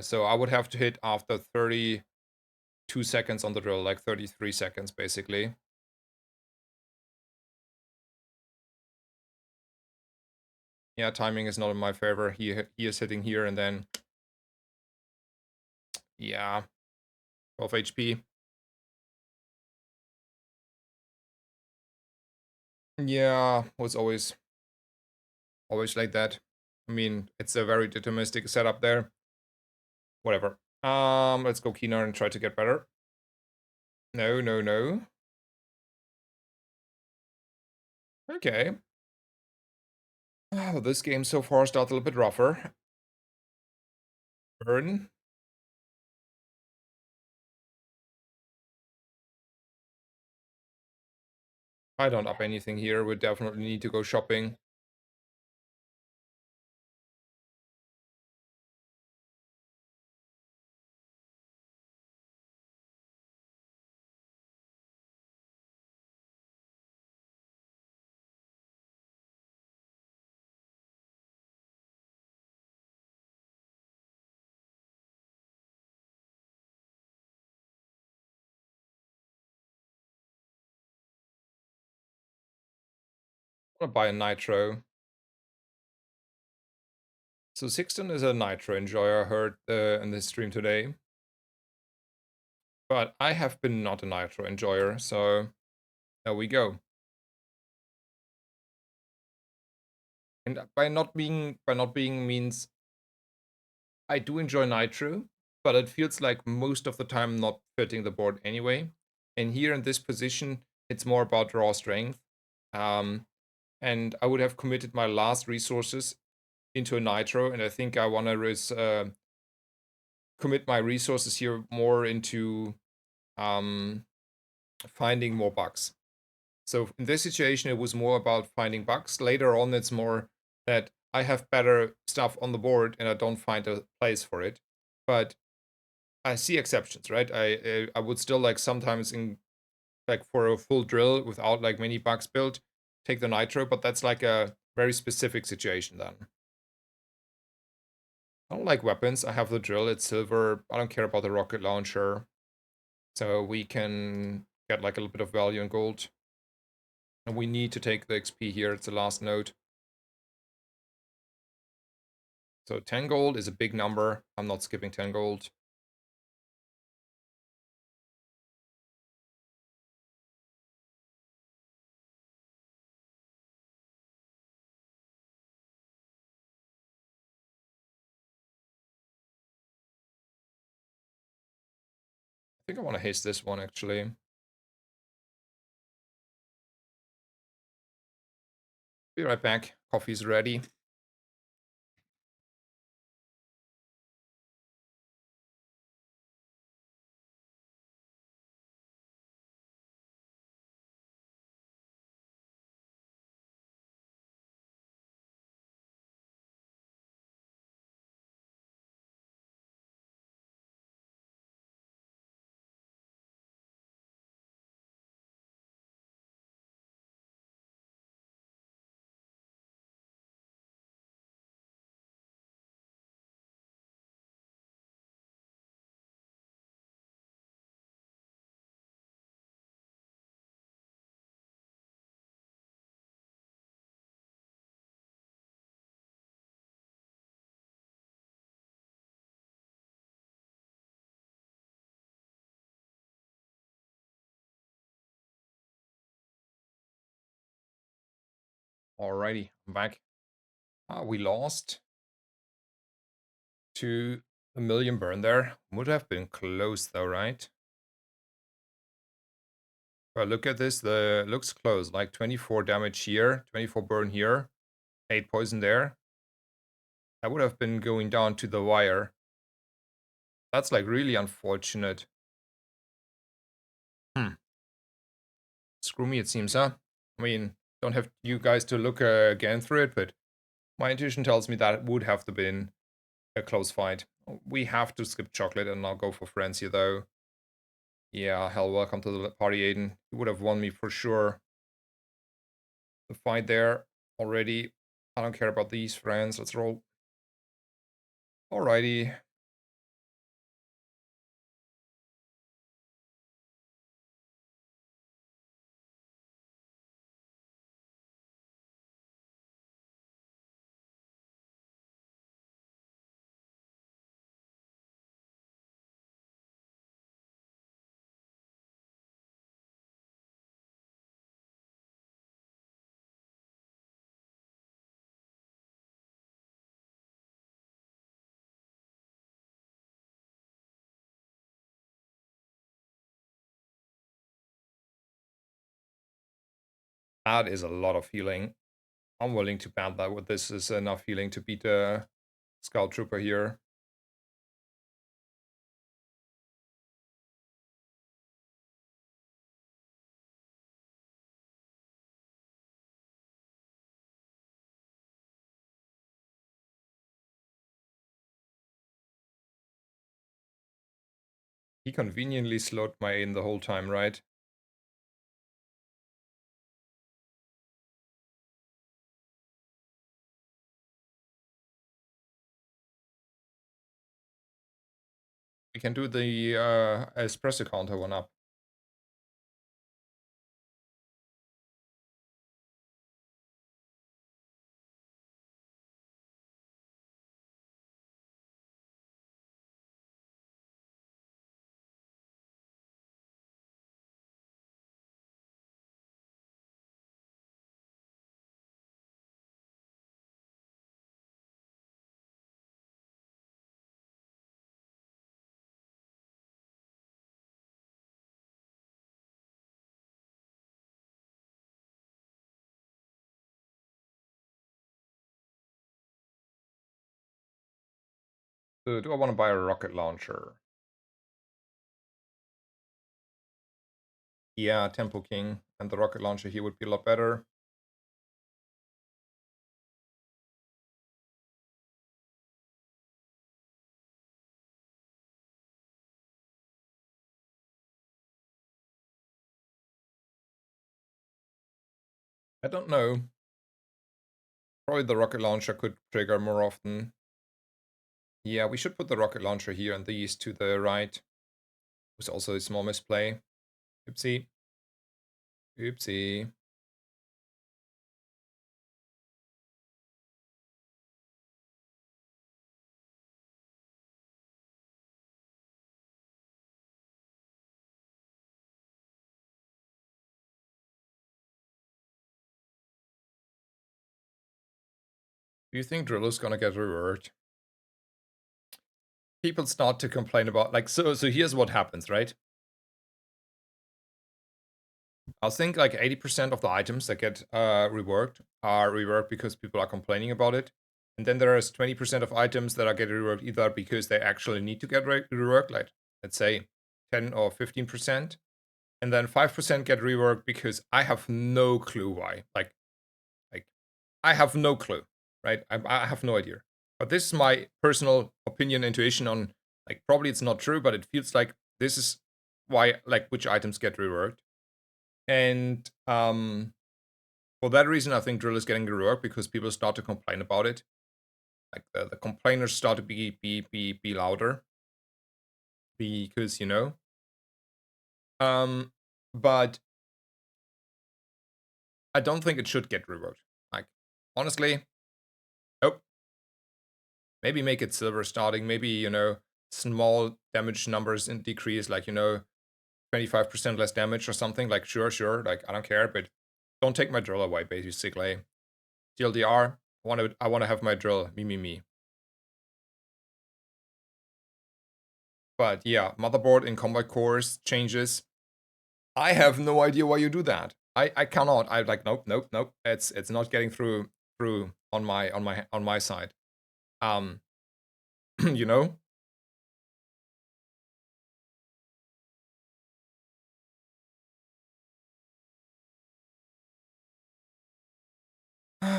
So I would have to hit after 32 seconds on the drill, like 33 seconds basically. Yeah, timing is not in my favor. He is hitting here and then yeah, 12 HP. Yeah, was always like that. I mean, it's a very deterministic setup there. Whatever. Let's go Keener and try to get better. No, no, no. Okay. Oh, this game so far started a little bit rougher. Burn. I don't up anything here. We definitely need to go shopping. I'm gonna buy a nitro. So Sixton is a nitro enjoyer, I heard in this stream today. But I have been not a nitro enjoyer, so there we go. And by not being means I do enjoy nitro, but it feels like most of the time not fitting the board anyway. And here in this position, it's more about raw strength. Um, and I would have committed my last resources into a nitro, and I think I want to commit my resources here more into um, finding more bugs. So in this situation, it was more about finding bugs. Later on, it's more that I have better stuff on the board and I don't find a place for it. But I see exceptions, right? I would still like sometimes in like for a full drill without like many bugs built, take the nitro, but that's like a Very specific situation then. I don't like weapons. I have the drill. It's silver. I don't care about the rocket launcher. So we can get like a little bit of value in gold. And we need to take the XP here. It's the last node. So 10 gold is a big number. I'm not skipping 10 gold. I think I want to haste this one actually. Be right back. Coffee's ready. Alrighty, I'm back. We lost to a million burn there. Would have been close though, right? Well, look at this. The looks close. Like 24 damage here, 24 burn here, 8 poison there. That would have been going down to the wire. That's like really unfortunate. Screw me, it seems, huh? I mean, don't have you guys to look again through it, but my intuition tells me that it would have to been a close fight. We have to skip chocolate and not go for Frenzy though. Yeah, hell, welcome to the party, Aiden. You would have won me for sure. The fight there already. I don't care about these friends. Let's roll. Alrighty. That is a lot of healing. I'm willing to bet that with this is enough healing to beat the Scout Trooper here. He conveniently slowed my aim the whole time, right? We can do the espresso counter one up. Do I want to buy a rocket launcher? Yeah, Tempo King and the rocket launcher here would be a lot better. I don't know. Probably the rocket launcher could trigger more often. Yeah, we should put the rocket launcher here and these to the right. Was also a small misplay. Oopsie. Oopsie. Do you think Drillo's gonna get reworked? People start to complain about like so here's what happens, right? I think like 80% of the items that get reworked are reworked because people are complaining about it. And then there is 20% of items that are getting reworked either because they actually need to get reworked, like let's say 10 or 15%. And then 5% get reworked because I have no clue why. Like I have no clue, right? I have no idea. But this is my personal opinion, intuition on like probably it's not true, but it feels like this is why like which items get reworked. And for that reason, I think drill is getting reworked because people start to complain about it. Like the complainers start to be louder because you know. Um, but I don't think it should get reworked. Like honestly, nope. Maybe make it silver starting. Maybe you know small damage numbers and decrease, like you know 25% less damage or something. Like sure, like I don't care, but don't take my drill away, basically. TLDR, I wanna have my drill. Me. But yeah, motherboard in combat cores changes. I have no idea why you do that. I cannot. I like nope. It's not getting through on my side. Um, you know,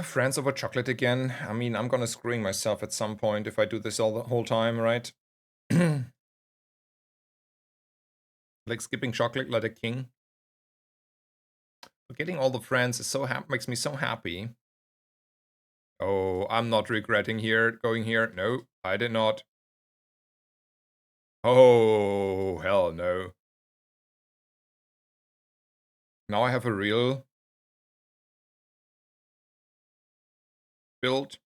friends over chocolate again. I mean, I'm gonna screwing myself at some point if I do this all the whole time, right? Like skipping chocolate like a king. But getting all the friends is so makes me so happy. Oh, I'm not regretting here going here. No, I did not. Oh, hell no. Now I have a real build.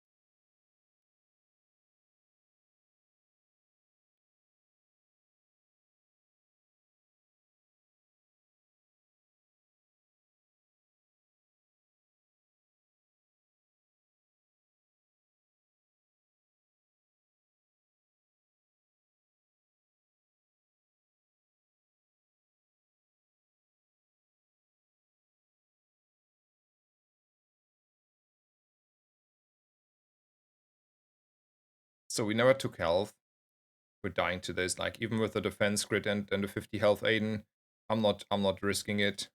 So we never took health. We're dying to this. Like even with the defense grid and the 50 health Aiden, I'm not risking it.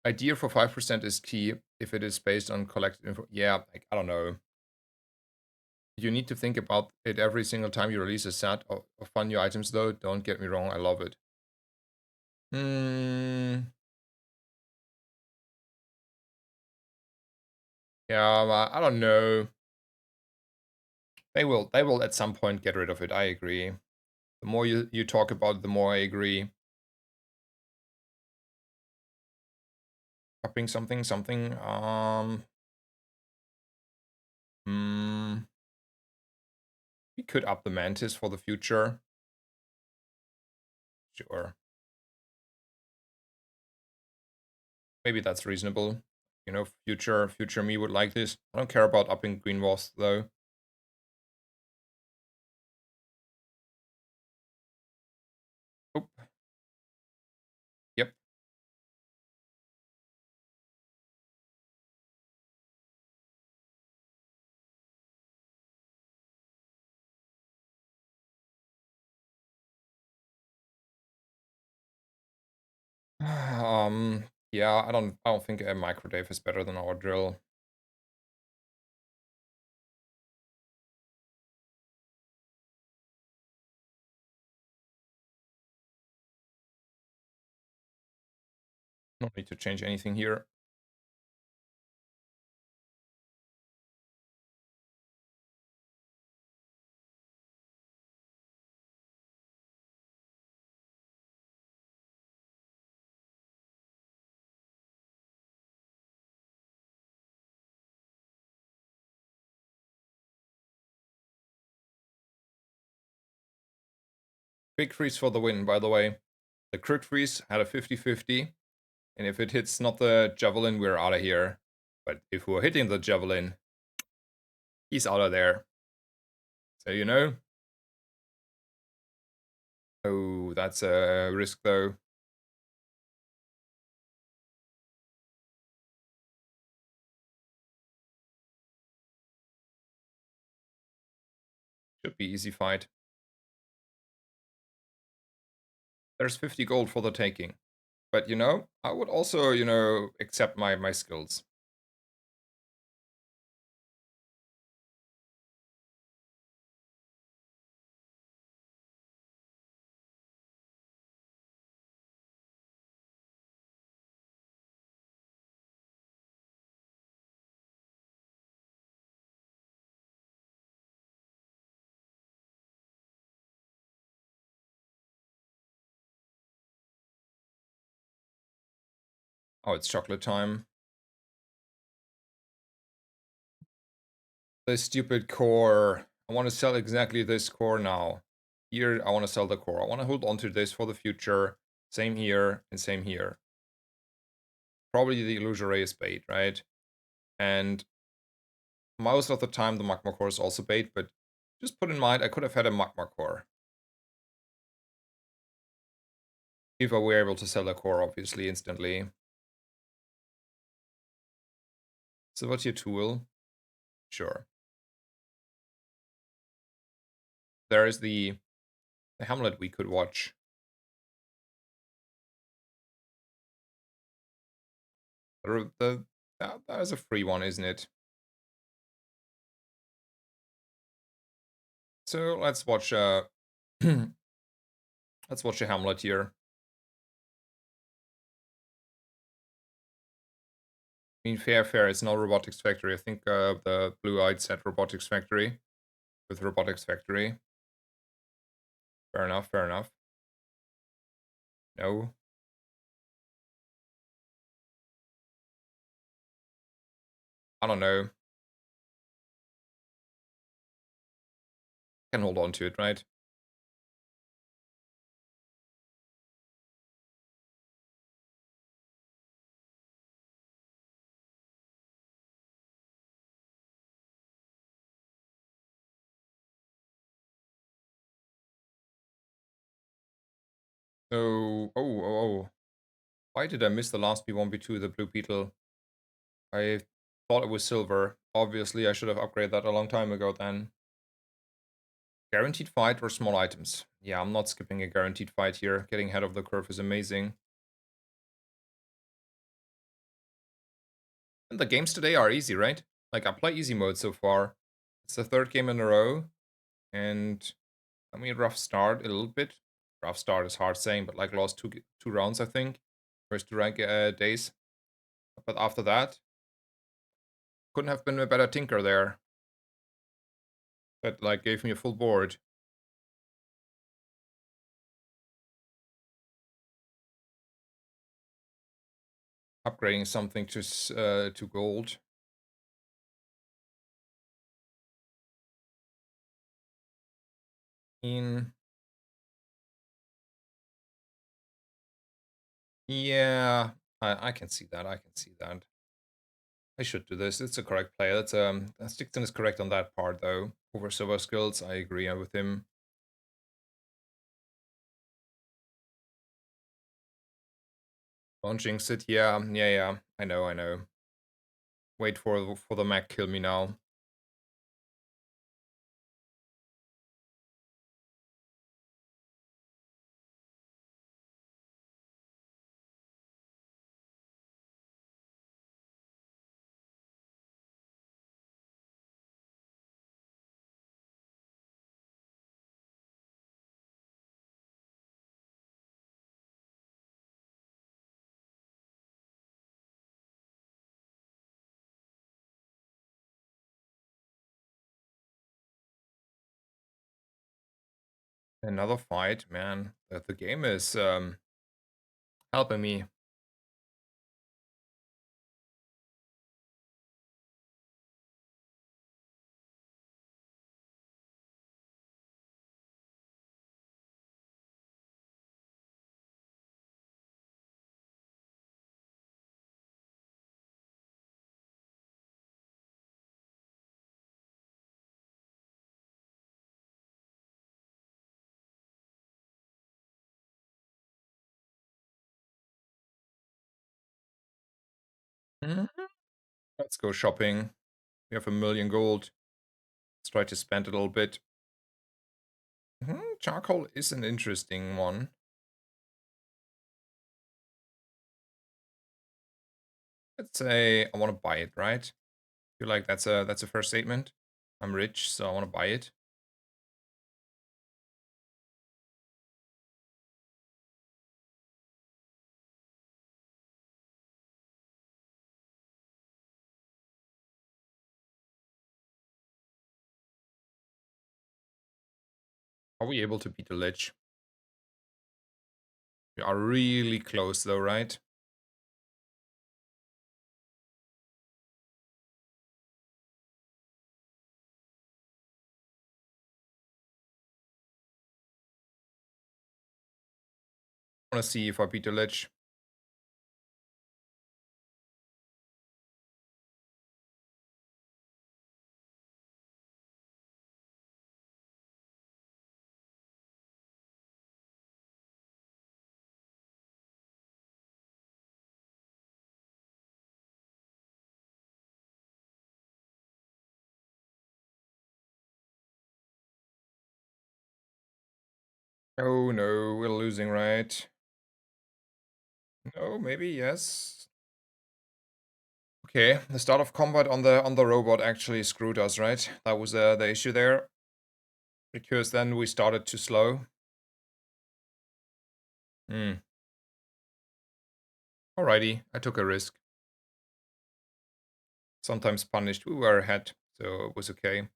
Idea for 5% is key if it is based on collected info. Yeah, like I don't know. You need to think about it every single time you release a set of fun new items though. Don't get me wrong, I love it. Hmm. Yeah, I don't know. They will at some point get rid of it. I agree. The more you talk about it, the more I agree. Upping something. Hmm. We could up the mantis for the future. Sure. Maybe that's reasonable. You know, future me would like this. I don't care about upping green wasp though. Oop. Yep. Yeah, I don't think a microdave is better than our drill. No need to change anything here. Quick freeze for the win, by the way. The crit freeze had a 50-50, and if it hits not the javelin, we're out of here. But if we're hitting the javelin, he's out of there. So, you know. Oh, that's a risk, though. Should be easy fight. There's 50 gold for the taking. But, you know, I would also, you know, accept my skills. Oh, it's chocolate time. This stupid core. I want to sell exactly this core now. Here, I want to sell the core. I want to hold on to this for the future. Same here and same here. Probably the illusory is bait, right? And most of the time the magma core is also bait, but just put in mind I could have had a magma core. If I were able to sell the core, obviously, instantly. So what's your tool? Sure. There is the Hamlet we could watch. That is a free one, isn't it? So let's watch let's watch a Hamlet here. I mean, fair, it's not Robotics Factory. I think the blue-eyed said Robotics Factory with Robotics Factory. Fair enough, fair enough. No. I don't know. Can hold on to it, right? So, oh. Why did I miss the last B1B2, the blue beetle? I thought it was silver. Obviously, I should have upgraded that a long time ago then. Guaranteed fight or small items? Yeah, I'm not skipping a guaranteed fight here. Getting ahead of the curve is amazing. And the games today are easy, right? Like, I play easy mode so far. It's the third game in a row. And, I mean, rough start a little bit. Rough start is hard saying, but like lost two rounds, I think. First two rank days. But after that, couldn't have been a better tinker there. That, like, gave me a full board. Upgrading something to gold. In Yeah, I can see that. I can see that. I should do this. It's a correct play. That's Stickton is correct on that part though. Over silver skills, I agree with him. Don't jinx it. Yeah. I know. Wait for the Mac kill me now. Another fight, man. The game is helping me. Mhm. Let's go shopping. We have 1,000,000 gold. Let's try to spend a little bit. Charcoal is an interesting one. Let's say I want to buy it, right? Feel like that's a fair statement. I'm rich, so I want to buy it. Are we able to beat the lich? We are really close though, right? I want to see if I beat the lich. Oh no, we're losing, right? No, maybe yes. Okay, the start of combat on the robot actually screwed us, right? That was the issue there, because then we started too slow. Hmm. Alrighty, I took a risk. Sometimes punished. We were ahead, so it was okay.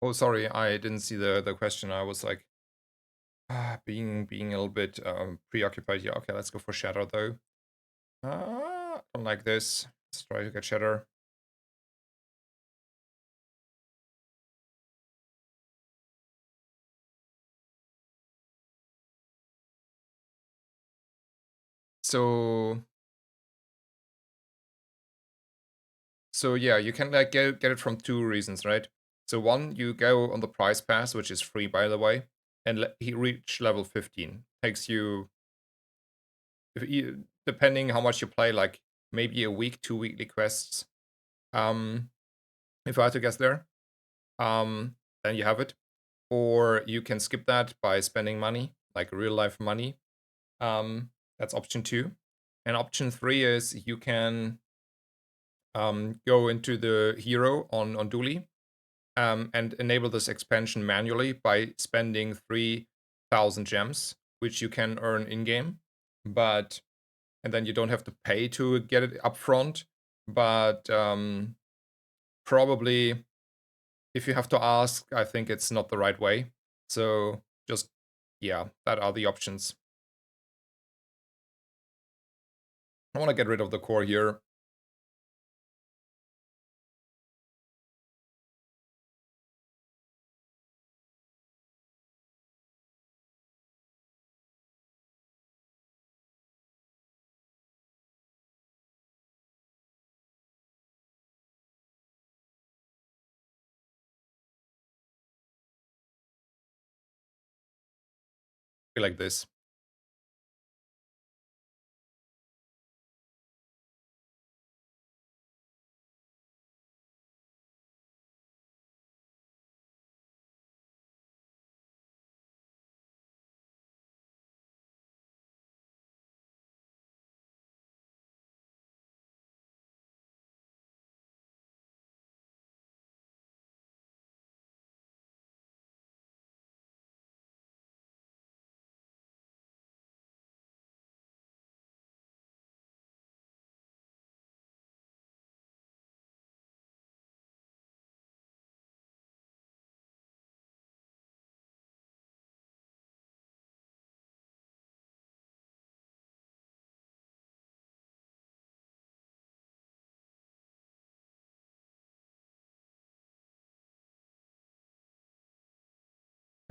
Oh, sorry, I didn't see the question. I was like, being a little bit preoccupied here. Okay, let's go for Shatter though. Don't like this. Let's try to get Shatter. So so yeah, you can like get it from two reasons, right? So one, you go on the prize pass, which is free by the way, and he reach level 15. Takes you, if you, depending how much you play, like maybe a week, 2 weekly quests. Um, if I had to guess there, then you have it. Or you can skip that by spending money, like real life money. That's option two. And option three is you can go into the hero on Dooley and enable this expansion manually by spending 3,000 gems, which you can earn in game. But and then you don't have to pay to get it upfront. But probably, if you have to ask, I think it's not the right way. So just, yeah, that are the options. I want to get rid of the core here. Like this.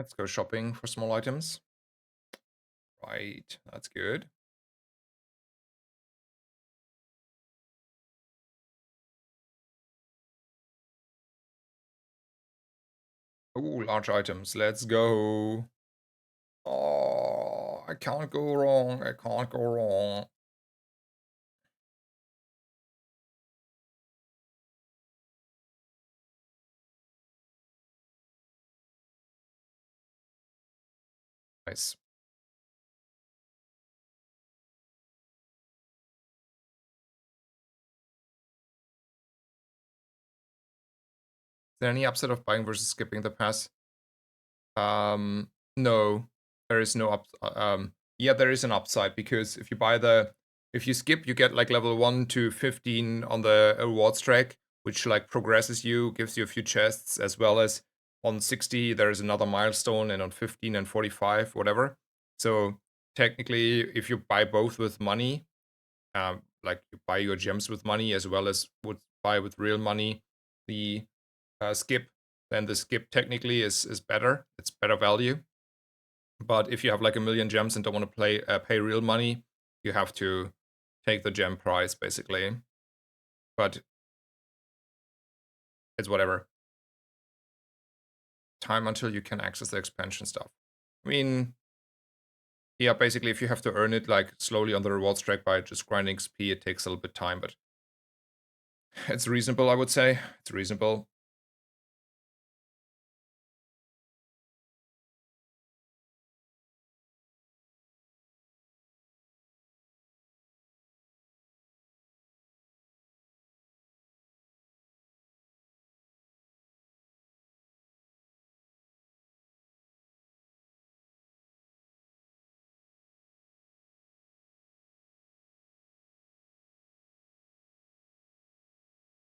Let's go shopping for small items. Right, that's good. Ooh, large items. Let's go. Oh, I can't go wrong. I can't go wrong. Nice. Is there any upside of buying versus skipping the pass? No, there is no yeah, there is an upside because if you skip, you get like level 1 to 15 on the rewards track, which like progresses you, gives you a few chests, as well as on 60 there is another milestone, and on 15 and 45, whatever. So technically, if you buy both with money, like you buy your gems with money as well as would buy with real money, the skip, then the skip technically is better. It's better value. But if you have like a million gems and don't want to pay real money, you have to take the gem price basically. But it's whatever. Time until you can access the expansion stuff. I mean, yeah, basically if you have to earn it like slowly on the rewards track by just grinding XP, it takes a little bit time, but it's reasonable, I would say. It's reasonable.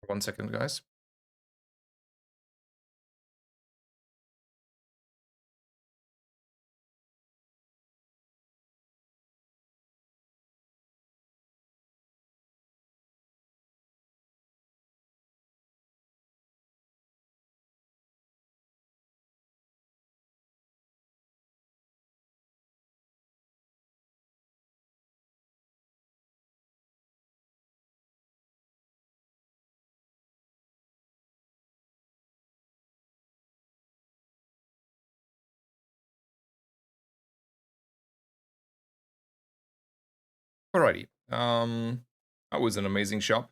One second, guys. Alrighty. That was an amazing shop.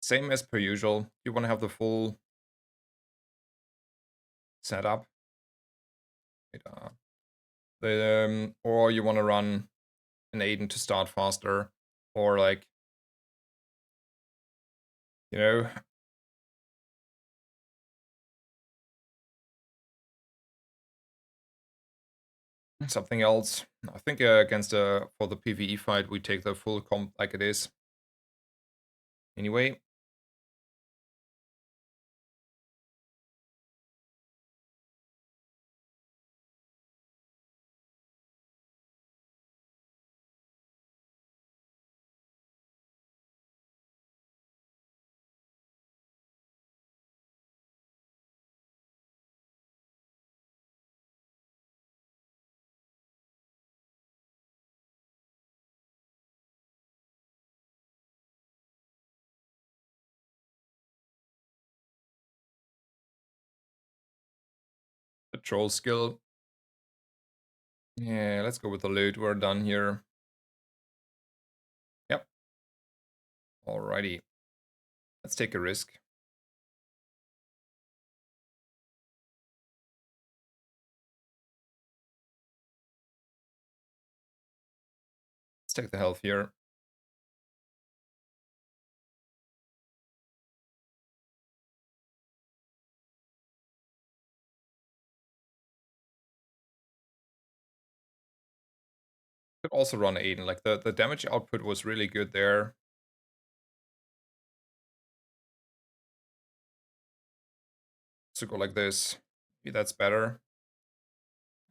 Same as per usual. You want to have the full setup. Or you want to run an Aiden to start faster, or like, you know, something else. I think against for the PvE fight, we take the full comp like it is. Anyway, the troll skill. Yeah, let's go with the loot. We're done here. Yep. Alrighty. Let's take a risk. Let's take the health here. Could also run Aiden. Like the damage output was really good there. So go like this. Maybe that's better.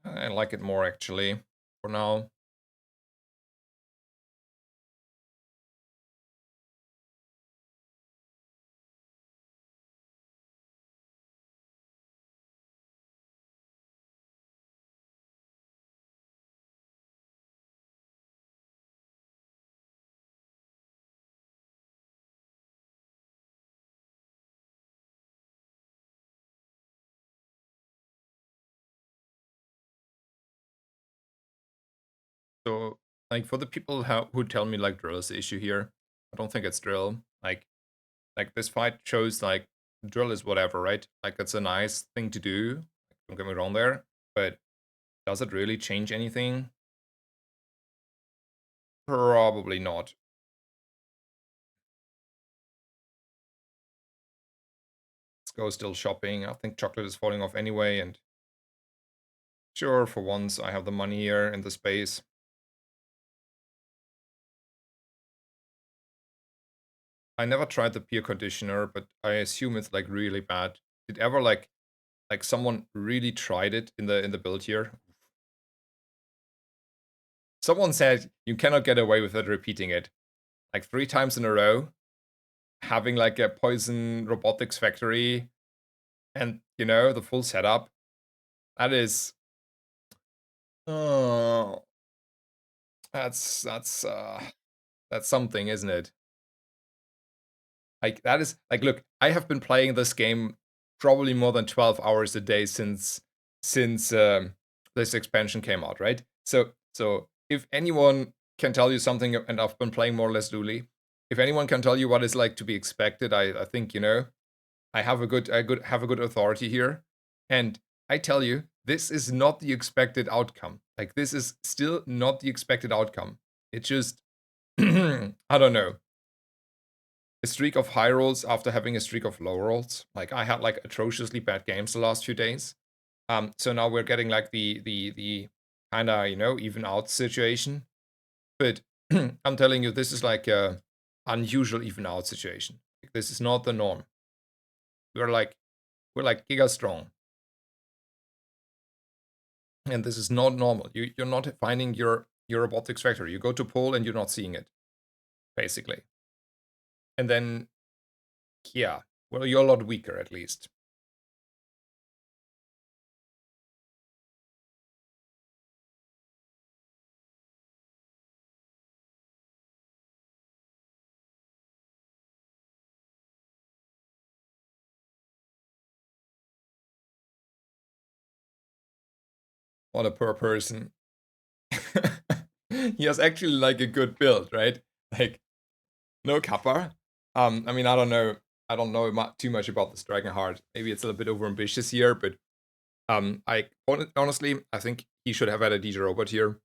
I like it more actually for now. So, like for the people who tell me like drill is the issue here, I don't think it's drill. Like this fight shows like drill is whatever, right? Like it's a nice thing to do. Don't get me wrong there, but does it really change anything? Probably not. Let's go still shopping. I think chocolate is falling off anyway, and sure, for once I have the money here and the space. I never tried the peer conditioner, but I assume it's like really bad. Did ever like someone really tried it in the build here? Someone said you cannot get away with it repeating it like 3 times in a row, having like a poison robotics factory and the full setup. That is oh that's something, isn't it? Like that is like look, I have been playing this game probably more than 12 hours a day since this expansion came out, right? So if anyone can tell you something, and I've been playing more or less Dooley, if anyone can tell you what is like to be expected, I think I have a good authority here. And I tell you, this is not the expected outcome. Like this is still not the expected outcome. It just I don't know. A streak of high rolls after having a streak of low rolls. Like I had like atrociously bad games the last few days. So now we're getting like the kind of even out situation. But I'm telling you, this is like a unusual even out situation. Like, this is not the norm. We're like giga strong, and this is not normal. You're not finding your robotics factory. You go to pull and you're not seeing it, basically. And then yeah, well, you're a lot weaker at least. What a poor person. He has actually like a good build, right? Like no kappa. I mean, I don't know. I don't know too much about this Dragon Heart. Maybe it's a little bit overambitious here, but honestly, I think he should have had a DJ robot here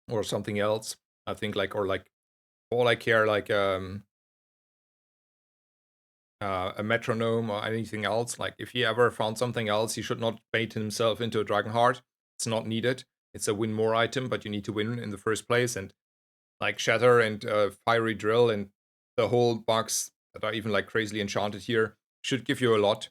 or something else. I think like all I care a metronome or anything else. Like if he ever found something else, he should not bait himself into a Dragon Heart. It's not needed. It's a win more item, but you need to win in the first place. And like Shatter and Fiery Drill and the whole bugs that are even like crazily enchanted here should give you a lot.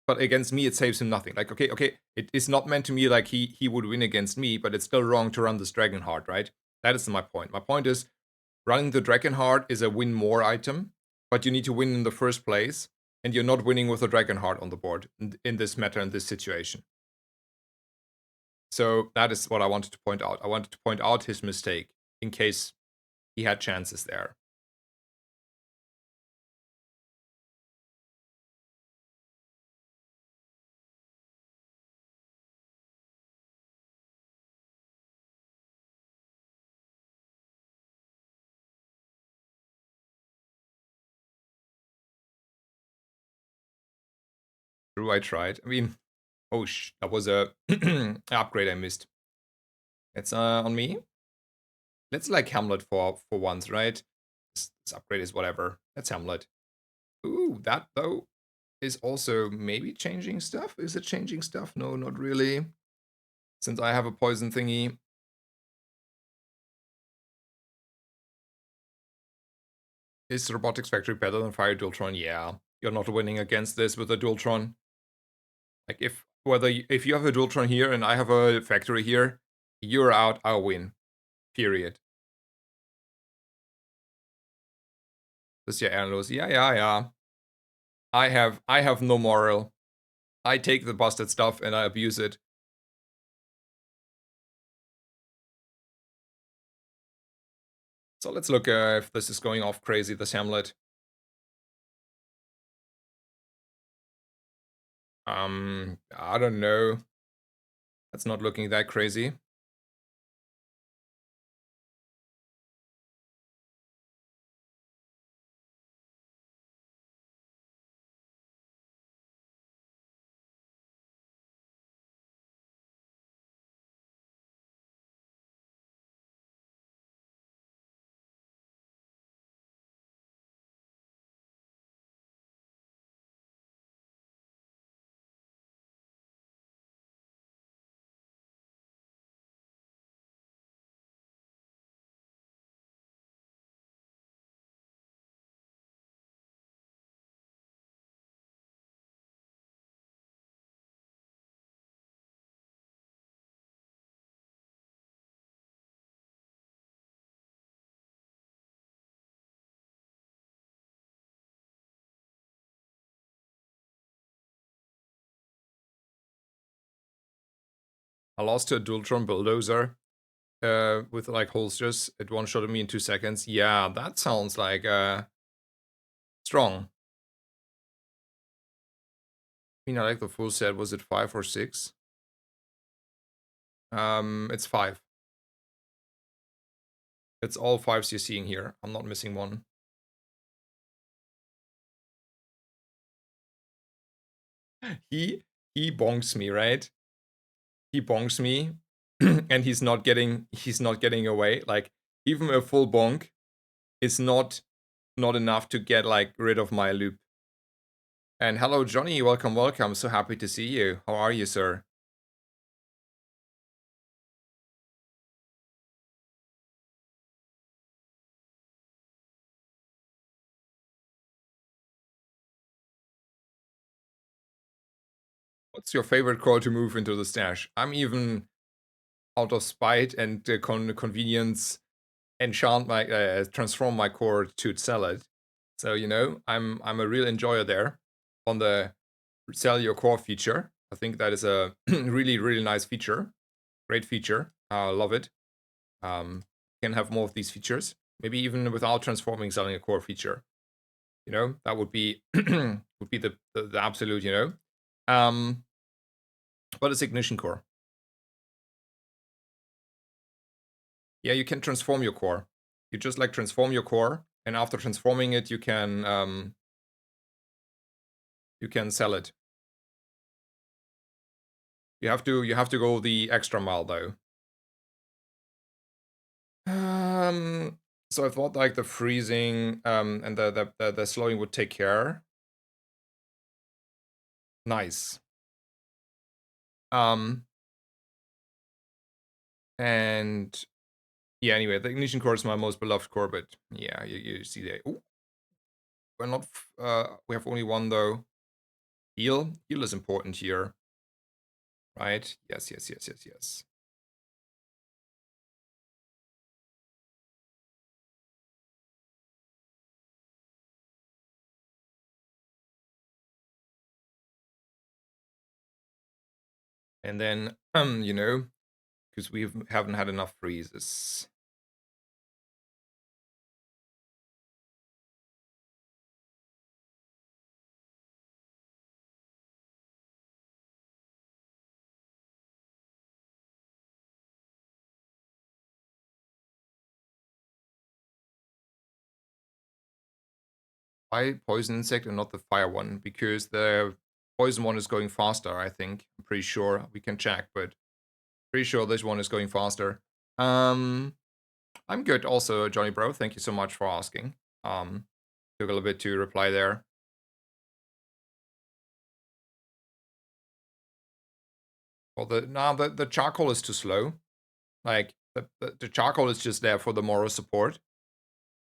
But against me, it saves him nothing. Like okay, it is not meant to me like he would win against me, but it's still wrong to run this Dragon Heart, right? That is my point. My point is running the Dragon Heart is a win more item, but you need to win in the first place, and you're not winning with a Dragon Heart on the board in this meta, in this situation. So that is what I wanted to point out. I wanted to point out his mistake in case he had chances there. True, I tried. I mean, oh that was a upgrade I missed. It's on me. Let's like Hamlet for once, right? This upgrade is whatever. That's Hamlet. Ooh, that though is also maybe changing stuff. Is it changing stuff? No, not really. Since I have a poison thingy. Is Robotics Factory better than Fire Dualtron? Yeah. You're not winning against this with a Dualtron. Like if you have a Dualtron here and I have a factory here, you're out, I'll win. Period. This is your Erlos. Yeah. I have no moral. I take the busted stuff and I abuse it. So let's look if this is going off crazy, this Hamlet. I don't know. That's not looking that crazy. I lost to a Dualtron Bulldozer with like holsters. It one-shotted me in 2 seconds. Yeah, that sounds like strong. I mean, I like the full set. Was it 5 or 6? It's 5. It's all 5s you're seeing here. I'm not missing one. He he bonks me, right? He bonks me, and he's not getting away. Like even a full bonk is not enough to get like rid of my loop. And hello, Johnny. Welcome, welcome. So happy to see you. How are you, sir? What's your favorite call to move into the stash? I'm even out of spite and convenience enchant my transform my core to sell it. So I'm a real enjoyer there on the sell your core feature. I think that is a really nice feature, great feature. I love it. Can have more of these features. Maybe even without transforming, selling a core feature. That would be would be the absolute. But it's ignition core. Yeah, you can transform your core. You just like transform your core, and after transforming it, you can sell it. You have to go the extra mile though. So I thought like the freezing and the slowing would take care. Nice. Um and yeah, anyway, the ignition core is my most beloved core, but yeah, you see that. Ooh, we're not we have only one though. Heal is important here. Right? Yes, yes, yes, yes, yes. And then because we haven't had enough freezes. Why poison insect and not the fire one? Because the poison one is going faster, I think. I'm pretty sure. We can check, but pretty sure this one is going faster. I'm good also, Johnny Bro. Thank you so much for asking. Took a little bit to reply there. Well, the charcoal is too slow. Like the charcoal is just there for the moral support.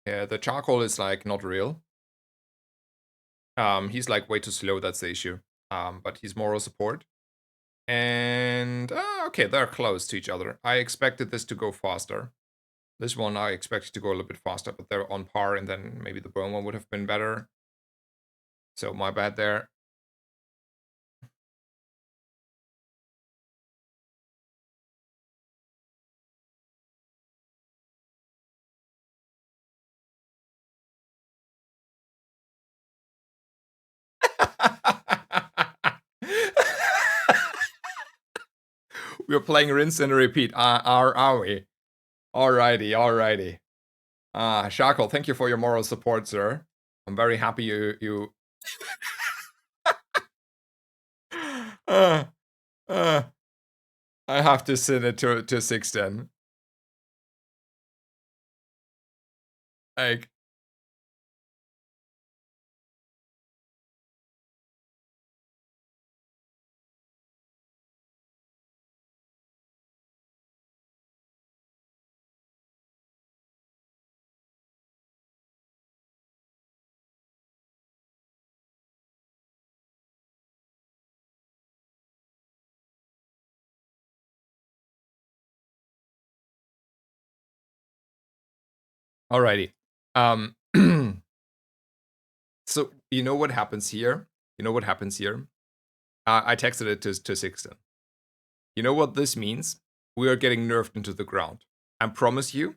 Yeah, the charcoal is like not real. He's like way too slow. That's the issue. But he's moral support. And okay, they're close to each other. I expected this to go faster. This one I expected to go a little bit faster, but they're on par, and then maybe the bone one would have been better. So my bad there. We're playing rinse and repeat. Are we? Alrighty, alrighty. Shackle, thank you for your moral support, sir. I'm very happy you. uh, uh, I have to send it to 610. Like, alrighty. Um, so you know what happens here? You know what happens here? I texted it to 610. You know what this means? We are getting nerfed into the ground. I promise you,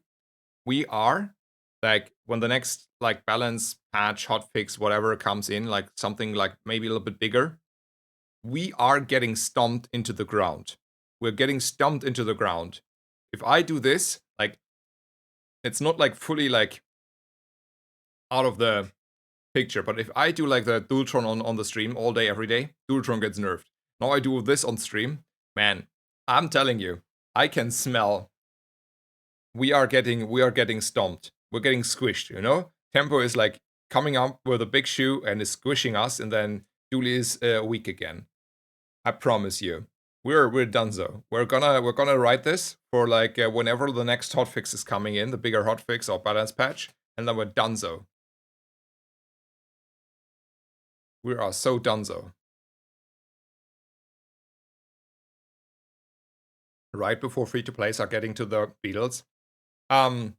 we are, like, when the next like balance patch, hotfix, whatever comes in, like something like maybe a little bit bigger, we are getting stomped into the ground. We're getting stomped into the ground. If I do this, like, it's not like fully like out of the picture, but if I do like the Dualtron on the stream all day, every day, Dualtron gets nerfed. Now I do this on stream, man, I'm telling you, I can smell we are getting stomped. We're getting squished, you know? Tempo is like coming up with a big shoe and is squishing us, and then Dooley is weak again. I promise you. We're donezo. We're gonna write this for like whenever the next hotfix is coming in, the bigger hotfix or balance patch, and then we're donezo. We are so donezo. Right before free to plays are getting to the Beatles. Um,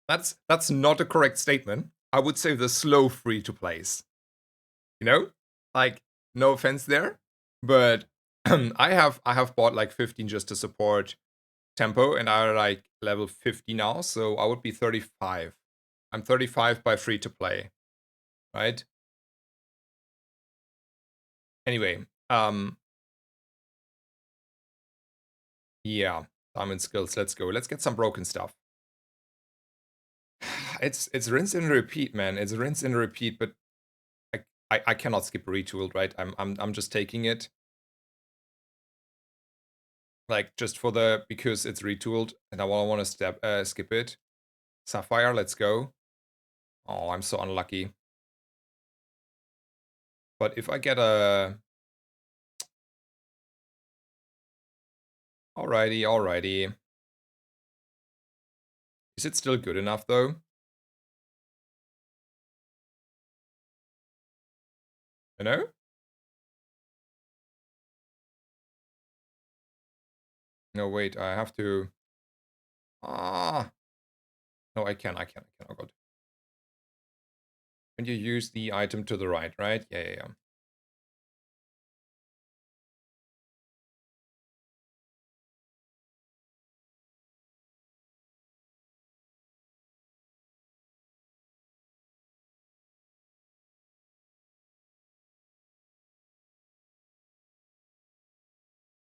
that's not a correct statement. I would say the slow free to plays. You know, like, no offense there, but I have bought like 15 just to support tempo, and I'm like level 50 now, so I would be 35. I'm 35 by free to play, right? Anyway, yeah, diamond skills. Let's go. Let's get some broken stuff. It's rinse and repeat, man. It's rinse and repeat, but I cannot skip retooled, right? I'm just taking it like just for the because it's retooled and I want to skip it. Sapphire, let's go. Oh, I'm so unlucky. But if I get a alrighty, alrighty. Is it still good enough though? You know? No, wait, I have to. Ah, no, I can. Oh god. When you use the item to the right, right? Yeah.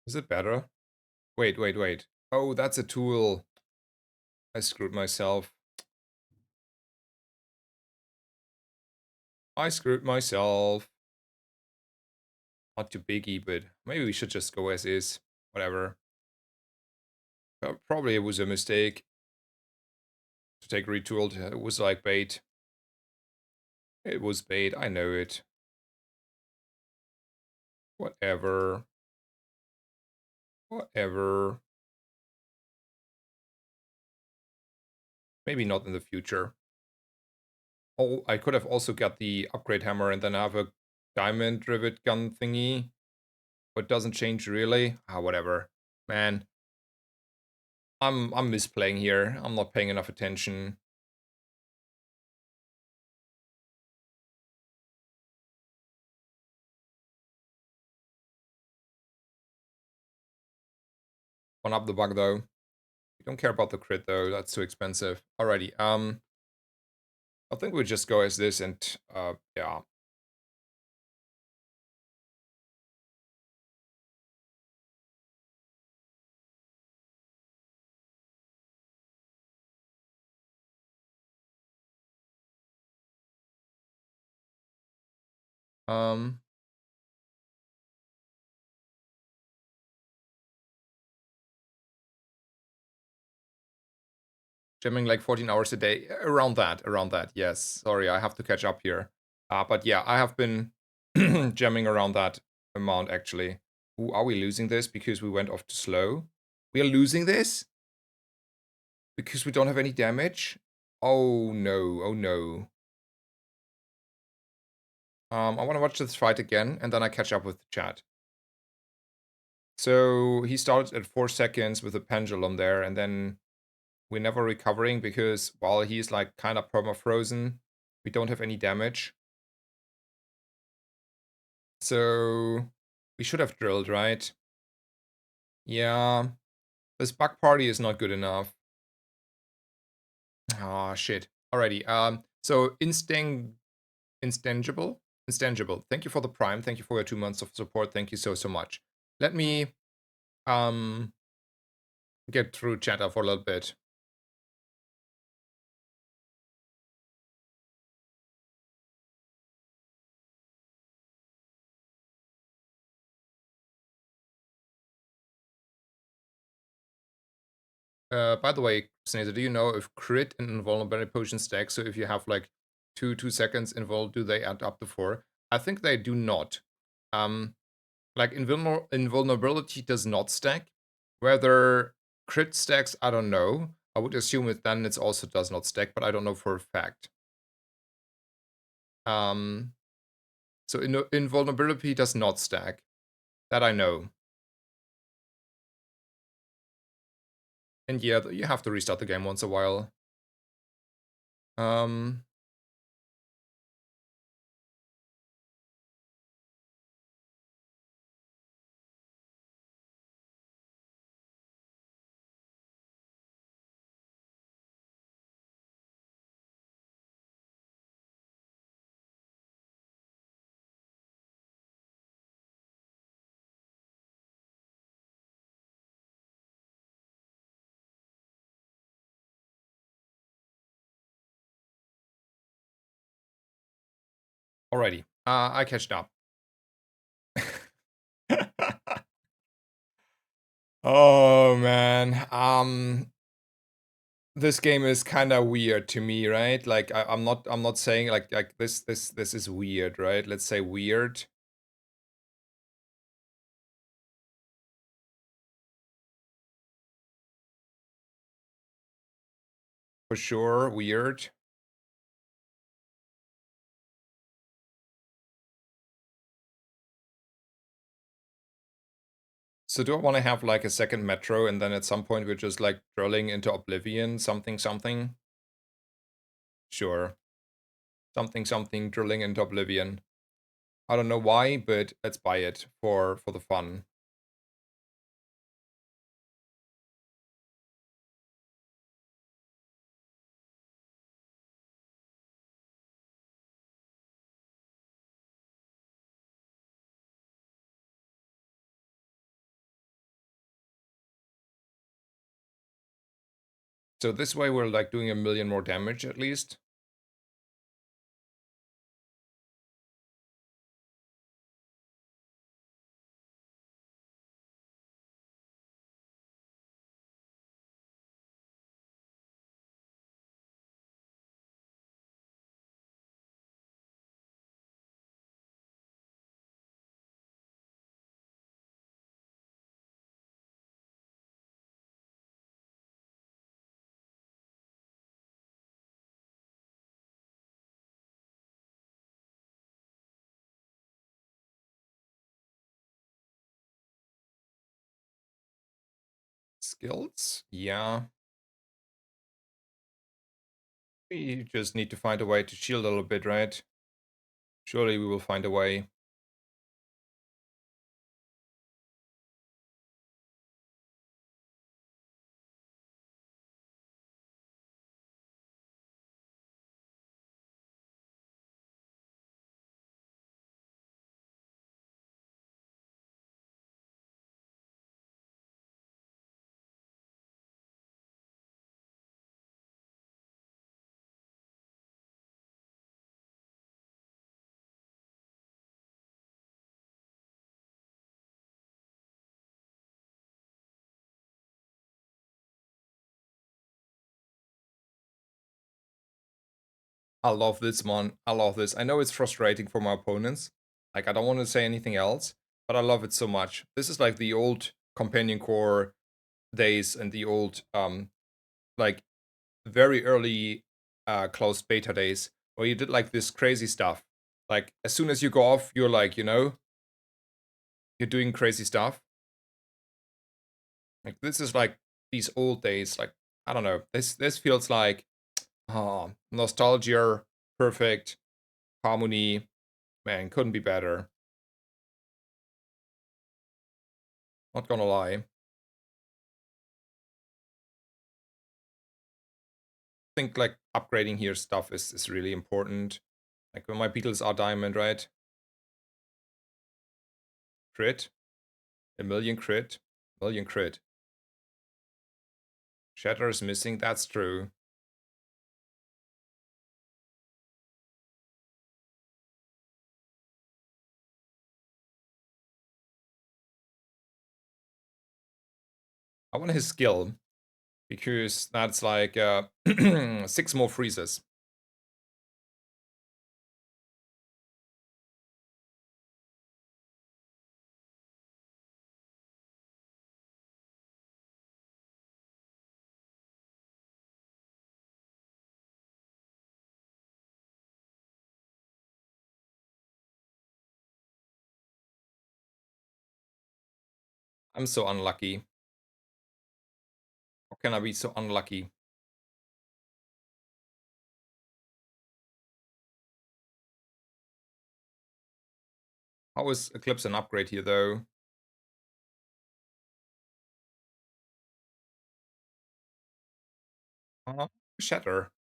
Is it better? Wait. Oh, that's a tool. I screwed myself. I screwed myself. Not too biggie, but maybe we should just go as is. Whatever. Probably it was a mistake to take retooled. It was like bait. It was bait. I know it. Whatever. Whatever. Maybe not in the future. Oh, I could have also got the upgrade hammer and then have a diamond rivet gun thingy. But doesn't change really. Ah, whatever. Man. I'm misplaying here. I'm not paying enough attention. One up the bug though. We don't care about the crit though. That's too expensive. Alrighty. I think we just go as this and yeah. Um Jamming like 14 hours a day. Around that. Yes. Sorry, I have to catch up here. But yeah, I have been jamming around that amount actually. Ooh, are we losing this because we went off to slow? We are losing this? Because we don't have any damage? Oh no, oh no. I want to watch this fight again, and then I catch up with the chat. So he started at 4 seconds with a pendulum there, and then we're never recovering because while he's like kind of perma-frozen, we don't have any damage. So we should have drilled, right? Yeah, this bug party is not good enough. Ah, shit. Alrighty. So instangible. Thank you for the prime. Thank you for your 2 months of support. Thank you so much. Let me um get through chatter for a little bit. By the way, Snazer, do you know if crit and invulnerability potions stack? So if you have like 2 seconds invul, do they add up to 4? I think they do not. Um, like invulnerability does not stack. Whether crit stacks, I don't know. I would assume it then it also does not stack, but I don't know for a fact. Um, so invulnerability does not stack. That I know. And yeah, you have to restart the game once a while. Um, Alrighty. I catched up. Oh man. This game is kind of weird to me, right? Like I'm not saying like this is weird, right? Let's say weird. For sure, weird. So do I want to have like a second metro and then at some point we're just like drilling into oblivion, something something? Sure. Something something drilling into oblivion. I don't know why, but let's buy it for the fun. So this way we're like doing a million more damage at least. Skills? Yeah. We just need to find a way to shield a little bit, right? Surely we will find a way. I love this, man. I love this. I know it's frustrating for my opponents. Like, I don't want to say anything else, but I love it so much. This is like the old Companion Core days and the old, like, very early closed beta days where you did like this crazy stuff. Like, as soon as you go off, you're like, you're doing crazy stuff. Like, this is like these old days. Like, I don't know. This feels like, nostalgia, perfect, harmony. Man, couldn't be better. Not gonna lie. think like upgrading here stuff is really important. Like when my beetles are diamond, right? Crit, a million crit, million crit. Shatter is missing, that's true. I want his skill, because that's like 6 more freezes. I'm so unlucky. How can I be so unlucky? How is Eclipse an upgrade here, though? Shatter.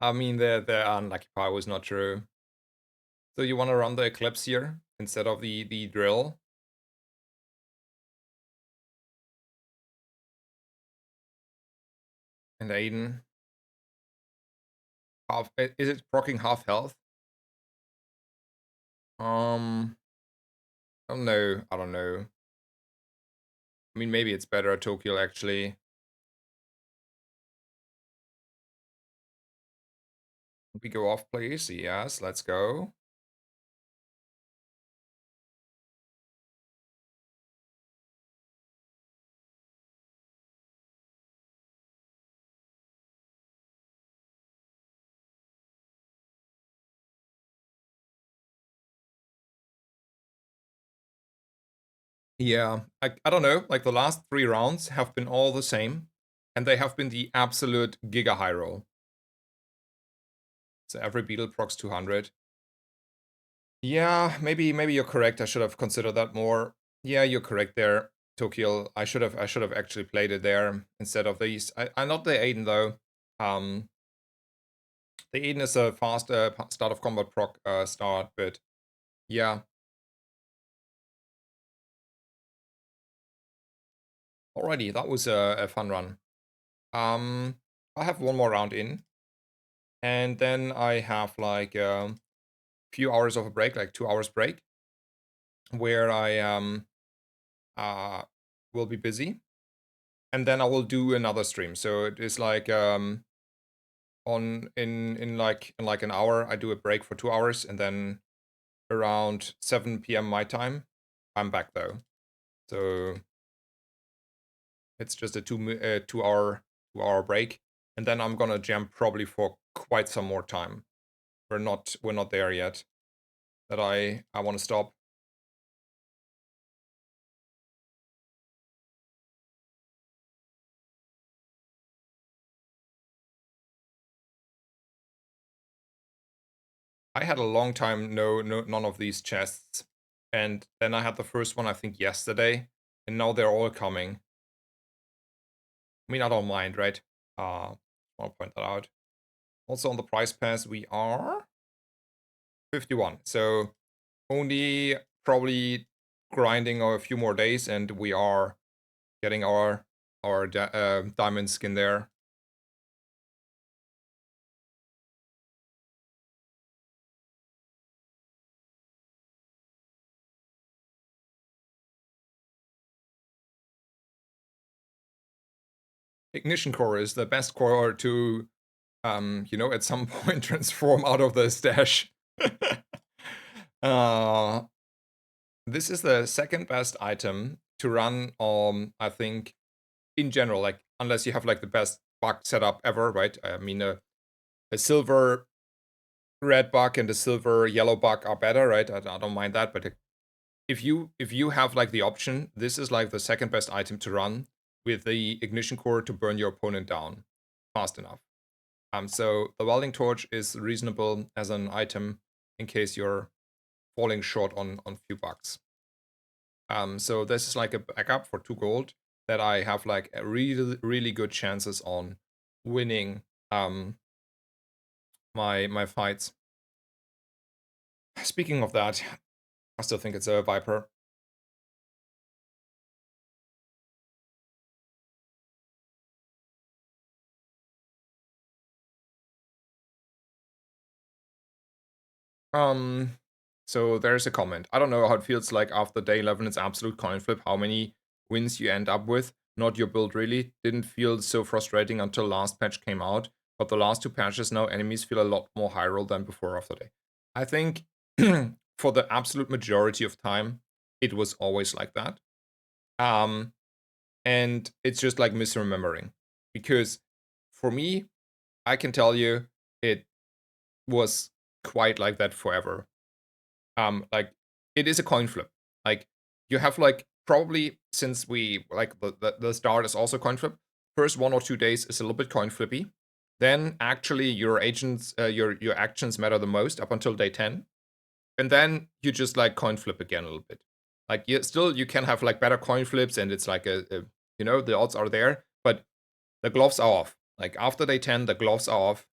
I mean, the unlucky part was not true. So you want to run the Eclipse here instead of the drill? And Aiden. Is it proccing half health? I don't know. I don't know. I mean, maybe it's better at Tokyo, actually. We go off, please. Yes, let's go. Yeah, I don't know. Like the last 3 rounds have been all the same, and they have been the absolute giga high roll. So every beetle procs 200. Yeah, maybe you're correct. I should have considered that more. Yeah, you're correct there, Tokyo. I should have actually played it there instead of these. I not the Aiden though. Um, the Aiden is a fast start of combat proc start, but yeah. Alrighty, that was a fun run. I have one more round in, and then I have like a few hours of a break, like 2 hours break, where I uh will be busy, and then I will do another stream. So it is like on in like an hour I do a break for 2 hours, and then around 7 p.m. my time I'm back though. So it's just a 2 hour break, and then I'm gonna jam probably for quite some more time. We're not there yet. That I want to stop. I had a long time no none of these chests, and then I had the first one I think yesterday, and now they're all coming. I mean, I don't mind, right? I'll point that out. Also on the price pass we are 51, so only probably grinding a few more days, and we are getting our diamond skin there. Ignition core is the best core to at some point transform out of the stash. uh, this is the second best item to run, I think, in general, like, unless you have, like, the best bug setup ever, right? I mean, a silver red bug and a silver yellow bug are better, right? I don't mind that, but if you have, like, the option, this is, like, the second best item to run with the ignition core to burn your opponent down fast enough. So the welding torch is reasonable as an item in case you're falling short on few bucks. So this is like a backup for 2 gold that I have like a really good chances on winning my fights. Speaking of that, I still think it's a Viper. Um, so there's a comment. I don't know how it feels like after day 11. It's absolute coin flip. How many wins you end up with? Not your build really. Didn't feel so frustrating until last patch came out. But the last 2 patches now, enemies feel a lot more high roll than before after day. I think for the absolute majority of time, it was always like that. And it's just like misremembering. Because for me, I can tell you it was quite like that forever. Like it is a coin flip. Like you have like probably since we like the start is also coin flip. First 1 or 2 days is a little bit coin flippy. Then actually your agents your actions matter the most up until day 10. And then you just like coin flip again a little bit. Like you can have like better coin flips and it's like a the odds are there, but the gloves are off. Like after day 10 the gloves are off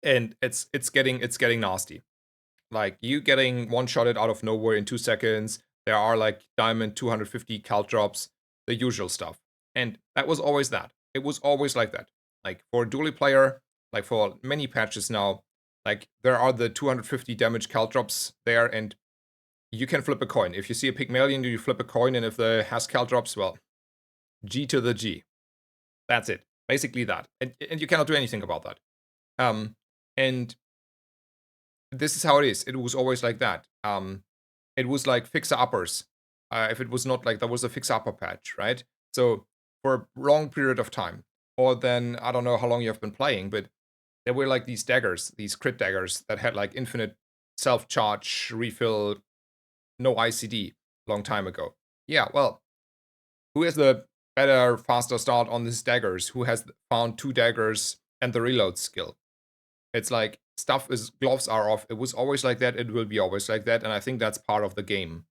and it's getting nasty. Like you getting one-shotted out of nowhere in 2 seconds. There are like diamond 250 cal drops, the usual stuff. And that was always that. It was always like that. Like for a Dooley player, like for many patches now, like there are the 250 damage cal drops there, and you can flip a coin. If you see a Pygmalion, you flip a coin, and if the has cal drops, well, G to the G. That's it. Basically that. And you cannot do anything about that. And this is how it is. It was always like that. It was like fixer uppers. If it was not like there was a fixer upper patch, right? So for a long period of time, or then I don't know how long you have been playing, but there were like these daggers, these crit daggers that had like infinite self charge refill, no ICD, long time ago. Yeah, well, who has the better, faster start on these daggers? Who has found 2 daggers and the reload skill? It's like stuff is gloves are off. It was always like that. It will be always like that. And I think that's part of the game.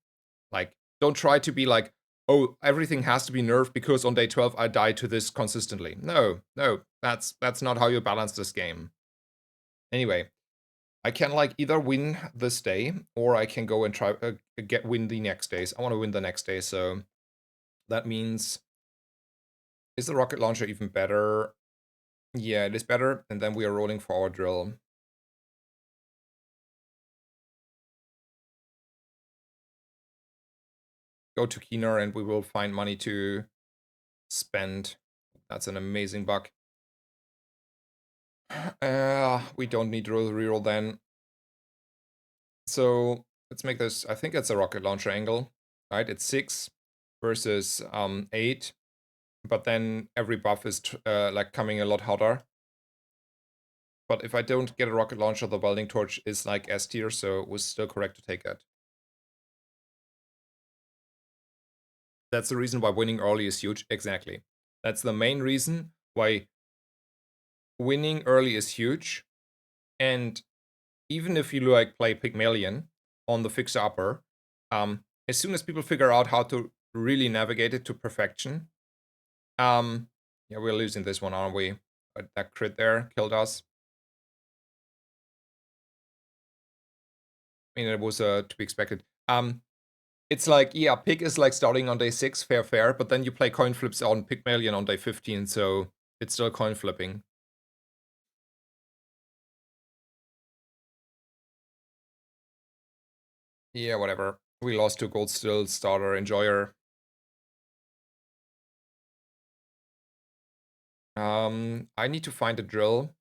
Like, don't try to be like, oh, everything has to be nerfed because on day 12 I died to this consistently. No, no, that's not how you balance this game. Anyway, I can like either win this day or I can go and try win the next days. I want to win the next day, so that means is the rocket launcher even better? Yeah, it is better. And then we are rolling for our drill. Go to Keener and we will find money to spend. That's an amazing buck. We don't need to reroll then. So let's make this, I think it's a rocket launcher angle, right? It's 6 versus 8. But then every buff is like coming a lot hotter. But if I don't get a rocket launcher, the welding torch is like S tier, so it was still correct to take that. That's the reason why winning early is huge. Exactly. That's the main reason why winning early is huge. And even if you like play Pygmalion on the fixer upper, as soon as people figure out how to really navigate it to perfection, yeah, we're losing this one, aren't we? That crit there killed us. I mean, it was to be expected. It's like, yeah, Pig is like starting on day 6, fair, but then you play coin flips on Pygmalion on day 15, so it's still coin flipping. Yeah, whatever. We lost to gold still, starter, enjoyer. I need to find a drill,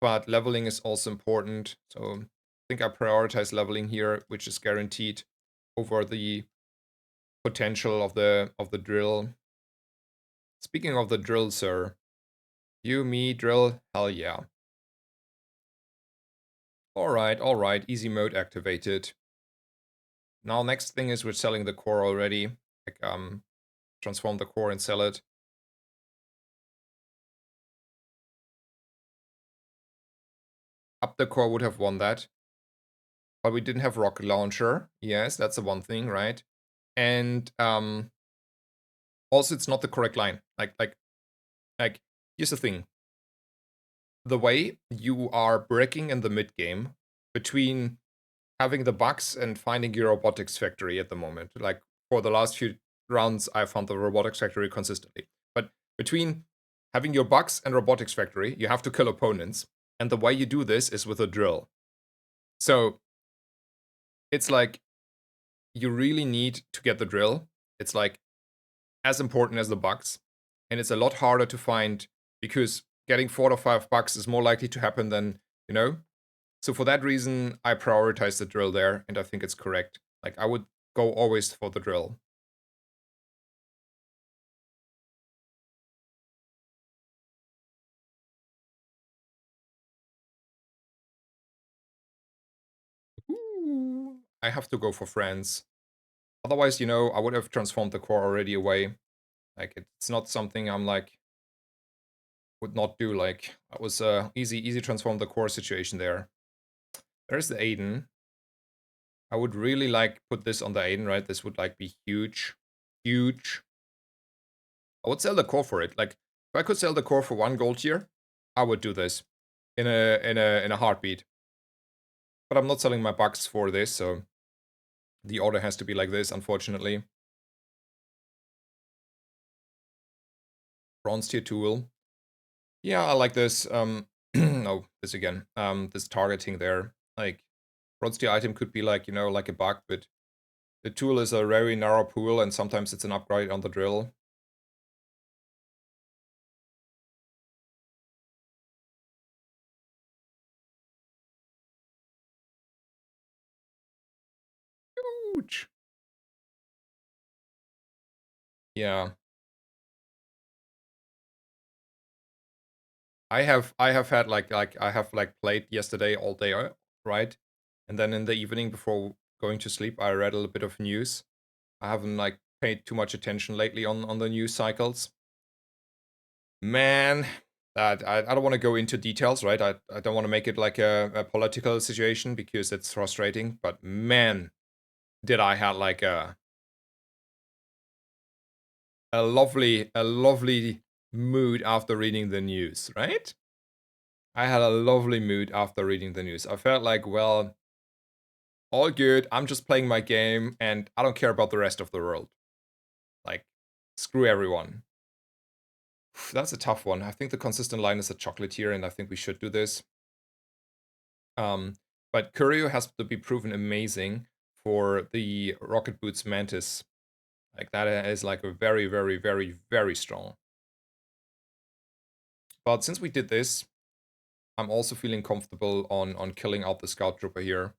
but leveling is also important. So I think I prioritize leveling here, which is guaranteed over the potential of the drill. Speaking of the drill, sir, you, me, drill, hell yeah. All right, easy mode activated. Now next thing is we're selling the core already. Like transform the core and sell it. Up the core would have won that. But we didn't have rocket launcher. Yes, that's the one thing, right? And also it's not the correct line. Like here's the thing. The way you are breaking in the mid game between having the bugs and finding your robotics factory at the moment. Like for the last few rounds, I found the robotics factory consistently. But between having your bugs and robotics factory, you have to kill opponents. And the way you do this is with a drill. So it's like you really need to get the drill. It's like as important as the bugs. And it's a lot harder to find because getting 4 to 5 bugs is more likely to happen than, you know? So for that reason, I prioritize the drill there, and I think it's correct. Like, I would go always for the drill. Ooh. I have to go for friends. Otherwise, I would have transformed the core already away. Like, it's not something I'm like, would not do. Like, that was a easy transform the core situation there. There's the Aiden. I would really like put this on the Aiden, right? This would like be huge. Huge. I would sell the core for it. Like, if I could sell the core for 1 gold here, I would do this in a heartbeat. But I'm not selling my bucks for this, so the order has to be like this, unfortunately. Bronze tier tool. Yeah, I like this. No, this again. This targeting there. Like, bronze tier item could be like, like a bug, but the tool is a very narrow pool, and sometimes it's an upgrade on the drill. Huge. Yeah. I have had like I have like played yesterday all day, right? And then in the evening before going to sleep, I read a little bit of news. I haven't like paid too much attention lately on the news cycles. Man, I don't want to go into details, right? I don't want to make it like a political situation because it's frustrating. But man, did I had like a lovely mood after reading the news, right? I had a lovely mood after reading the news. I felt like, well, all good. I'm just playing my game and I don't care about the rest of the world. Like, screw everyone. That's a tough one. I think the consistent line is a chocolatier, and I think we should do this. Um, but Curio has to be proven amazing for the Rocket Boots Mantis. Like, that is like a very, very, very, very strong. But since we did this, I'm also feeling comfortable on killing out the Scout Trooper here.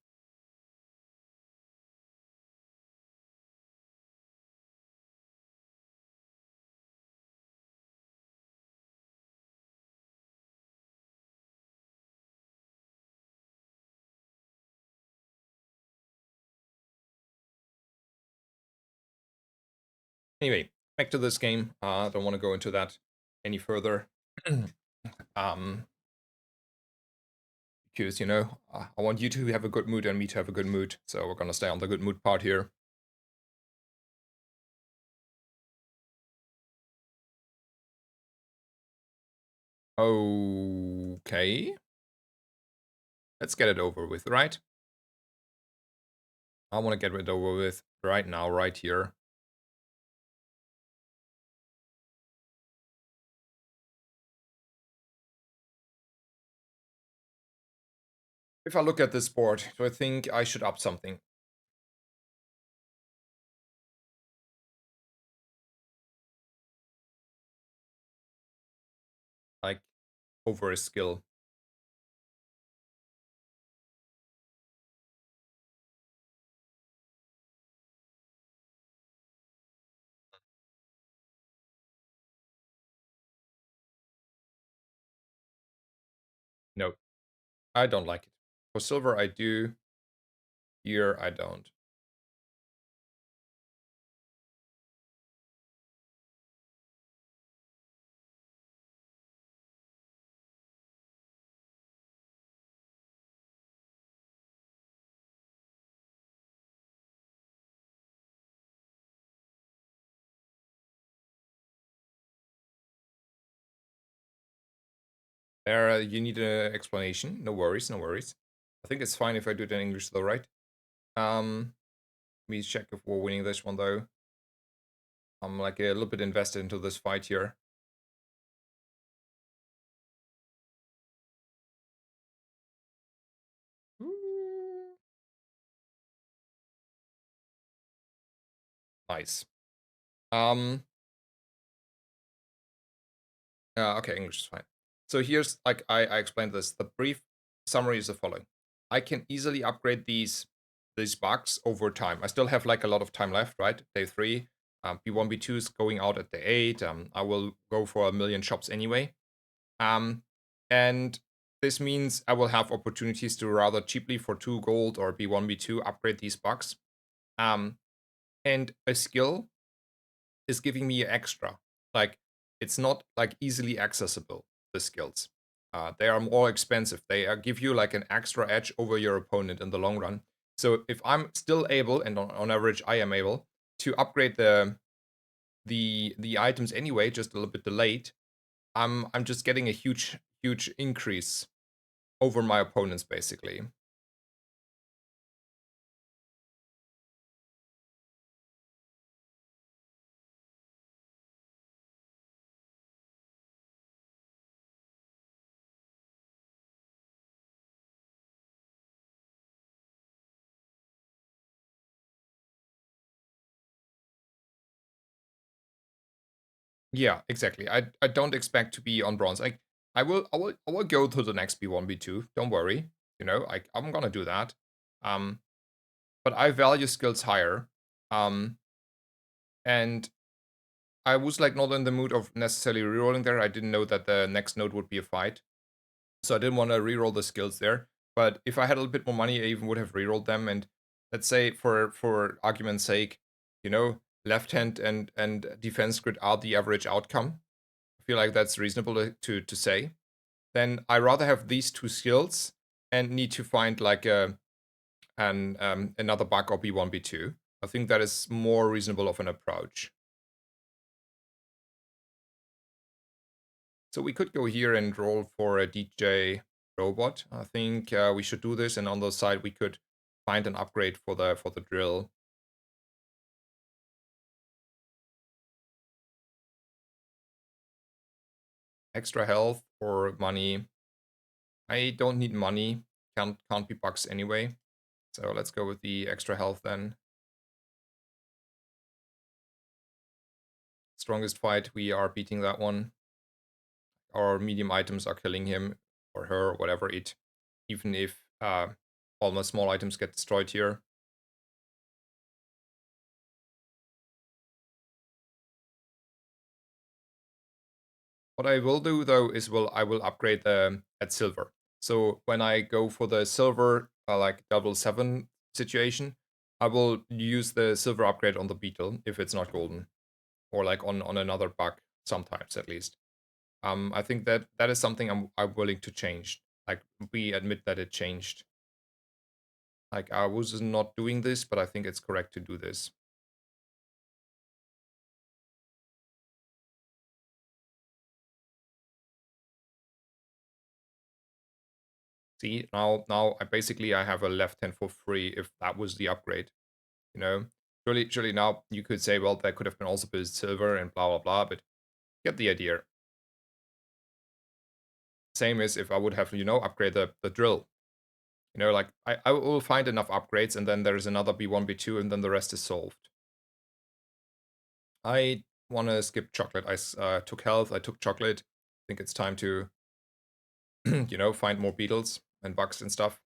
Anyway, back to this game. I don't want to go into that any further. um, because, I want you to have a good mood and me to have a good mood. So we're going to stay on the good mood part here. Okay. Let's get it over with, right? I want to get it over with right now, right here. If I look at this board, do I think I should up something? Like, over a skill. No, I don't like it. For silver, I do. Here, I don't. There, you need an explanation. No worries, no worries. I think it's fine if I do it in English though, right? Let me check if we're winning this one though. I'm like a little bit invested into this fight here. Nice. Um, okay, English is fine. So here's like I explained this. The brief summary is the following: I can easily upgrade these bugs over time. I still have like a lot of time left, right? Day 3, B1, B2 is going out at day 8. I will go for 1,000,000 shops anyway. And this means I will have opportunities to rather cheaply for 2 gold or B1, B2 upgrade these bugs. Um, and a skill is giving me extra. Like, it's not like easily accessible, the skills. They are more expensive. They give you like an extra edge over your opponent in the long run. So if I'm still able, and on average I am able, to upgrade the items anyway, just a little bit delayed, I'm just getting a huge increase over my opponents basically. Yeah, exactly. I don't expect to be on bronze. Like I will go to the next B1 B2. Don't worry. You know, I'm gonna do that. Um, but I value skills higher. Um, and I was like not in the mood of necessarily rerolling there. I didn't know that the next node would be a fight, so I didn't want to reroll the skills there. But if I had a little bit more money, I even would have rerolled them. And let's say for argument's sake, you know, left hand and defense grid are the average outcome. I feel like that's reasonable to say. Then I rather have these two skills and need to find like another bug or B1 B2. I think that is more reasonable of an approach. So we could go here and roll for a DJ robot. I think we should do this, and on the side we could find an upgrade for the drill. Extra health or money. I don't need money. Can't be bucks anyway. So let's go with the extra health then. Strongest fight, we are beating that one. Our medium items are killing him or her or whatever it, even if all my small items get destroyed here. What I will do though is I will upgrade at silver. So when I go for the silver like double 7 situation, I will use the silver upgrade on the beetle if it's not golden, or like on another bug sometimes at least. I think that is something I'm willing to change. Like we admit that it changed. Like I was not doing this, but I think it's correct to do this. See, now I have a left hand for free if that was the upgrade. You know, surely now you could say, well, that could have been also built silver and blah blah blah, but get the idea. Same as if I would have, you know, upgrade the drill. You know, like I will find enough upgrades, and then there's another B1 B2, and then the rest is solved. I want to skip chocolate. I took health. I took chocolate. I think it's time to, you know, find more beetles and bugs and stuff.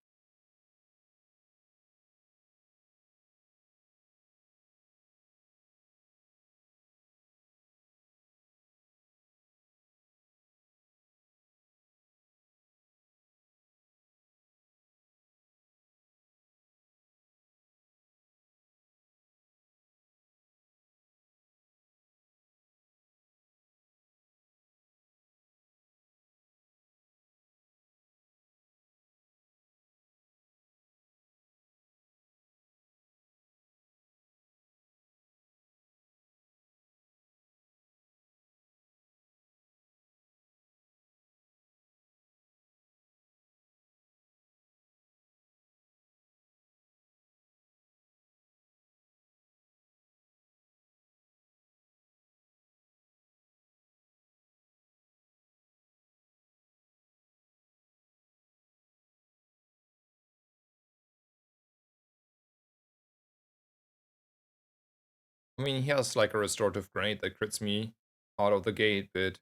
I mean, he has like a restorative grenade that crits me out of the gate, but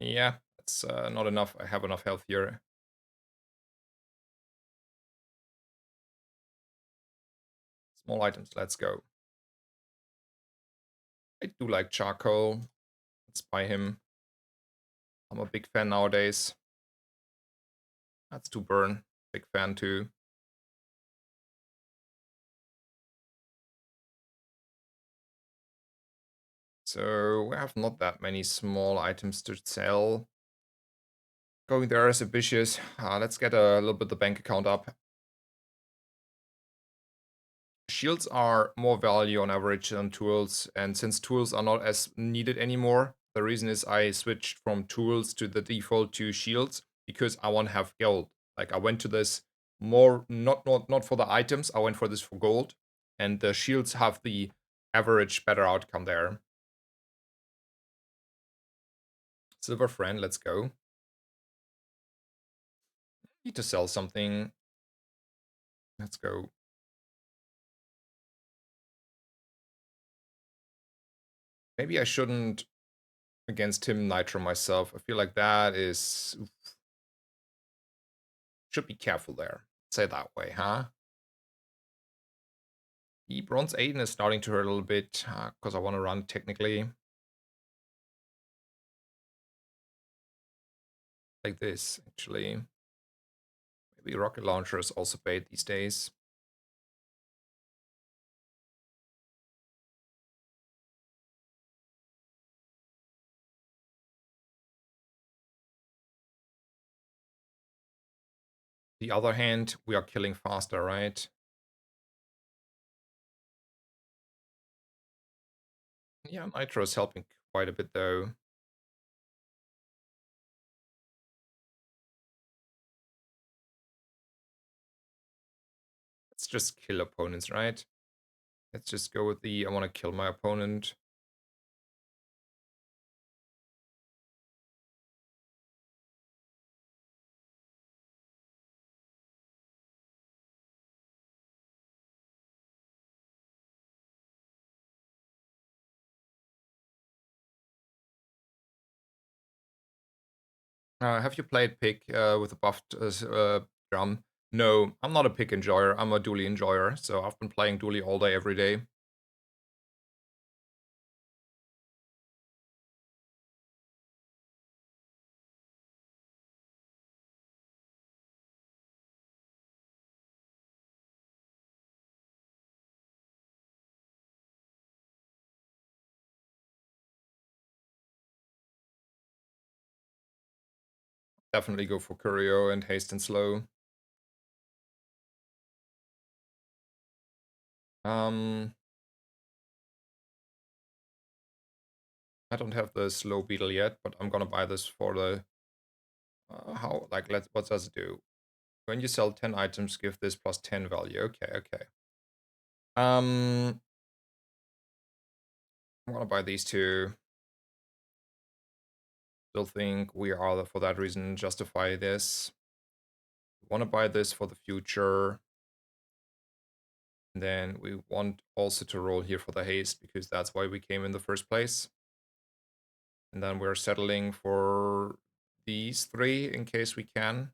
yeah, it's not enough. I have enough health here. Small items, let's go. I do like charcoal. Let's buy him. I'm a big fan nowadays. That's to burn. Big fan too. So we have not that many small items to sell. Going there is ambitious. Let's get a little bit the bank account up. Shields are more value on average than tools, and since tools are not as needed anymore, the reason is I switched from tools to the default to shields because I want to have gold. Like I went to this more not for the items, I went for this for gold, and the shields have the average better outcome there. Silver friend, let's go. Need to sell something. Let's go. Maybe I shouldn't against him nitro myself. I feel like that is should be careful there. Say that way, huh? The bronze Aiden is starting to hurt a little bit because I want to run technically like this. Actually, maybe rocket launcher is also bait these days. The other hand, we are killing faster, right? Yeah, nitro is helping quite a bit though. Let's just kill opponents, right? Let's just go with the I want to kill my opponent. Have you played pick with a buffed drum? No, I'm not a pick enjoyer. I'm a Dooley enjoyer. So I've been playing Dooley all day, every day. Definitely go for Curio and haste and slow. Um, I don't have the slow beetle yet, but I'm gonna buy this for the how like let's what does it do? When you sell 10 items, give this plus 10 value. Okay, okay. I'm gonna buy these two. Still think we are for that reason justify this. Want to buy this for the future. And then we want also to roll here for the haste because that's why we came in the first place. And then we're settling for these three in case we can.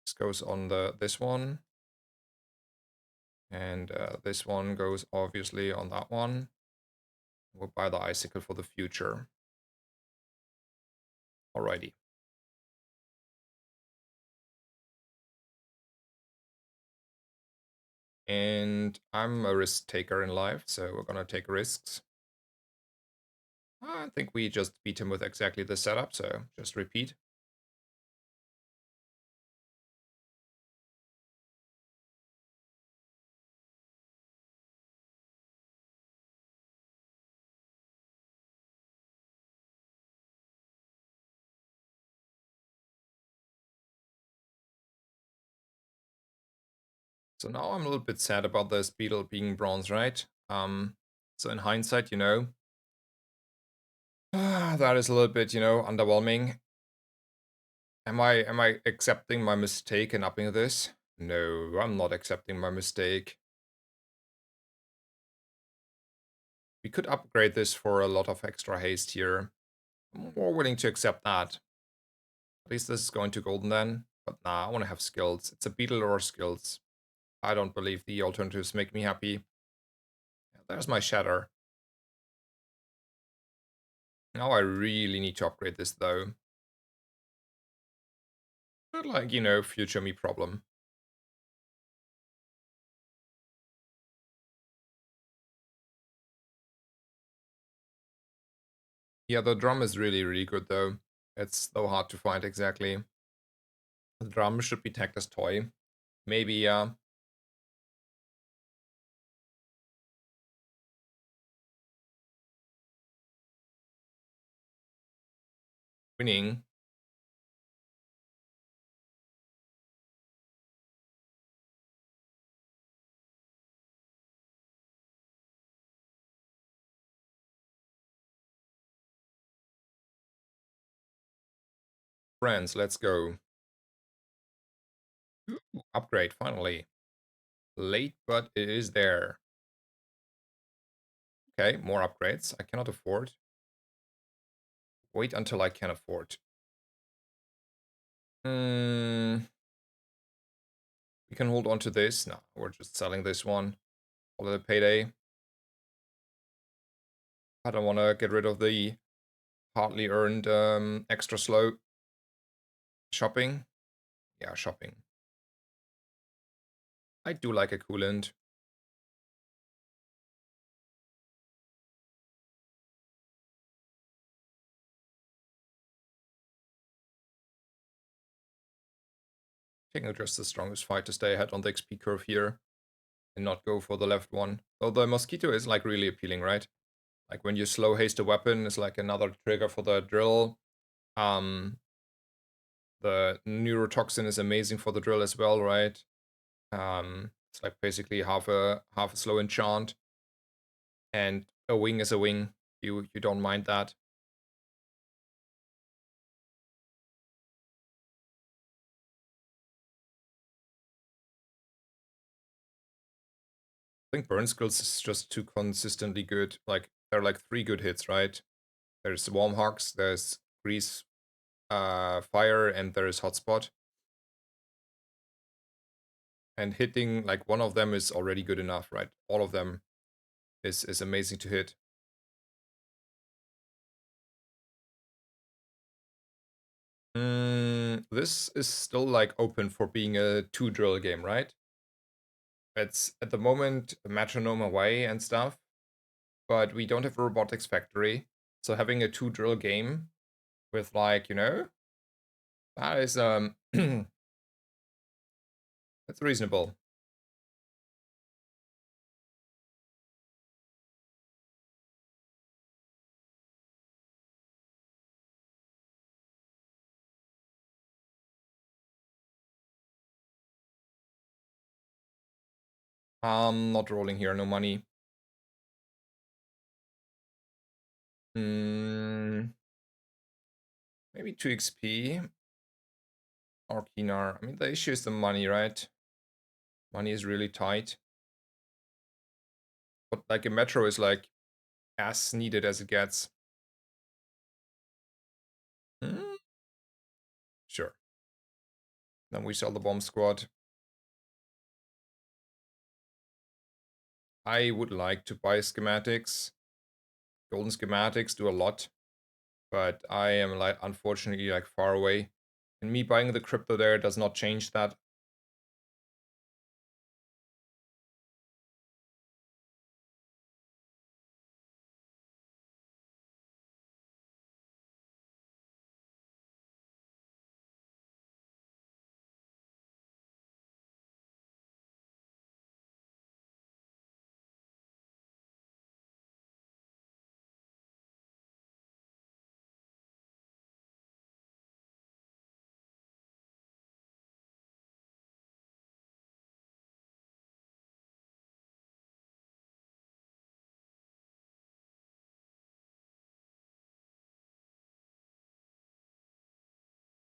This goes on this one. And this one goes obviously on that one. We'll buy the icicle for the future. Alrighty. And I'm a risk taker in life, so we're gonna take risks. I think we just beat him with exactly the setup, so just repeat. So now I'm a little bit sad about this beetle being bronze, right? So in hindsight, that is a little bit, underwhelming. Am I accepting my mistake and upping this? No, I'm not accepting my mistake. We could upgrade this for a lot of extra haste here. I'm more willing to accept that. At least this is going to golden then. But nah, I want to have skills. It's a beetle or skills. I don't believe the alternatives make me happy. Yeah, there's my shatter. Now I really need to upgrade this though. But like, future me problem. Yeah, the drum is really, really good though. It's so hard to find exactly. The drum should be tagged as toy. Maybe, winning. Friends, let's go. Ooh, upgrade, finally. Late, but it is there. Okay, more upgrades. I cannot afford. Wait until I can afford. Hmm. We can hold on to this. No, we're just selling this one. Call it a payday. I don't want to get rid of the hardly earned extra slow. Shopping? Yeah, shopping. I do like a coolant. Taking just the strongest fight to stay ahead on the XP curve here and not go for the left one. Though the mosquito is like really appealing, right? Like when you slow haste a weapon, it's like another trigger for the drill. The neurotoxin is amazing for the drill as well, right? It's like basically half a slow enchant, and a wing is a wing. You don't mind that. I think burn skills is just too consistently good. Like there are like 3 good hits, right? There's warm hugs, there's grease, fire, and there is hotspot. And hitting like one of them is already good enough, right? All of them is amazing to hit. This is still like open for being a 2 drill game, right? It's at the moment a metronome away and stuff, but we don't have a robotics factory. So having a 2 drill game with like, that is that's reasonable. Not rolling here, no money. Hmm, maybe 2 XP or Kinar. I mean, the issue is the money, right? Money is really tight. But like a metro is like as needed as it gets. Hmm, sure. Then we sell the bomb squad. I would like to buy schematics. Golden schematics do a lot, but I am like unfortunately like far away. And me buying the crypto there does not change that.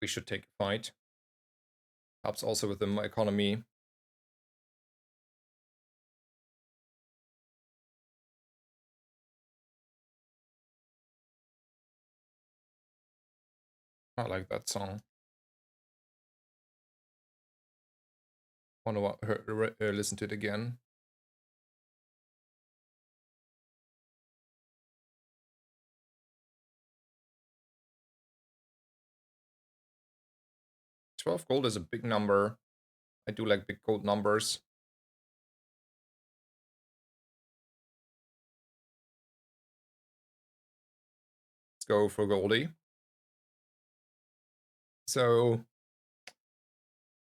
We should take a fight. Helps also with the economy. I like that song. Want to listen to it again. 12 gold is a big number. I do like big gold numbers. Let's go for Goldie. So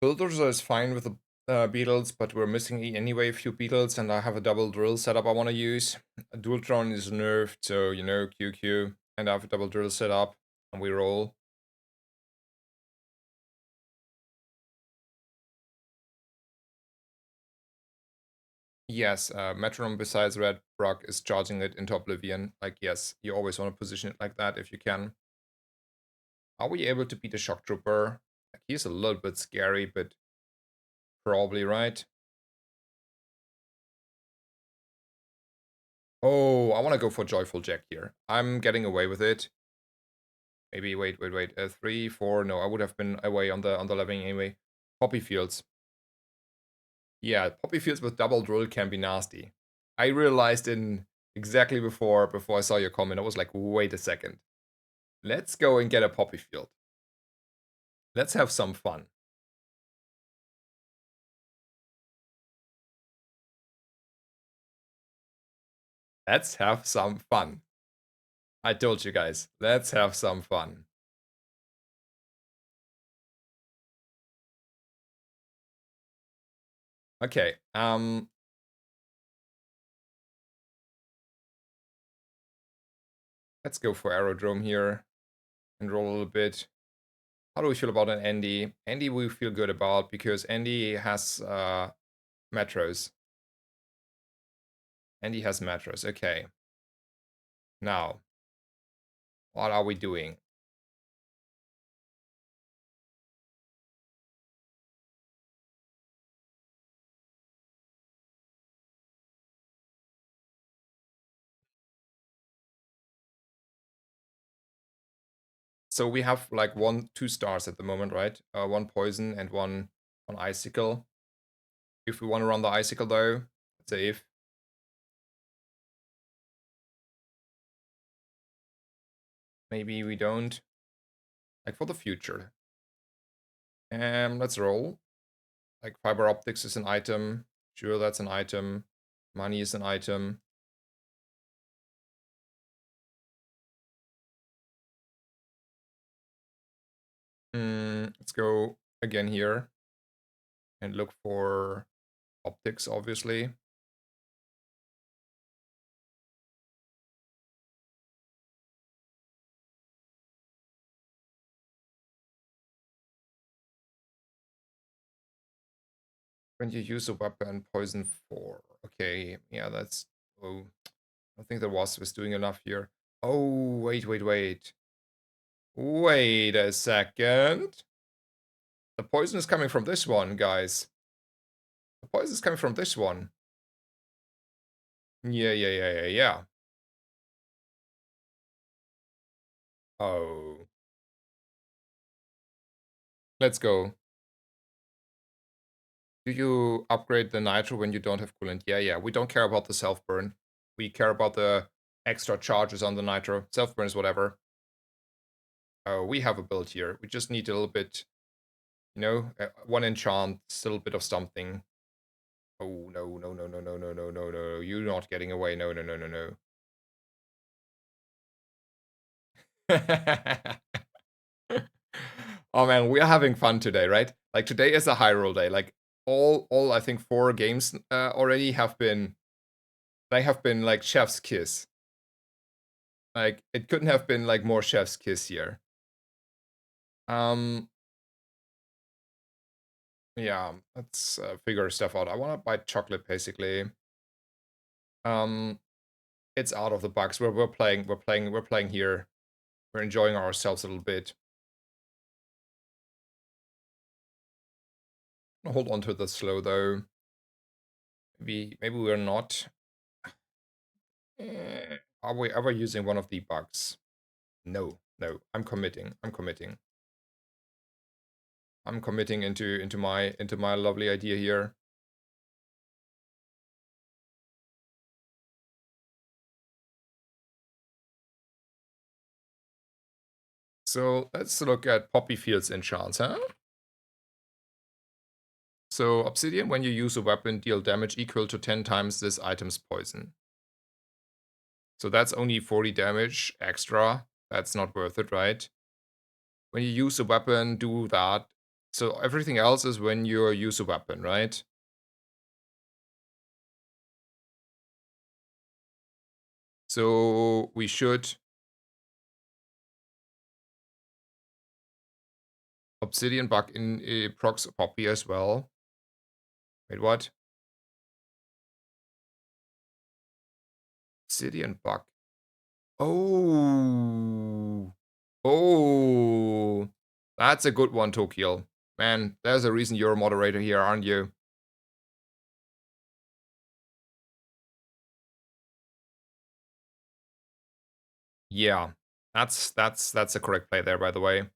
Bulldozer is fine with the beetles, but we're missing anyway a few beetles, and I have a double drill setup I want to use. A Dualtron is nerfed, so you know, QQ, and I have a double drill setup, and we roll. Yes, Metronome besides Red Brock is charging it into Oblivion. Like, yes, you always want to position it like that if you can. Are we able to beat a Shock Trooper? Like, he's a little bit scary, but probably right. Oh, I want to go for Joyful Jack here. I'm getting away with it. Maybe wait. 3, 4. No, I would have been away on the leveling anyway. Poppy Fields. Yeah, Poppy Fields with double drill can be nasty. I realized in exactly before I saw your comment, I was like, wait a second. Let's go and get a Poppy Field. Let's have some fun. Let's have some fun. I told you guys, let's have some fun. Okay, let's go for Aerodrome here and roll a little bit. How do we feel about an Andy? Andy we feel good about because Andy has metros. Andy has metros, okay. Now, what are we doing? So we have like 2 stars at the moment, right? One poison and one icicle. If we want to run the icicle though, let's say if. Maybe we don't. Like for the future. Let's roll. Like fiber optics is an item. Sure, that's an item. Money is an item. Let's go again here and look for optics, obviously. When you use a weapon, poison 4. Okay, yeah, that's... Oh, I think the wasp is doing enough here. Oh, wait. Wait a second. The poison is coming from this one, guys. The poison is coming from this one. Yeah. Oh. Let's go. Do you upgrade the nitro when you don't have coolant? Yeah. We don't care about the self-burn. We care about the extra charges on the nitro. Self-burn is whatever. Oh, we have a build here. We just need a little bit, you know, one enchant, a little bit of something. Oh, no. You're not getting away. No. Oh man, we are having fun today, right? Like today is a high roll day. Like all I think 4 games already have been like chef's kiss. Like it couldn't have been like more chef's kiss here. Um yeah, let's figure stuff out. I want to buy chocolate basically. Um it's out of the box. We're playing here. We're enjoying ourselves a little bit. Hold on to the slow though. Maybe we're not. Are we ever using one of the bugs? No. I'm committing. I'm committing into my lovely idea here. So let's look at Poppy Field's enchants, huh? So Obsidian, when you use a weapon, deal damage equal to 10 times this item's poison. So that's only 40 damage extra. That's not worth it, right? When you use a weapon, do that. So everything else is when you use a weapon, right? So we should Obsidian bug in procs Poppy as well. Wait, what? Obsidian bug. Oh. Oh. That's a good one, Tokyo. Man, there's a reason you're a moderator here, aren't you? Yeah. That's a correct play there, by the way.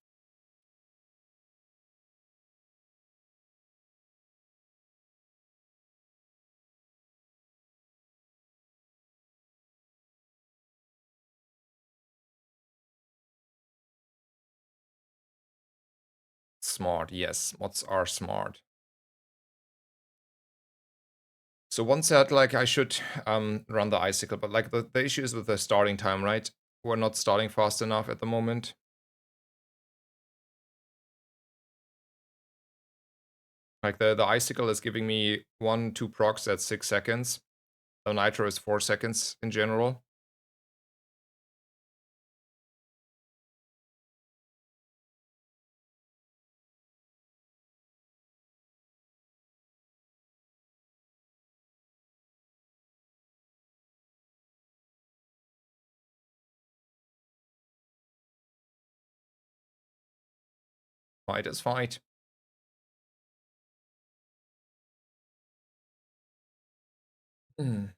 Smart, yes. Mods are smart. So one said like I should run the icicle, but like the issue is with the starting time, right? We're not starting fast enough at the moment. Like the icicle is giving me 1-2 procs at 6 seconds. The nitro is 4 seconds in general. Fight is fight. I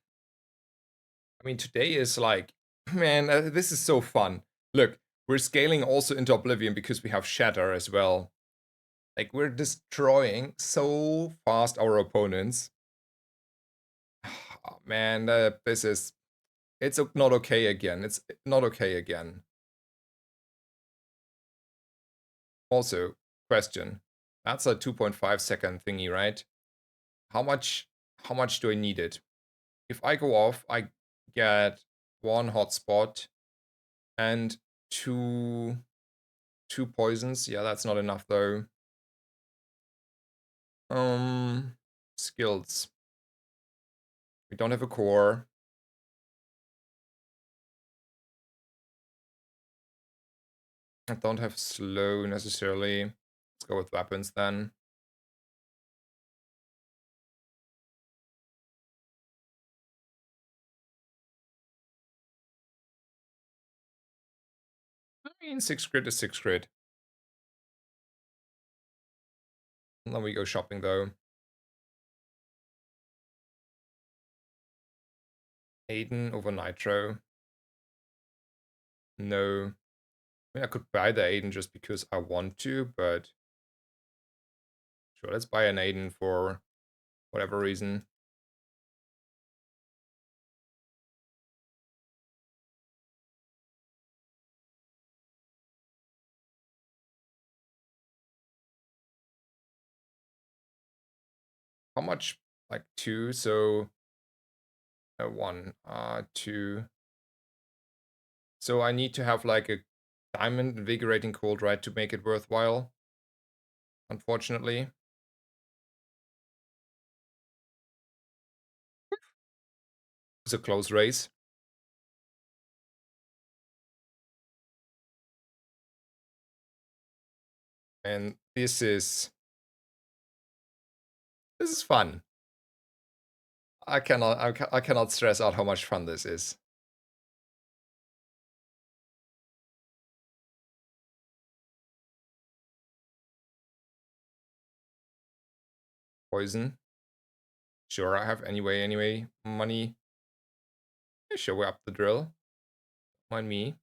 mean, today is like, man, this is so fun. Look, we're scaling also into Oblivion because we have Shatter as well. Like, we're destroying so fast our opponents. Oh, man, this is... It's not okay again. It's not okay again. Also, question. That's a 2.5-second thingy, right? How much do I need it? If I go off, I get 1 hotspot and 2 poisons. Yeah, that's not enough though. Skills. We don't have a core. I don't have slow necessarily. Let's go with weapons then. I mean, 6 grid is 6 grid. And then we go shopping though. Aiden over Nitro. No. I mean, I could buy the Aiden just because I want to, but sure, let's buy an Aiden for whatever reason. How much? Like 2, so 1, 2. So I need to have like a diamond invigorating cold, right, to make it worthwhile. Unfortunately. It's a close race. And this is fun. I cannot stress out how much fun this is. Poison. Sure, I have anyway. Money. Yeah, sure, we're up the drill. Mind me.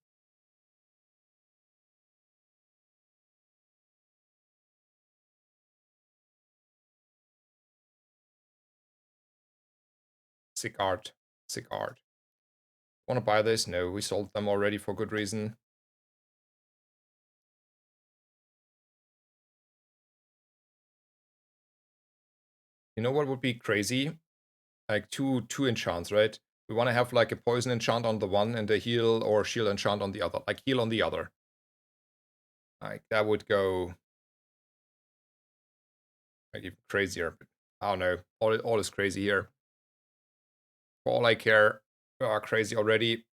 Sick art. Sick art. Wanna buy this? No, we sold them already for good reason. You know what would be crazy? Like two enchants, right? We want to have like a poison enchant on the one and a heal or shield enchant on the other. Like heal on the other. Like that would go like even crazier. But I don't know. All is crazy here. For all I care, we are crazy already.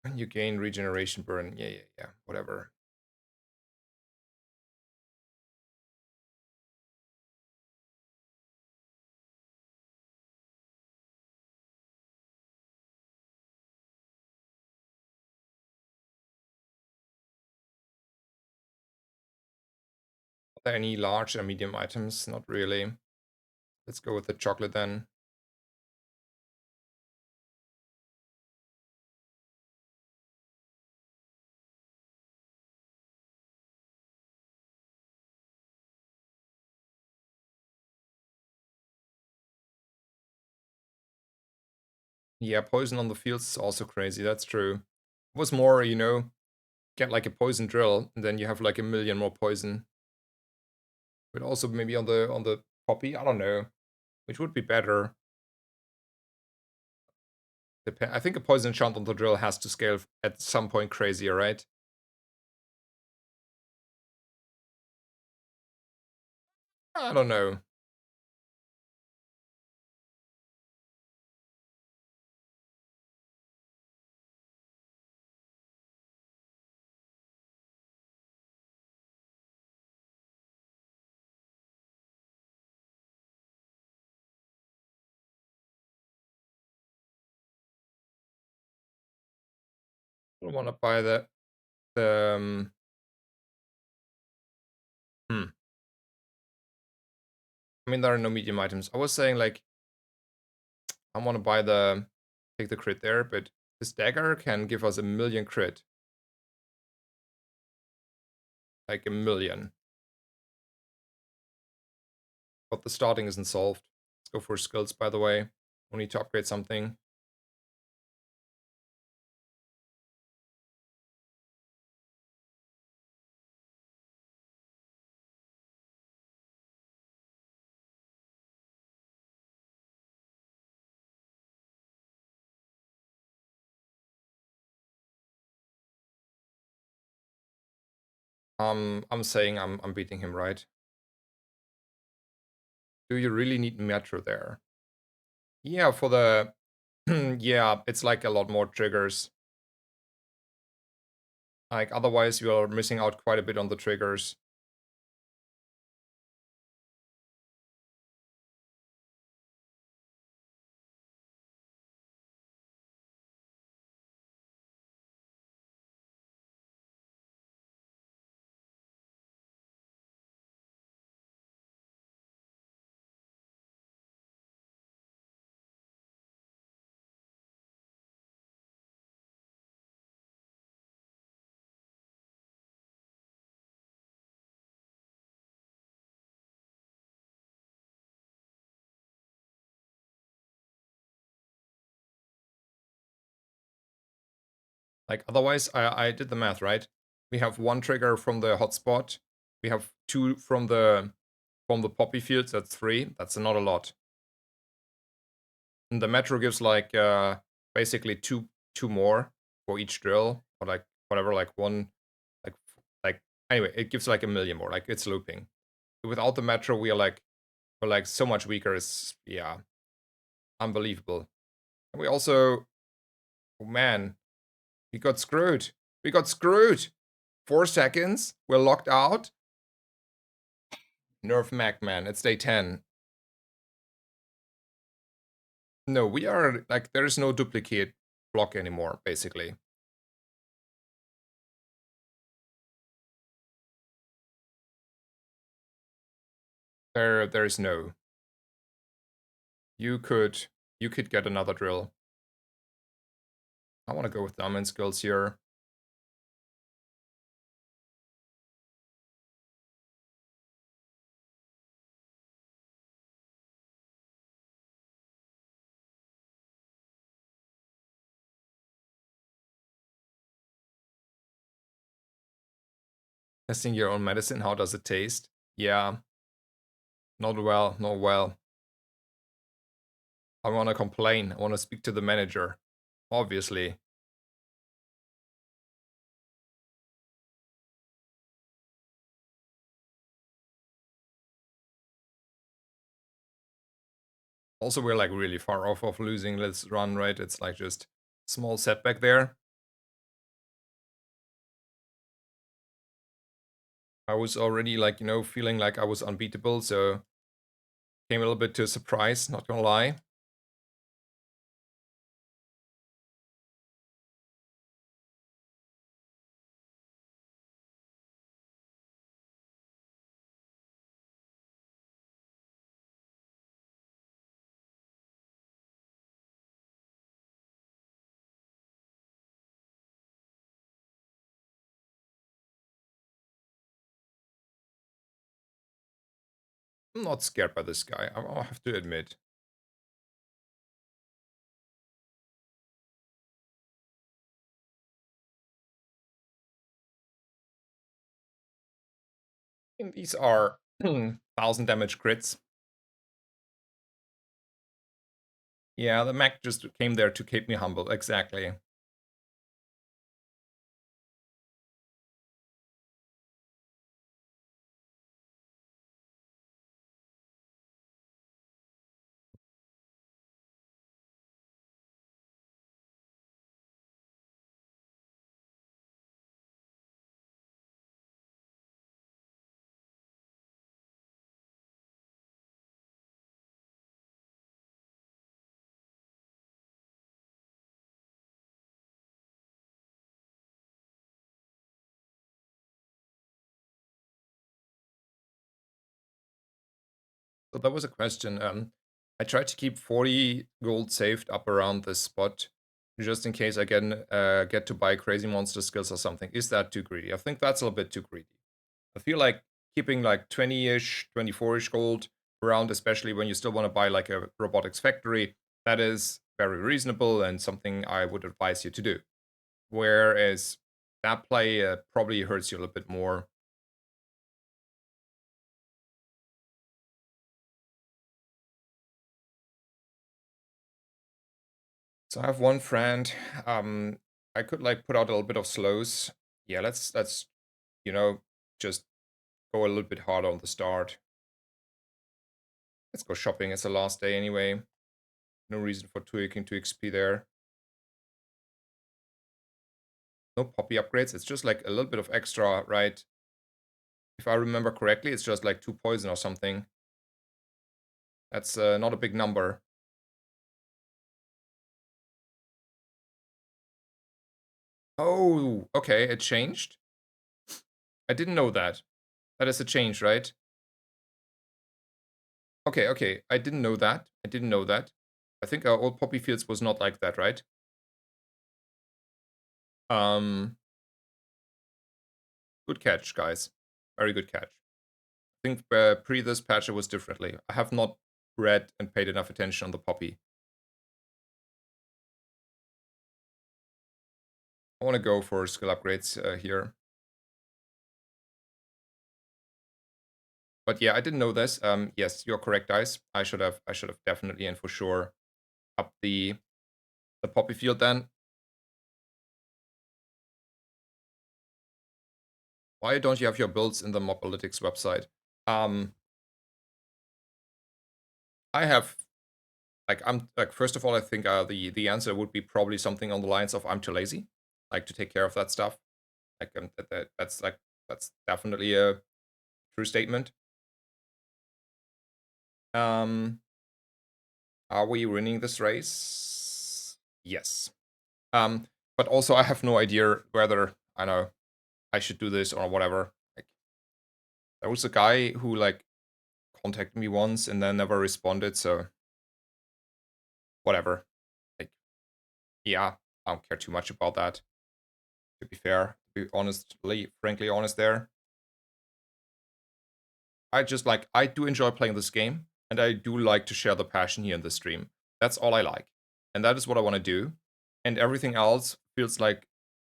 And you gain regeneration burn. Yeah. Whatever. Are there any large and medium items? Not really. Let's go with the chocolate then. Yeah, poison on the fields is also crazy. That's true. It was more, get like a poison drill, and then you have like a million more poison. But also maybe on the poppy, I don't know, which would be better. I think a poison enchant on the drill has to scale at some point crazier, right? I don't know. I don't want to buy the hmm. I mean, there are no medium items. I was saying like I want to buy take the crit there, but this dagger can give us a million crit, like a million. But the starting isn't solved. Let's go for skills, by the way. We need to upgrade something. I'm saying I'm beating him, right? Do you really need Metro there? Yeah, for the yeah, it's like a lot more triggers. Like otherwise you are missing out quite a bit on the triggers. Like otherwise I did the math, right? We have one trigger from the hotspot. We have two from the poppy fields, that's three. That's not a lot. And the Metro gives like basically two more for each drill. Or like whatever, like one like like anyway, it gives like a million more. Like it's looping. Without the Metro, we're like so much weaker. It's yeah, unbelievable. And we also, oh man, we got screwed. We got screwed. 4 seconds. We're locked out. Nerf Mac, man. It's day 10. No, we are like there is no duplicate block anymore. Basically, there is no. You could you could get another drill. I want to go with diamond skills here. Testing your own medicine, how does it taste? Yeah, not well, not well. I want to complain. I want to speak to the manager. Obviously. Also, we're like really far off of losing this run, right? It's like just small setback there. I was already like, feeling like I was unbeatable, so came a little bit to a surprise, not gonna lie. I'm not scared by this guy, I'll have to admit. And these are 1000 damage crits. Yeah, the mech just came there to keep me humble, exactly. So that was a question. I tried to keep 40 gold saved up around this spot, just in case I get to buy crazy monster skills or something. Is that too greedy? I think that's a little bit too greedy. I feel like keeping like 20-ish, 24-ish gold around, especially when you still want to buy like a robotics factory, that is very reasonable and something I would advise you to do. Whereas that play probably hurts you a little bit more. So I have one friend. I could like put out a little bit of slows. Yeah, let's you know just go a little bit harder on the start. Let's go shopping. It's the last day anyway. No reason for tweaking to XP there. No poppy upgrades. It's just like a little bit of extra, right? If I remember correctly, it's just like 2 poison or something. That's not a big number. Oh, okay, it changed. I didn't know that. That is a change, right? Okay, okay. I didn't know that. I didn't know that. I think our old poppy fields was not like that, right? Um, Good catch, guys. Very good catch. I think pre this patch it was differently. I have not read and paid enough attention on the poppy. I want to go for skill upgrades here. But yeah, I didn't know this. Yes, you're correct, guys. I should have definitely and for sure up the poppy field then. Why don't you have your builds in the Mobalytics website? Um, I have I'm like first of all, I think the answer would be probably something on the lines of I'm too lazy, like to take care of that stuff. Like that's definitely a true statement. Um, are we winning this race? Yes. Um, but also I have no idea whether I know I should do this or whatever. Like there was a guy who like contacted me once and then never responded, so whatever. Like yeah, I don't care too much about that. To be fair, to be honestly, frankly honest there. I do enjoy playing this game, and I do like to share the passion here in the stream. That's all I like. And that is what I want to do. And everything else feels like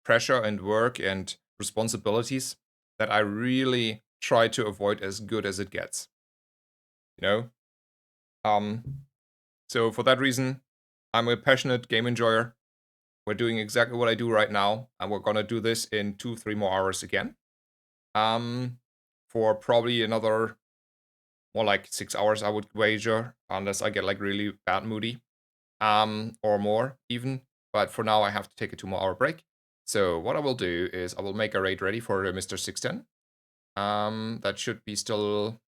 pressure and work and responsibilities. that I really try to avoid as good as it gets. You know? So for that reason, I'm a passionate game enjoyer. We're doing exactly what I do right now, and we're gonna do this in 2, 3 more hours again. Um, for probably another more like 6 hours, I would wager, unless I get like really bad moody, or more even. But for now, I have to take a 2 more hour break. So what I will do is I will make a raid ready for Mr. 610. That should be still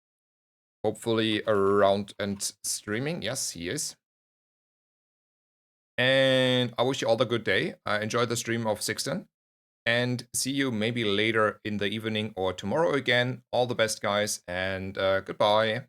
hopefully around and streaming. Yes, he is. And I wish you all a good day. Enjoy the stream of 610. And see you maybe later in the evening or tomorrow again. All the best, guys, and goodbye.